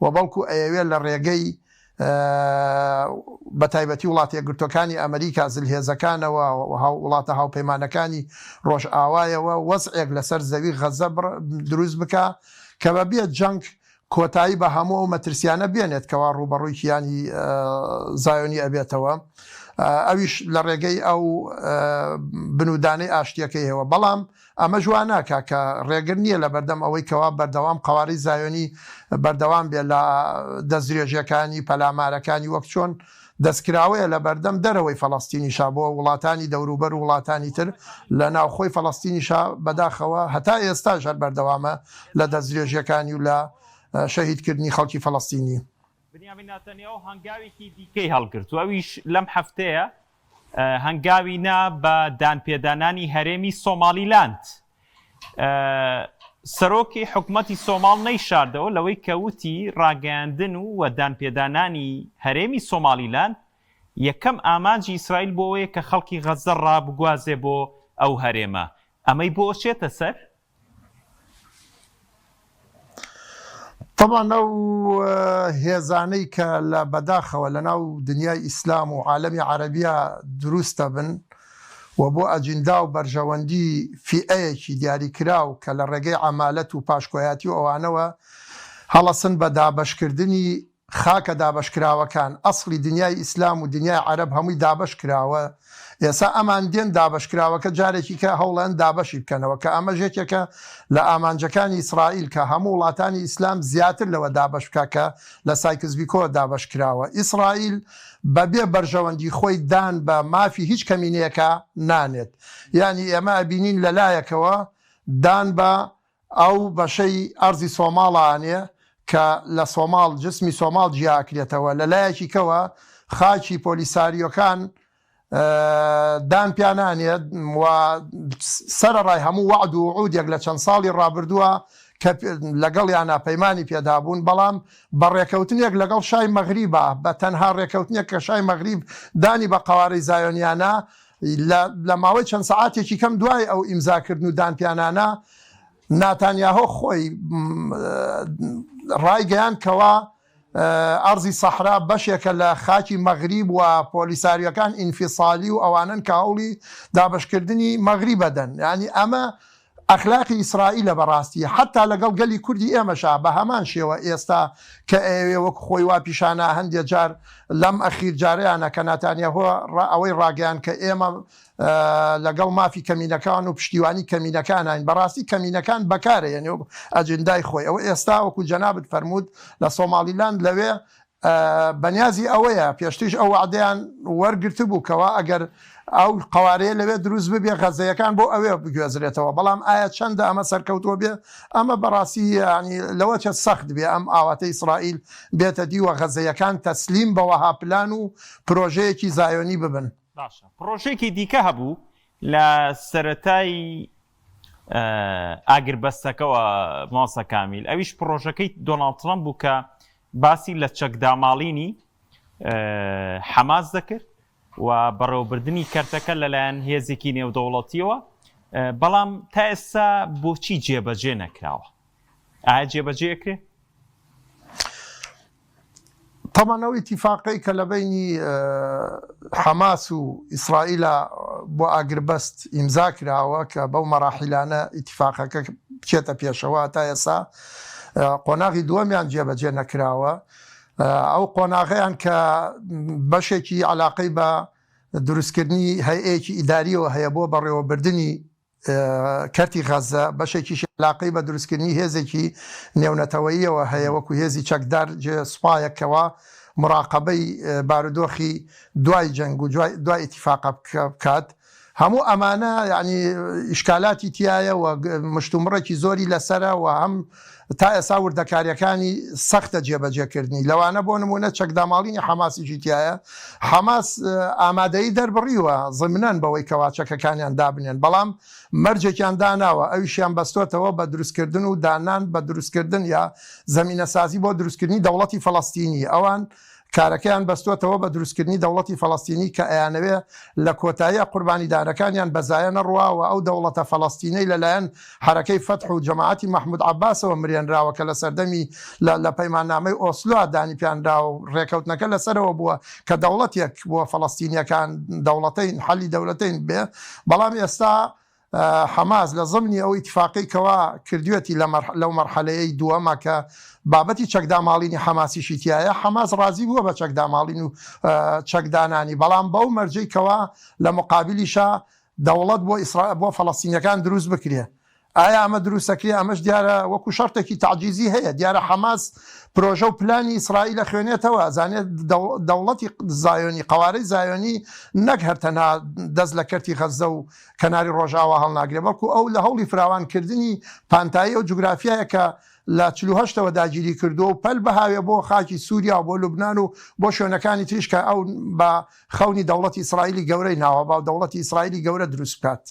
و بەڵکو ئەیەوێت لە ڕێگەی بە تایبەتی وڵاتی یەکگرتوەکانی ئەمریکا زلهێزەکانەوە وڵاتە هاوپەیمانەکانی ڕۆژئاوایەوە وەزعێک لەسەر زەوی غەزە دروست بکە کە بە بێت جەنگ کۆتایی بە هەموو ئەو مەترسیانە بێنێت کەوا ڕوبەڕووی کیانی زایۆنی ئەبێتەوە ئەویش لە ڕێگەی ئەو بنوودانەی ئاشتیەکەی هەیەوە بەڵام ئەمە جوان ناکە کە ڕێگر نییە لە بەردەم ئەوەی کەوا بەردەوام قوارەی زایۆنی بەردەوام بێ لە دەستدرێژیەکانی پەلامارەکانی وەک چۆن دەستکراوەیە لە بەردەم دەرەوەی فەڵەستینیشا بۆ وڵاتانی دەوروبەر و وڵاتانی تر لە ناوخۆی فەڵەستینیشا بەداخەوە هەتا ئێستا ژەر بەردەوامە لە دەستدرێژیەکانی و لە شەهیدکردنی خەڵکی فەڵەستینی. بنیامین ناتەنیاهو هەنگاوێکی دیکەی هەڵگرت و ئەویش لەم هەفتەیە هەنگاوینا بە دانپێدانانی هەرێمی سۆمالیلاند سەرۆکی حکومەتی سۆماڵ نەیشاردەوە لەوەی کەوتی ڕاگەیاندن و دانپێدانانی هەرێمی سۆمالیلاند یەکەم ئامانجی ئیسرائیل بۆەوەیە کە خەڵکی غەزە ڕابگوازێ بۆ ئەو هەرێمە ئەمەی بۆ چێتە سەر؟ طبعا ئەو هێزانەی کە لە بەداخەوە لە ناو دنیای ئیسلام و عالەمی عەرەبیە دروستە بن و بۆ ئەجندا و بەرژەوەندی فئەیەکی دیاریکراو کە لە ڕێگەی عەمالەت و پاشکۆیاتی و ئەوانەوە هەڵەسن بە دابەشکردنی خاکە دابەشکراوەکان ئەسڵی دنیای ئیسلام و دنیای عەرەب هەمووی دابەش کراوە ئێستا ئەمان دێن دابەشکراوەکە جارێکی کە هەوڵەن دابەشی بکەنەوە کە ئەمە ژێکێکە لە ئامانجەکانی ئیسرائیل کە هەموو وڵاتانی ئیسلام زیاتر لەوە دابەش بکە کە لە سایکزبیکۆ دابەش کراوە ئیسرائیل بەبێ بەرژەوەندی خۆی دان بە مافی هیچ کەمینەیەکە نانێت یعنی ئێمە ئەبینین لەلایەکەوە دان بە ئەو بەشەی ئەرزی سۆماڵانێ کە لە سۆماڵ جسمی سۆماڵ جیاکرێتەوە لەلایەکی کەوە خاچی پۆلیساریۆکان دان پیانانێت و سەرڕای هەموو وعد و عودێک لە چەند ساڵی ڕابردووە کە لەگەڵ یانە پەیمانی پێدابوون بەڵام بە ڕێکەوتنێک لەگەڵ شای مەغریبە بە تەنها ڕێکەوتنێک کە شای مەغریب دانی بە قوارەی زایۆنیانە لە ماوەی چەند سەعاتێکی کەم دوای ئەو ئیمزاکردن و دانپیانانە ناتانیاهۆ خۆی ڕایگەیان کەوا ئەرزی سەحرا بەشێکە لە خاکی مەغریب و پۆلیساریەکان ئینفیسالی و ئەوانن کە هەوڵی دابشکردنی مەغریب بەدەن ینی ئەمە ئەخلاقی ئیسرائیلە بەڕاستی حتا لەگەڵ گەلی کوردی ئێمەشا بە هەمان شێوە ئێستا کە ئێوێ وەک خۆی وا پیشانە هەندێک جار لەم ئەخیر جاریانە کە ناتانیاهۆ ئەوەی ڕاگەیان کە ئێمە لەگەڵ مافی کەمینەکان و پشتیوانی کەمینەکانین بەڕاستی کەمینەکان بەکارە یعنی ئەجندای خۆی ئەوە ئێستا وەکو جەنابت فەرموود لە سۆمالیلاند لەوێ بەنیازی ئەوەیە پێشتیش ئەو وعدەیان وەرگرت بوو کەوا ئەگەر ئەو قوارەیە لەوێ دروست ببێ غەزەیەکان بۆ ئەوێ بگوێزرێتەوە بەڵام ئایا چەندە ئەمە سەرکەوتووە بێ ئەمە بەڕاستی ینی لەوە چە سەخت بێ ئەم ئاواتە ئیسرائیل بێتە دیوە غەزەیەکان تەسلیم بەوەها پلان و پرۆژەیەکی زایۆنی ببن پرۆژێکی دیکە هەبوو لە سەرەتای ئاگربەستەکەەوە ماسە کامیل ئەویش پرۆژەکەی دۆناڵد ترامپ بوو کە باسی لە چەکداماڵینی حەماس دەکرد و بەڕێوەبردننی کەرتەکە لەلایەن هێزێکی نێودەوڵەتیەوە بەڵام تا ئێستا بۆچی جێبەجێ نەکراوە ئایا جێبەجێکرێ؟ طبعاً اتفاقی کە لە بینی حەماس و ئیسرائیلە بۆ ئاگربەست ئیمزا کراوە کە بەو مەراحیلانە اتفاقەکە بچێتە پێشەوە تا ئێستا قۆناغی دووەمیان جێبەجێ نەکراوە ئەو قۆناغیان کە بەشێکی علاقەی بە دروستکردنی هەیەیەکی ئیداریەوە هەیە بۆ بەڕێوەبردننی کەرتی غەزە بەشێکی علاقەی بە دروستکردنی هێزێکی نێونەتەوەییەوە هەیە وەکو هێزی چەکدار سوپایەکەوە مراقبەی بارودۆخی دوای جەنگ و دوای ئیتیفاق بکات هەموو ئەمانە یعنی ئیشکالاتی تایە و مشتومڕێکی زۆری لەسرە و هەم تا ئێستا وردەکاریەکانی سەختە جێبەجێکردنی لەوانە بۆ نمونە چەکداماڵینی حەماسیشی تایە حەماس ئامادەی دەربڕیوە ضمنەن بەوەی کەواچەکەکانیان دابنێن بەڵام مەرجێکیان داناوە ئەویشیان بەستۆتەوە بە دروستکردن و دانان بە دروستکردن یا زەمینەسازی بۆ دروستکردنی دەوڵەتی فەڵەستینی ئەوان کارەکەیان بەستۆتەوە بە دروستکردنی دەوڵەتی فەڵەستینی کە ئەیانەوێ لە کۆتاییە قوربانیدارەکانیان بەزایە نەڕواوە ئەو دەوڵەتە فەڵەستینەی لەلایەن حرەکەی فەتح و جەماعەتی مەحمود عەباسەوە مرێنراوە کە لە سەردەمی لە پەیماننامەی ئۆسلۆ دانی پیانراوە و ڕێکەوتنەکە لەسەرەوە بووە کە دەوڵەتێک بۆ فەڵەستینیەکان دەوڵەتین حەلی دەوڵەتین بێ بەڵام ئێستا حەماس لە ضمنی ئەو ئیتفاقی کەوا کردوێتی لەو مەرحەلەیەی دووەمە کە بابەتی چەکداماڵینی حەماسیشی تایە حەماس ڕازی بووە بە چەکداماڵین و چەکدانانی بەڵام بەو مەرجەی کەوا لە مقابلیشە دەوڵەت بۆ فەڵەستینیەکان دروست بکرێ ئایا ئەمە دروستەکرێ ئەمەش دیارە وەکو شەرتێکی تعجیزی هەیە دیارە حەماس پرۆژە و پلانی ئیسرائیل لە خوێنێتەوە زانێت دەوڵەتی زایۆنی قوارەی زایۆنی نەک هەرتەنها دەست لە کەرتی غەزە و کەناری ڕۆژاوە هەڵناگرێ بەڵکو ئەو لە هەوڵی فراوانکردنی پانتایی و جوگرافیایە کە لە 48ەوە داگیری کردو و پەل بەهاوێ بۆ خاکی سووریا و بۆ لوبناان و بۆ شوێنەکانی تریشکە ئەو بە خەونی دەوڵەتی ئیسرائیلی گەورەی ناوە با دەوڵەتی ئیسرائیلی گەورە دروست بکات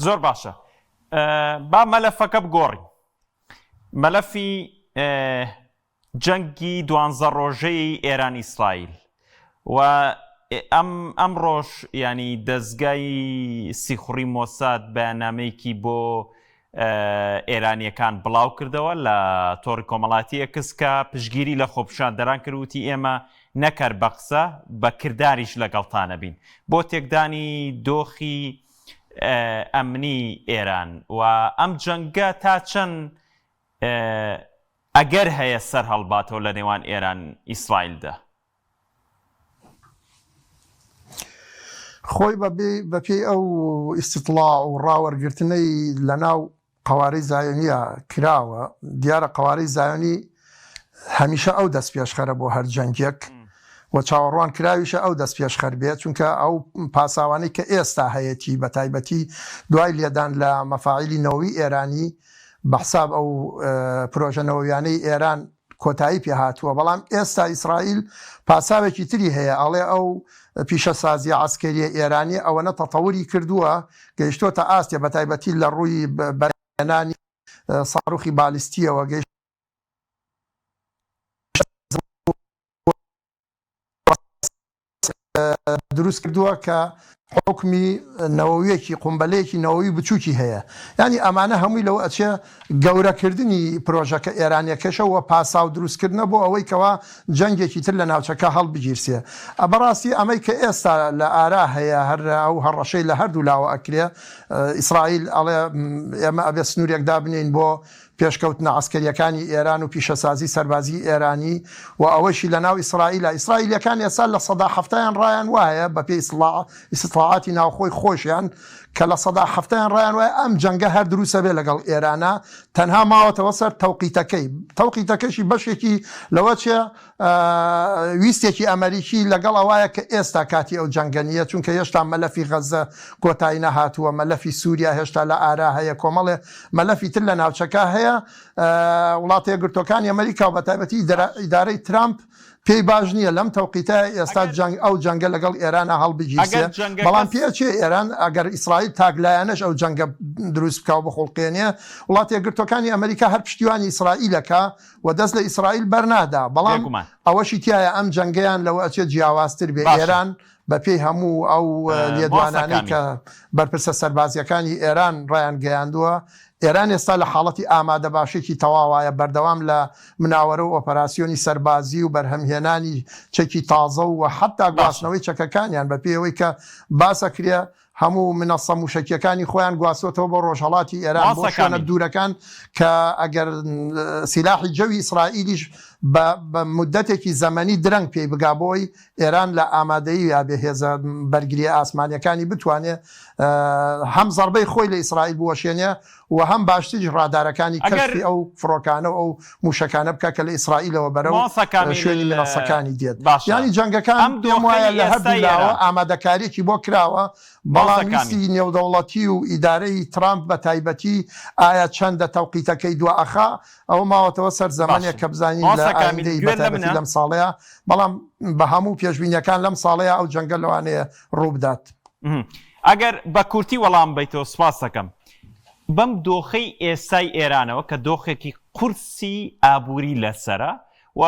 زۆر باشە با مەلەفەکە بگۆڕی مەلەفی جەنگی 12 ڕۆژەی ئێران ئیسرائیل و ئەم ڕۆژ ینی دەستگای سیخوڕی مۆساد بەیاننامەیەکی بۆ ئێرانیەکان بڵاو کردەوە لە تۆڕی کۆمەڵاتی ئەکس کە پشگیری لە خۆپشاندەران کردوتی ئێمە نەکەر بە قسە بە کرداریش لەگەڵتانە بین بۆ تێکدانی دۆخی ئەمنی ئێران و ئەم جەنگە تا چەند ئەگەر هەیە سەر هەڵباتەوە لە نێوان ئێران ئیسرائیلدا خۆی بەپێی ئەو ئیستیطلاع و ڕاوەرگرتنەی لەناو قوارەی زایۆنیە کراوە دیارە قوارەی زایۆنی هەمیشە ئەو دەست پێشخەرە بۆ هەر جەنگێک و چاوەڕوان کراویشە ئەو دەست پێشخەر بێت چونکە ئەو پاساوانەی کە ئێستا هەیەی بە تایبەتی دوای لێدان لە مەفاعیلی نەوەی ئێرانی بەحساب ئەو پرۆژەنەوەیانەی ئێران کۆتایی پێهاتووە بەڵام ئێستا ئیسرائیل پاساوێکی تری هەیە ئەڵێ ئەو پیشەسازی عسکەریە ئێرانی ئەوەنە تەتەوری کردووە گەیشتۆتە ئاستێ بە تایبەتی لە ڕووی بەرهێنانی ساڕوخی بالیستیەوە گەیشت دروست کردووە کە حکمی نەوەویەکی قومبەلەیەکی نەوەوی بچووکی هەیە ینی ئەمانە هەمووی لەوە ئەچێ گەورەکردنی پرۆژەکە ئێرانیەکەشە و پاسا و دروستکردنە بۆ ئەوەی کەوا جەنگێکی تر لە ناوچەکە هەڵبگیرسێ بەڕاستی ئەمەی کە ئێستا لە ئارا هەیە هەر ئەو هەڕەشەی لە هەردوو لاوە ئەکرێ ئیسرائیل ئەڵێ ئێمە ئەبێ سنوورێکدا بنین بۆ پێشکەوتنە عسکەریەکانی ئێران و پیشەسازی سەربازی ئێرانی و ئەوەشی لە ناو ئیسرائیلەکان ئێستا لە سەدا هەفتیان ڕایان وایە بەپێی ئیستیطلاعاتی ناوخۆی خۆشیان کە لە سەدا هەفتیان ڕایان وایە ئەم جەنگە هەر دروسە بێ لەگەڵ ئێرانە تەنها ماوەتەوە سەر تەوقیتەکەشی بەشێکی لەوە چێ ویستێکی ئەمریکی لەگەڵ ئەوایە کە ئێستا کاتی ئەو جەنگەنیە چونکە هێشتا مەلەفی غەزە کۆتایی نەهاتووە مەلەفی سووریا هێشتا لە ئارا هەیە کۆمەڵێ مەلەفی تر لە ناوچەکە هەیە وایە وڵاتە یەکگرتوەکانی ئەمریکا و بەتایبەتی ئیدارەی ترامپ پێی باش نییە لەم تەوقیتە ئێستا ئەو جەنگە لەگەڵ ئێرانە هەڵبگیرسێ بەڵام پێچێ ئێران ئەگەر ئیسرائیل تاگلایەنەش ئەو جەنگە دروست بکاو بەخۆڵقێنێ وڵاتی یەکگرتوەکانی ئەمریکا هەر پشتیوانی ئیسرائیلەکە و دەست لە ئیسرائیل بەرنادا بەڵام ئەوەشی تایە ئەم جەنگەیان لەوە ئەچێت جیاوازتر بێ ئێران بە پێی هەموو ئەو لێدوانانی کە بەرپرسە سەربازیەکانی ئێران ڕایان گەیاندووە ئێران ئێستا لە حاڵەتی ئامادە باشێکی تەواوایە بەردەوام لە مناوەرە و ئۆپەراسیۆنی سەربازی و بەرهەمهێنانی چەکی تازە و حتا گواستنەوەی چەکەکانیان بە پێەوەی کە باسەکرێ هەموو منەسە موشکیەکانی خۆیان گواستوەتەوە بۆ ڕۆژهەڵاتی ئێران بۆ شوێنە دوورەکان کە ئەگەر سیلاحی جەوی ئیسرائیلیش بە مدەتێکی زەمەنی درەنگ پێی بگا بۆی ئێران لە ئامادەی یا بەهێزە بەرگری ئاسمانیەکانی بتوانێت هەم زەربەی خۆی لە ئیسرائیل بوەشێنێ و هەم باشتری ڕادارەکانی کەشفی ئەو فڕۆکانە و ئەو موشەکانە بکە کە لە ئیسرائیلەوە بەرەو شوێنی منەسەکانی دێت ینی جەنگەکان پێم وایە لە هەردوولاوە ئامادەکاریەکی بۆ کراوە بەڵام ویستی نێودەوڵەتی و ئیدارەی ترامپ بە تایبەتی ئایا چەندە تەوقیتەکەی دوائەخا ئەو ماوەتەوە سەر زەمانێک کە بزانین لە ئایندەی بەتایبەتی لەم ساڵەیە بەڵام بە هەموو پێشبینیەکان لەم ساڵەیە ئەو جەنگە لەوانەیە ڕوو بدات ئەگەر بە کورتی وەڵام بیتەوە سواس دەکەم بەم دۆخەی ئێستای ئێرانەوە کە دۆخێکی قورسی ئابووری لەسرە و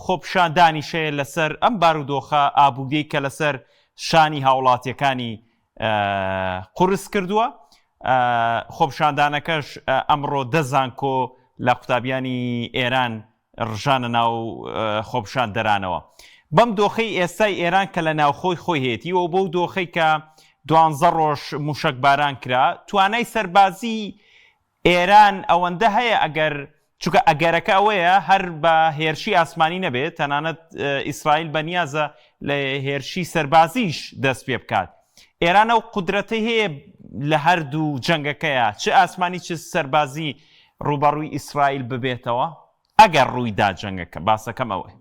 خۆپشاندانیشەیە لەسەر ئەم بارودۆخە ئابوودەی کە لەسەر شانی هاوڵاتیەکانی قورس کردووە خۆپشاندانەکەش ئەمڕۆ دەزانکۆ لە قوتابیانی ئێران ڕژانە ناو خۆپشان دەرانەوە بەم دۆخەی ئێستای ئێران کە لە ناوخۆی خۆی هێتی و بەو دۆخەی کە 12 ڕۆژ موشک باران کرا توانای سەربازی ئێران ئەوەندە هەیە ئەگەر چونکە ئەگەرەکە ئەوەیە هەر بە هێرشی ئاسمانی نەبێت تەنانەت ئیسرائیل بەنیازە لە هێرشی سەربازیش دەست پێ بکات ئێران ئەو قودرەتی هەیە لە هەردوو جەنگەکەیە چ ئاسمانی چ سەربازی ڕوبەڕووی ئیسرائیل ببێتەوە ئەگەر ڕوویدا جەنگەکە باسەکەم ئەوەی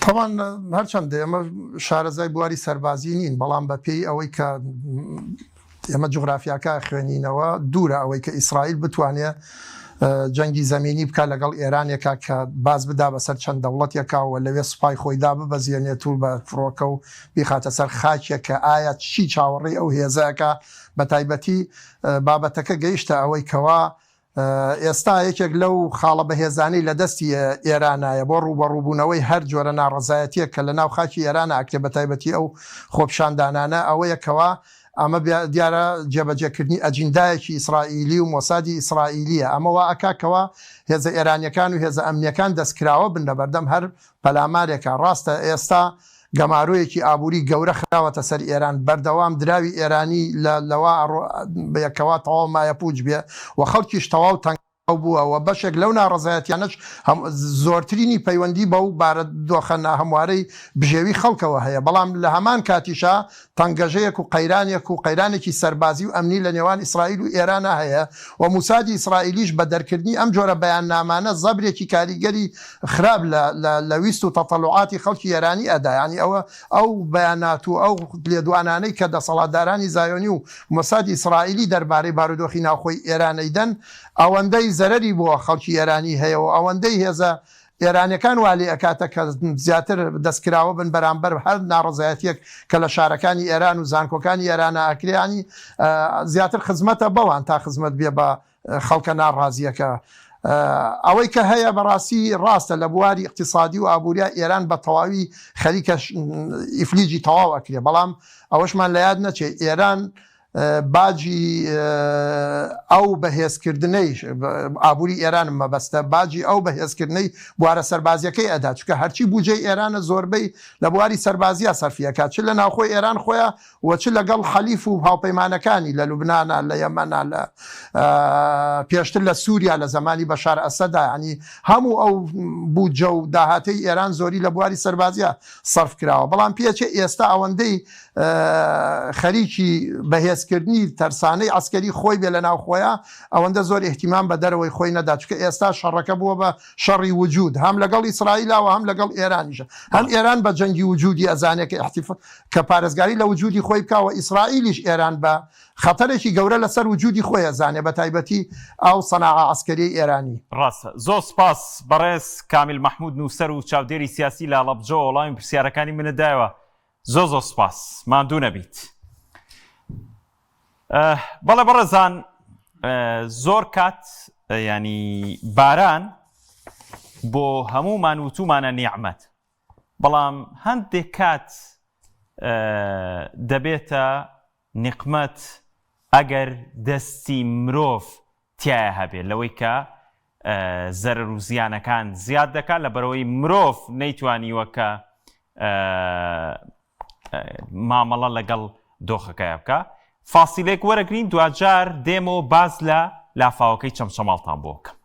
تەوان هەرچەندە ئێمە شارەزای بواری سەربازی نین بەڵام بە پێی ئەوەی کە ئێمە جوغرافیاکە خوێنینەوە دوورە ئەوەی کە ئیسرائیل بتوانێت جەنگی زەمینی بکە لەگەڵ ئێرانێکا کە باز بدا بەسەر چەند دەوڵەتێکاوە لەوێ سوپای خۆیدا ببەزیێنێت و بە فڕۆکە و بیخاتە سەر خاکێک کە ئایا چی چاوەڕێی ئەو هێزەکە بە تایبەتی بابەتەکە گەیشتە ئەوەی کەوا ئێستا یەکێک لەو خاڵە بەهێزانەی لە دەستی ئێرانایە بۆ ڕوبەڕووبوونەوەی هەر جۆرە ناڕەزایەتیە کە لە ناو خاکی ئێرانە ئەکرێ بە تایبەتی ئەو خۆپشاندانانە ئەوەیەکەوە ئەمە دیارە جێبەجێکردنی ئەجیندایەکی ئیسرائیلی و مۆسادی ئیسرائیلیە ئەمەوە ئەکاکەوە هێزە ئێرانیەکان و هێزە ئەمنیەکان دەستکراوە بن لە بەردەم هەر پەلامارێکە ڕاستە ئێستا گەمارویەکی ئابووری گەورە خراوەتە سەر ئێران بەردەوام دراوی ئێرانی لەوە بەیەکەوە تەواو مایە پوچ بێ و خەڵکیش تەواو تەنگ بووەوە بەشێک لەو ناڕەزایەتیانش زۆرترینی پەیوەندی بە و بارە دۆخە ناهەموارەی بژێوی خەڵکەوە هەیە بەڵام لە هەمان کاتیشا تەنگەژەیەک و قەیرانێکی سەربازی و ئەمنی لە نێوان ئیسرائیل و ئێرانە هەیە و موسادی ئیسرائیلیش بە دەرکردنی ئەم جۆرە بەیاننامانە زەبرێکی کاریگەری خراپ لە ویست و تەتەڵوعاتی خەڵکی ئێرانی ئەدا ینی ئەو بەیانات و ئەو لێدوانانەی کە دەسەڵاتدارانی زایۆنی و موسادی ئیسرائیلی دەربارەی بارودۆخی ناوخۆی ئێرانەیدەن ئەوەندەی زەرەری بووە خەڵکی ئێرانی هەیە و ئەوەندەی هێزە ئێرانەکان والی ئەکاتە کە زیاتر دەستکراوە بن بەرامبەر هەر ناڕزایەتێک کە لە شارەکانی ئێران و زانکۆکانی ئێرانە ئەکریانی زیاتر خزمەتە بەوان تا خزمەت بێ بە خەڵکە ناڕازیەکە ئەوەی کە هەیە بەڕاستی ڕاستە لە بواری اقتصادی و ئابووریا ئێران بە تەواوی خەریکە ئیفلیجی تەواو ئەکرێ بەڵام ئەوەشمان لە یاد نەچێت ئێران باجی ئەو بەهێزکردنەی ئابووری ئێران مەبەستە باجی ئەو بەهێزکردنەی بوارە سەربازیەکەی ئەدا چکە هەرچی بودجەی ئێرانە زۆربەی لە بواری سەربازیە سەرفیەکە چ لە ناوخۆی ئێران خۆیان وەچ لەگەڵ حەلیف و هاوپەیمانەکانی لە لوبنانە لە یەمەنە لە پێشتر لە سووریا لە زمانی بەشار ئەسەدا ینی هەموو ئەو بودجە و داهاتەی ئێران زۆری لە بواری سەربازیە سەرف کراوە بەڵام پێچێ ئێستا ئەوەندەی خەریکی بەهێز بەرزکردنی تەرسانەی عسکەری خۆی بێ لە ناو خۆیان ئەوەندە زۆر احتیمام بە دەرەوەی خۆی نەدا چکە ئێستا شەڕەکە بووە بە شەڕی وجود هەم لەگەڵ ئیسرائیلەوە هەم لەگەڵ ئێرانیشە هەم ئێران بە جەنگی وجودی ئەزانێت کە پارێزگاری لە وجودی خۆی بکەوە ئیسرائیلیش ئێران بە خەتەرێکی گەورە لەسەر وجودی خۆی ئەزانێ بە تایبەتی ئەو سەناعە عسکەری ئێرانی. ڕاستە زۆر سپاس بەڕێز کامیل مەحموود نووسەر و چاودێری سیاسی لە ئەڵەبجە وەڵامی پرسیارەکانی منەدایەوە. زۆر سپاس ماندوو نەبیت. بەڵێ بەڕێزان زۆر کات ینی باران بۆ هەمومان وتومانە نیعمەت بەڵام هەندێک کات دەبێتە نیقمەت ئەگەر دەستی مرۆڤ تایە هەبێت لەوەی کە زەرر و زیانەکان زیاد دەکات لە بەرەوەی مرۆڤ نەیتوانیوە کە مامەڵە لەگەڵ دۆخەکەی بکە. فاسیلێک وەرەگرین دوجار دێمەوە باز لە لافاوەکەی چەمچەماڵتان بۆ بکەم.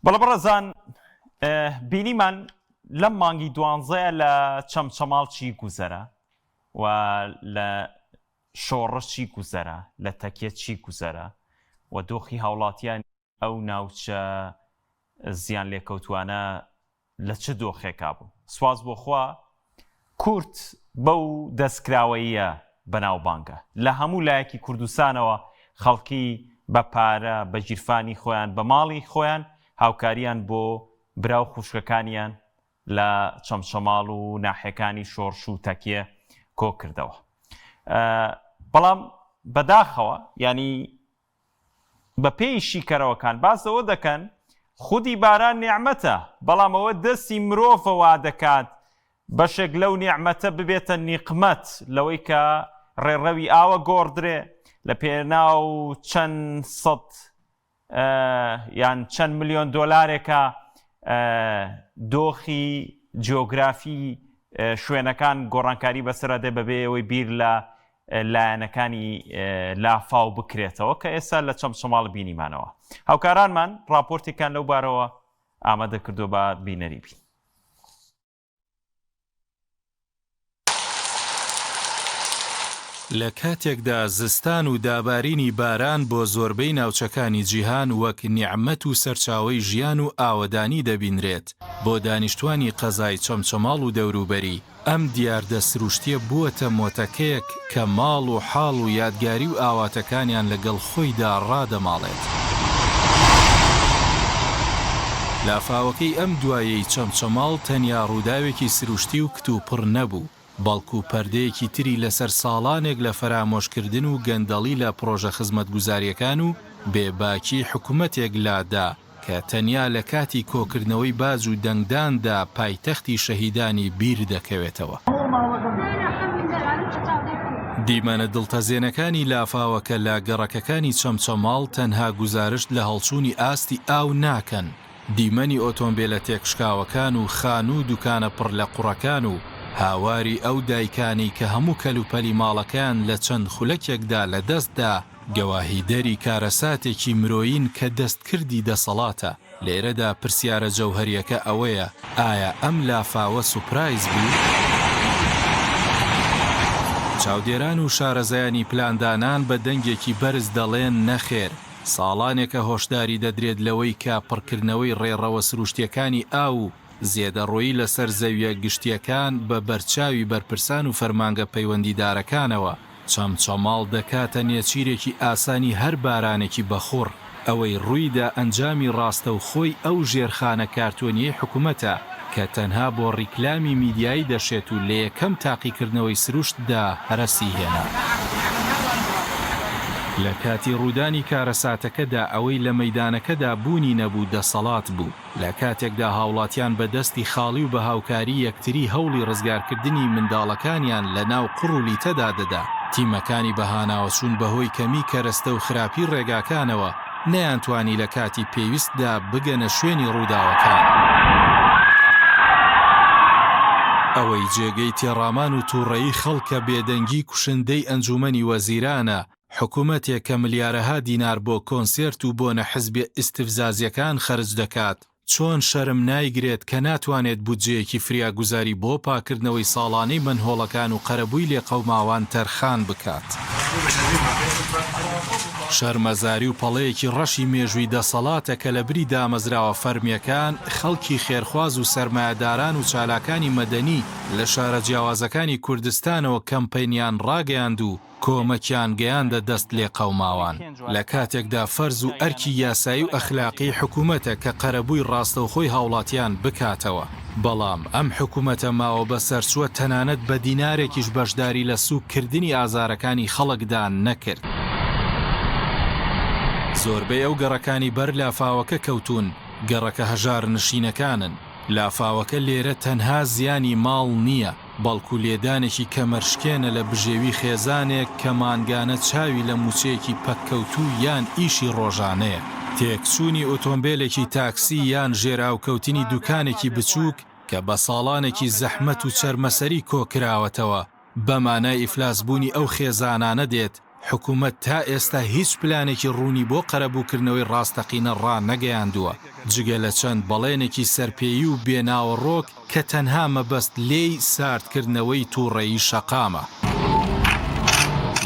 بەڵێ بەڕێزان بینیمان لەم مانگی 12 لە چەمچەماڵ چی گوزەرە و لە شۆڕش چی گوزەرە لە تەکێ چی گوزەرە و دۆخی هاوڵاتیان ئەو ناوچە زیان لێکەوتوانە لە چ دۆخێکا بوو. سواز بۆ خوا کورد بەو دەستکراوەیە بەناوبانگە لە هەموو لایەکی کوردستانەوە خەڵکی بە پارە بە گیرفانی خۆیان بە ماڵی خۆیان هاوکاریان بۆ براو خوشکەکانیان لە چەمچەماڵ و ناحیەکانی شۆڕش و تەکیە کۆ کردەوە. بەڵام بەداخەوە ینی بە پێی شیکەرەوەکان باسەوە دەکەن خودی باران نیعمەتە بەڵام ئەوە دەستی مرۆڤەوە دەکات بەشێک لەو نیعمەتە ببێتە نیقمەت لەوەی کە ڕێڕەوی ئاوە گۆڕدرێ لە پێناو چەند سەد یان چەند ملیۆن دۆلارێکە دۆخی جیۆگرافی شوێنەکان گۆڕانکاری بەسەرەدە بەبێ ئەوەی بیر لە لایەنەکانی لافاو بکرێتەوە کە ئێستا لە چەمچەماڵ بینیمانەوە. هاوکارانمان راپۆرتێکان لەو بارەوە ئامادە کردو بە بینەری بین. لە کاتێکدا زستان و دابارینی باران بۆ زۆربەی ناوچەکانی جیهان وەک نیعمەت و سەرچاوەی ژیان و ئاوەدانی دەبینرێت بۆ دانیشتوانی قەزای چەمچەماڵ و دەوروبەری ئەم دیاردە سروشتیە بووەتە مۆتەکەیەک کە ماڵ و حاڵ و یادگاری و ئاواتەکانیان لەگەڵ خۆیدا ڕادەماڵێت. لافاوەکەی ئەم دوایەی چەمچەماڵ تەنیا ڕووداوێکی سروشتی و کتوپڕ نەبوو بەڵکو پەردەیەکی تری لەسەر ساڵانێک لە فەرامۆشکردن و گەندەڵی لە پرۆژە خزمەتگوزاریەکان و بێباکی حکوومەتێک لادا کە تەنیا لە کاتی کۆکردنەوەی باز و دەنگداندا پایتەختی شەهیدانی بیر دەکەوێتەوە. دیمەنە دڵتەزێنەکانی لافاوەکە لە گەڕەکەکانی چەمچەماڵ تەنها گوزارشت لە هەڵچوونی ئاستی ئاو ناکەن. دیمەنی ئۆتۆمبیلە تێکشکاوەکان و خان و دوکانە پڕ لە قوڕەکان و هاواری ئەو دایکانی کە هەموو کەلوپەلی ماڵەکان لە چەند خولەکێکدا لە دەستدا گەواهی دەری کارەساتێکی مرۆیین کە دەستکردی دەسەڵاتە. لێرەدا پرسیارە جەوهەریەکە ئەوەیە ئایا ئەم لافاوە سوپرایز بوو؟ چاودێران و شارەزایانی پلاندانان بە دەنگێکی بەرز دەڵێن نەخێر. ساڵانێکە هۆشداری دەدرێت لەوەی کە پڕکردنەوەی ڕێڕەوە سروشتیەکانی ئاو زیێدەڕۆیی لەسەر زەویە گشتیەکان بە بەرچاوی بەرپرسان و فەرمانگە پەیوەندیدارەکانەوە چەمچەماڵ دەکاتە نێچیرێکی ئاسانی هەر بارانێکی بەخۆڕ ئەوەی ڕوویدا ئەنجامی ڕاستە و خۆی ئەو ژێرخانە کارتۆنیەی حکوومەتە کە تەنها بۆ ڕیکلامی میدیایی دەشێت و لە یەکەم تاقیکردنەوەی سروشتدا هەرەسی هێنا. لە کاتی ڕوودانی کارەساتەکەدا ئەوەی لە مەیدانەکەدا بوونی نەبوو دەسەڵات بوو. لە کاتێکدا هاوڵاتیان بە دەستی خاڵی و بە هاوکاری یەکتری هەوڵی ڕزگارکردنی منداڵەکانیان لە ناو قوڕ و لیتەدا دەدا. تیمەکانی بەهاناوەچوون بەهۆی کەمی کەرەستە و خراپی ڕێگاکانەوە نەیانتوانی لە کاتی پێویستدا بگەنە شوێنی ڕووداوەکان. ئەوەی جێگەی تێڕامان و تووڕەیی خەڵکە بێدەنگی کوشندەی ئەنجومەنی وەزیرانە حکوومەتێک کە ملیارەها دینار بۆ کۆنسێرت و بۆنە حزبی ئیستیفزازیەکان خەرج دەکات چۆن شەرم نایگرێت کە ناتوانێت بودجەیەکی فریاگوزاری بۆ پاکردنەوەی ساڵانەی منهۆڵەکان و قەرەبووی لێقەوماوان تەرخان بکات. شەرمەزاری و پەڵەیەکی ڕەشی مێژووی دەسەڵاتە کە لە بری دامەزراوە فەرمیەکان خەڵکی خێرخواز و سەرمایەداران و چالاکانی مەدەنی لە شارە جیاوازەکانی کوردستانەوە کەمپەینیان ڕاگەیاند و کۆمەکیان گەیاندە دەست لێ قەوماوان لە کاتێکدا فەرز و ئەرکی یاسایی و ئەخلاقی حکوومەتە کە قەرەبووی ڕاستەوخۆی هاوڵاتیان بکاتەوە. بەڵام ئەم حکوومەتە ماوە بە سەرچووە تەنانەت بە دینارێکیش بەشداری لە سوککردنی ئازارەکانی خەڵکدا نەکرد. زۆربەی ئەو گەڕەکانی بەر لافاوەکە کەوتون گەڕەکە هەژار نشینەکانن. لافاوەکە لێرە تەنها زیانی ماڵ نییە بەڵکو لێدانێکی کەمەرشکێنە لە بژێوی خێزانێک کە مانگانە چاوی لە موچەیەکی پەککەوتوو یان ئیشی ڕۆژانەیە. تێکچوونی ئۆتۆمبیلێکی تاکسی یان ژێراوکەوتنی دوکانێکی بچووک کە بە ساڵانێکی زەحمەت و چەرمەسەری کۆکراوەتەوە بەمانای ئیفلاسبوونی ئەو خێزانانە دێت. حکوومەت تا ئێستا هیچ پلانێکی ڕوونی بۆ قەرەبووکردنەوەی ڕاستەقینە ڕانەگەیاندووە جگە لە چەند بەڵێنێکی سەرپێیی و بێناوەڕۆک کە تەنها مەبەست لێی ساردکردنەوەی تووڕێی شەقامە.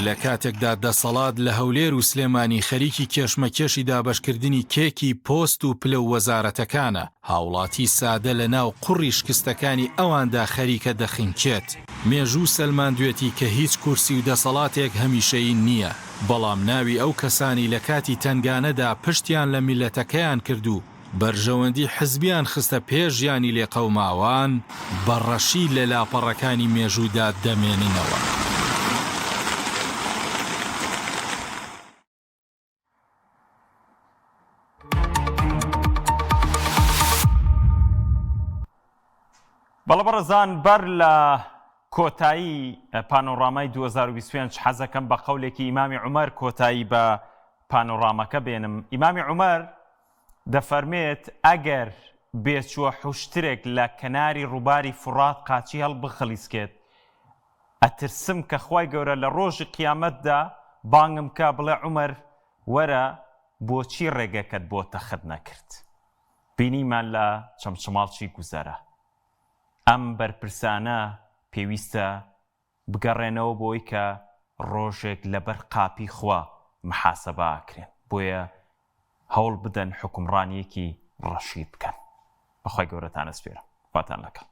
لە کاتێکدا دەسەڵات لە هەولێر و سلێمانی خەریکی کێشمەکێشی دابەشکردنی کێکی پۆست و پلە و وەزارەتەکانە هاوڵاتی سادە لە ناو قوڕی شکستەکانی ئەواندا خەریکە دەخینکێت. مێژوو سەلماندوێتی کە هیچ کورسی و دەسەڵاتێک هەمیشەیی نییە بەڵام ناوی ئەو کەسانی لە کاتی تنگانەدا پشتیان لە میلەتەکەیان کردو بەرژەوەندی حزبیان خستە پێش ژیانی لێقەوماوان بەڕەشی لە لاپەڕەکانی مێژوودا دەمێننەوە. بەڵە بەڕێزان بەر لە کۆتایی پانۆڕامای 2025 حەزەکەم بە قەولێکی ئیمامی عومەر کۆتایی بە پانۆڕامەکە بێنم. ئیمامی عومەر دەفەرمێت ئەگەر بێچووە حوشترێک لە کەناری ڕووباری فورات قاچی هەڵبخەلیسکێت ئەترسم کە خوای گەورە لە ڕۆژی قیامەتدا بانگم کا بڵێ عومەر وەرە بۆچی ڕێگەکەت بۆتە خەت نەکرد. بینیمان لە چەمچماڵچی گوزەرە. ئەم بەرپرسانە پێویستە بگەڕێنەوە بۆی کە ڕۆژێک لەبەر قاپی خوا محاسەبە ئاکرێن بۆیە هەوڵ بدەن حکومڕانیەکی ڕەشید بکەن. بەخوای گەورەتان ئەسپێرم خواتان لەگەڵ.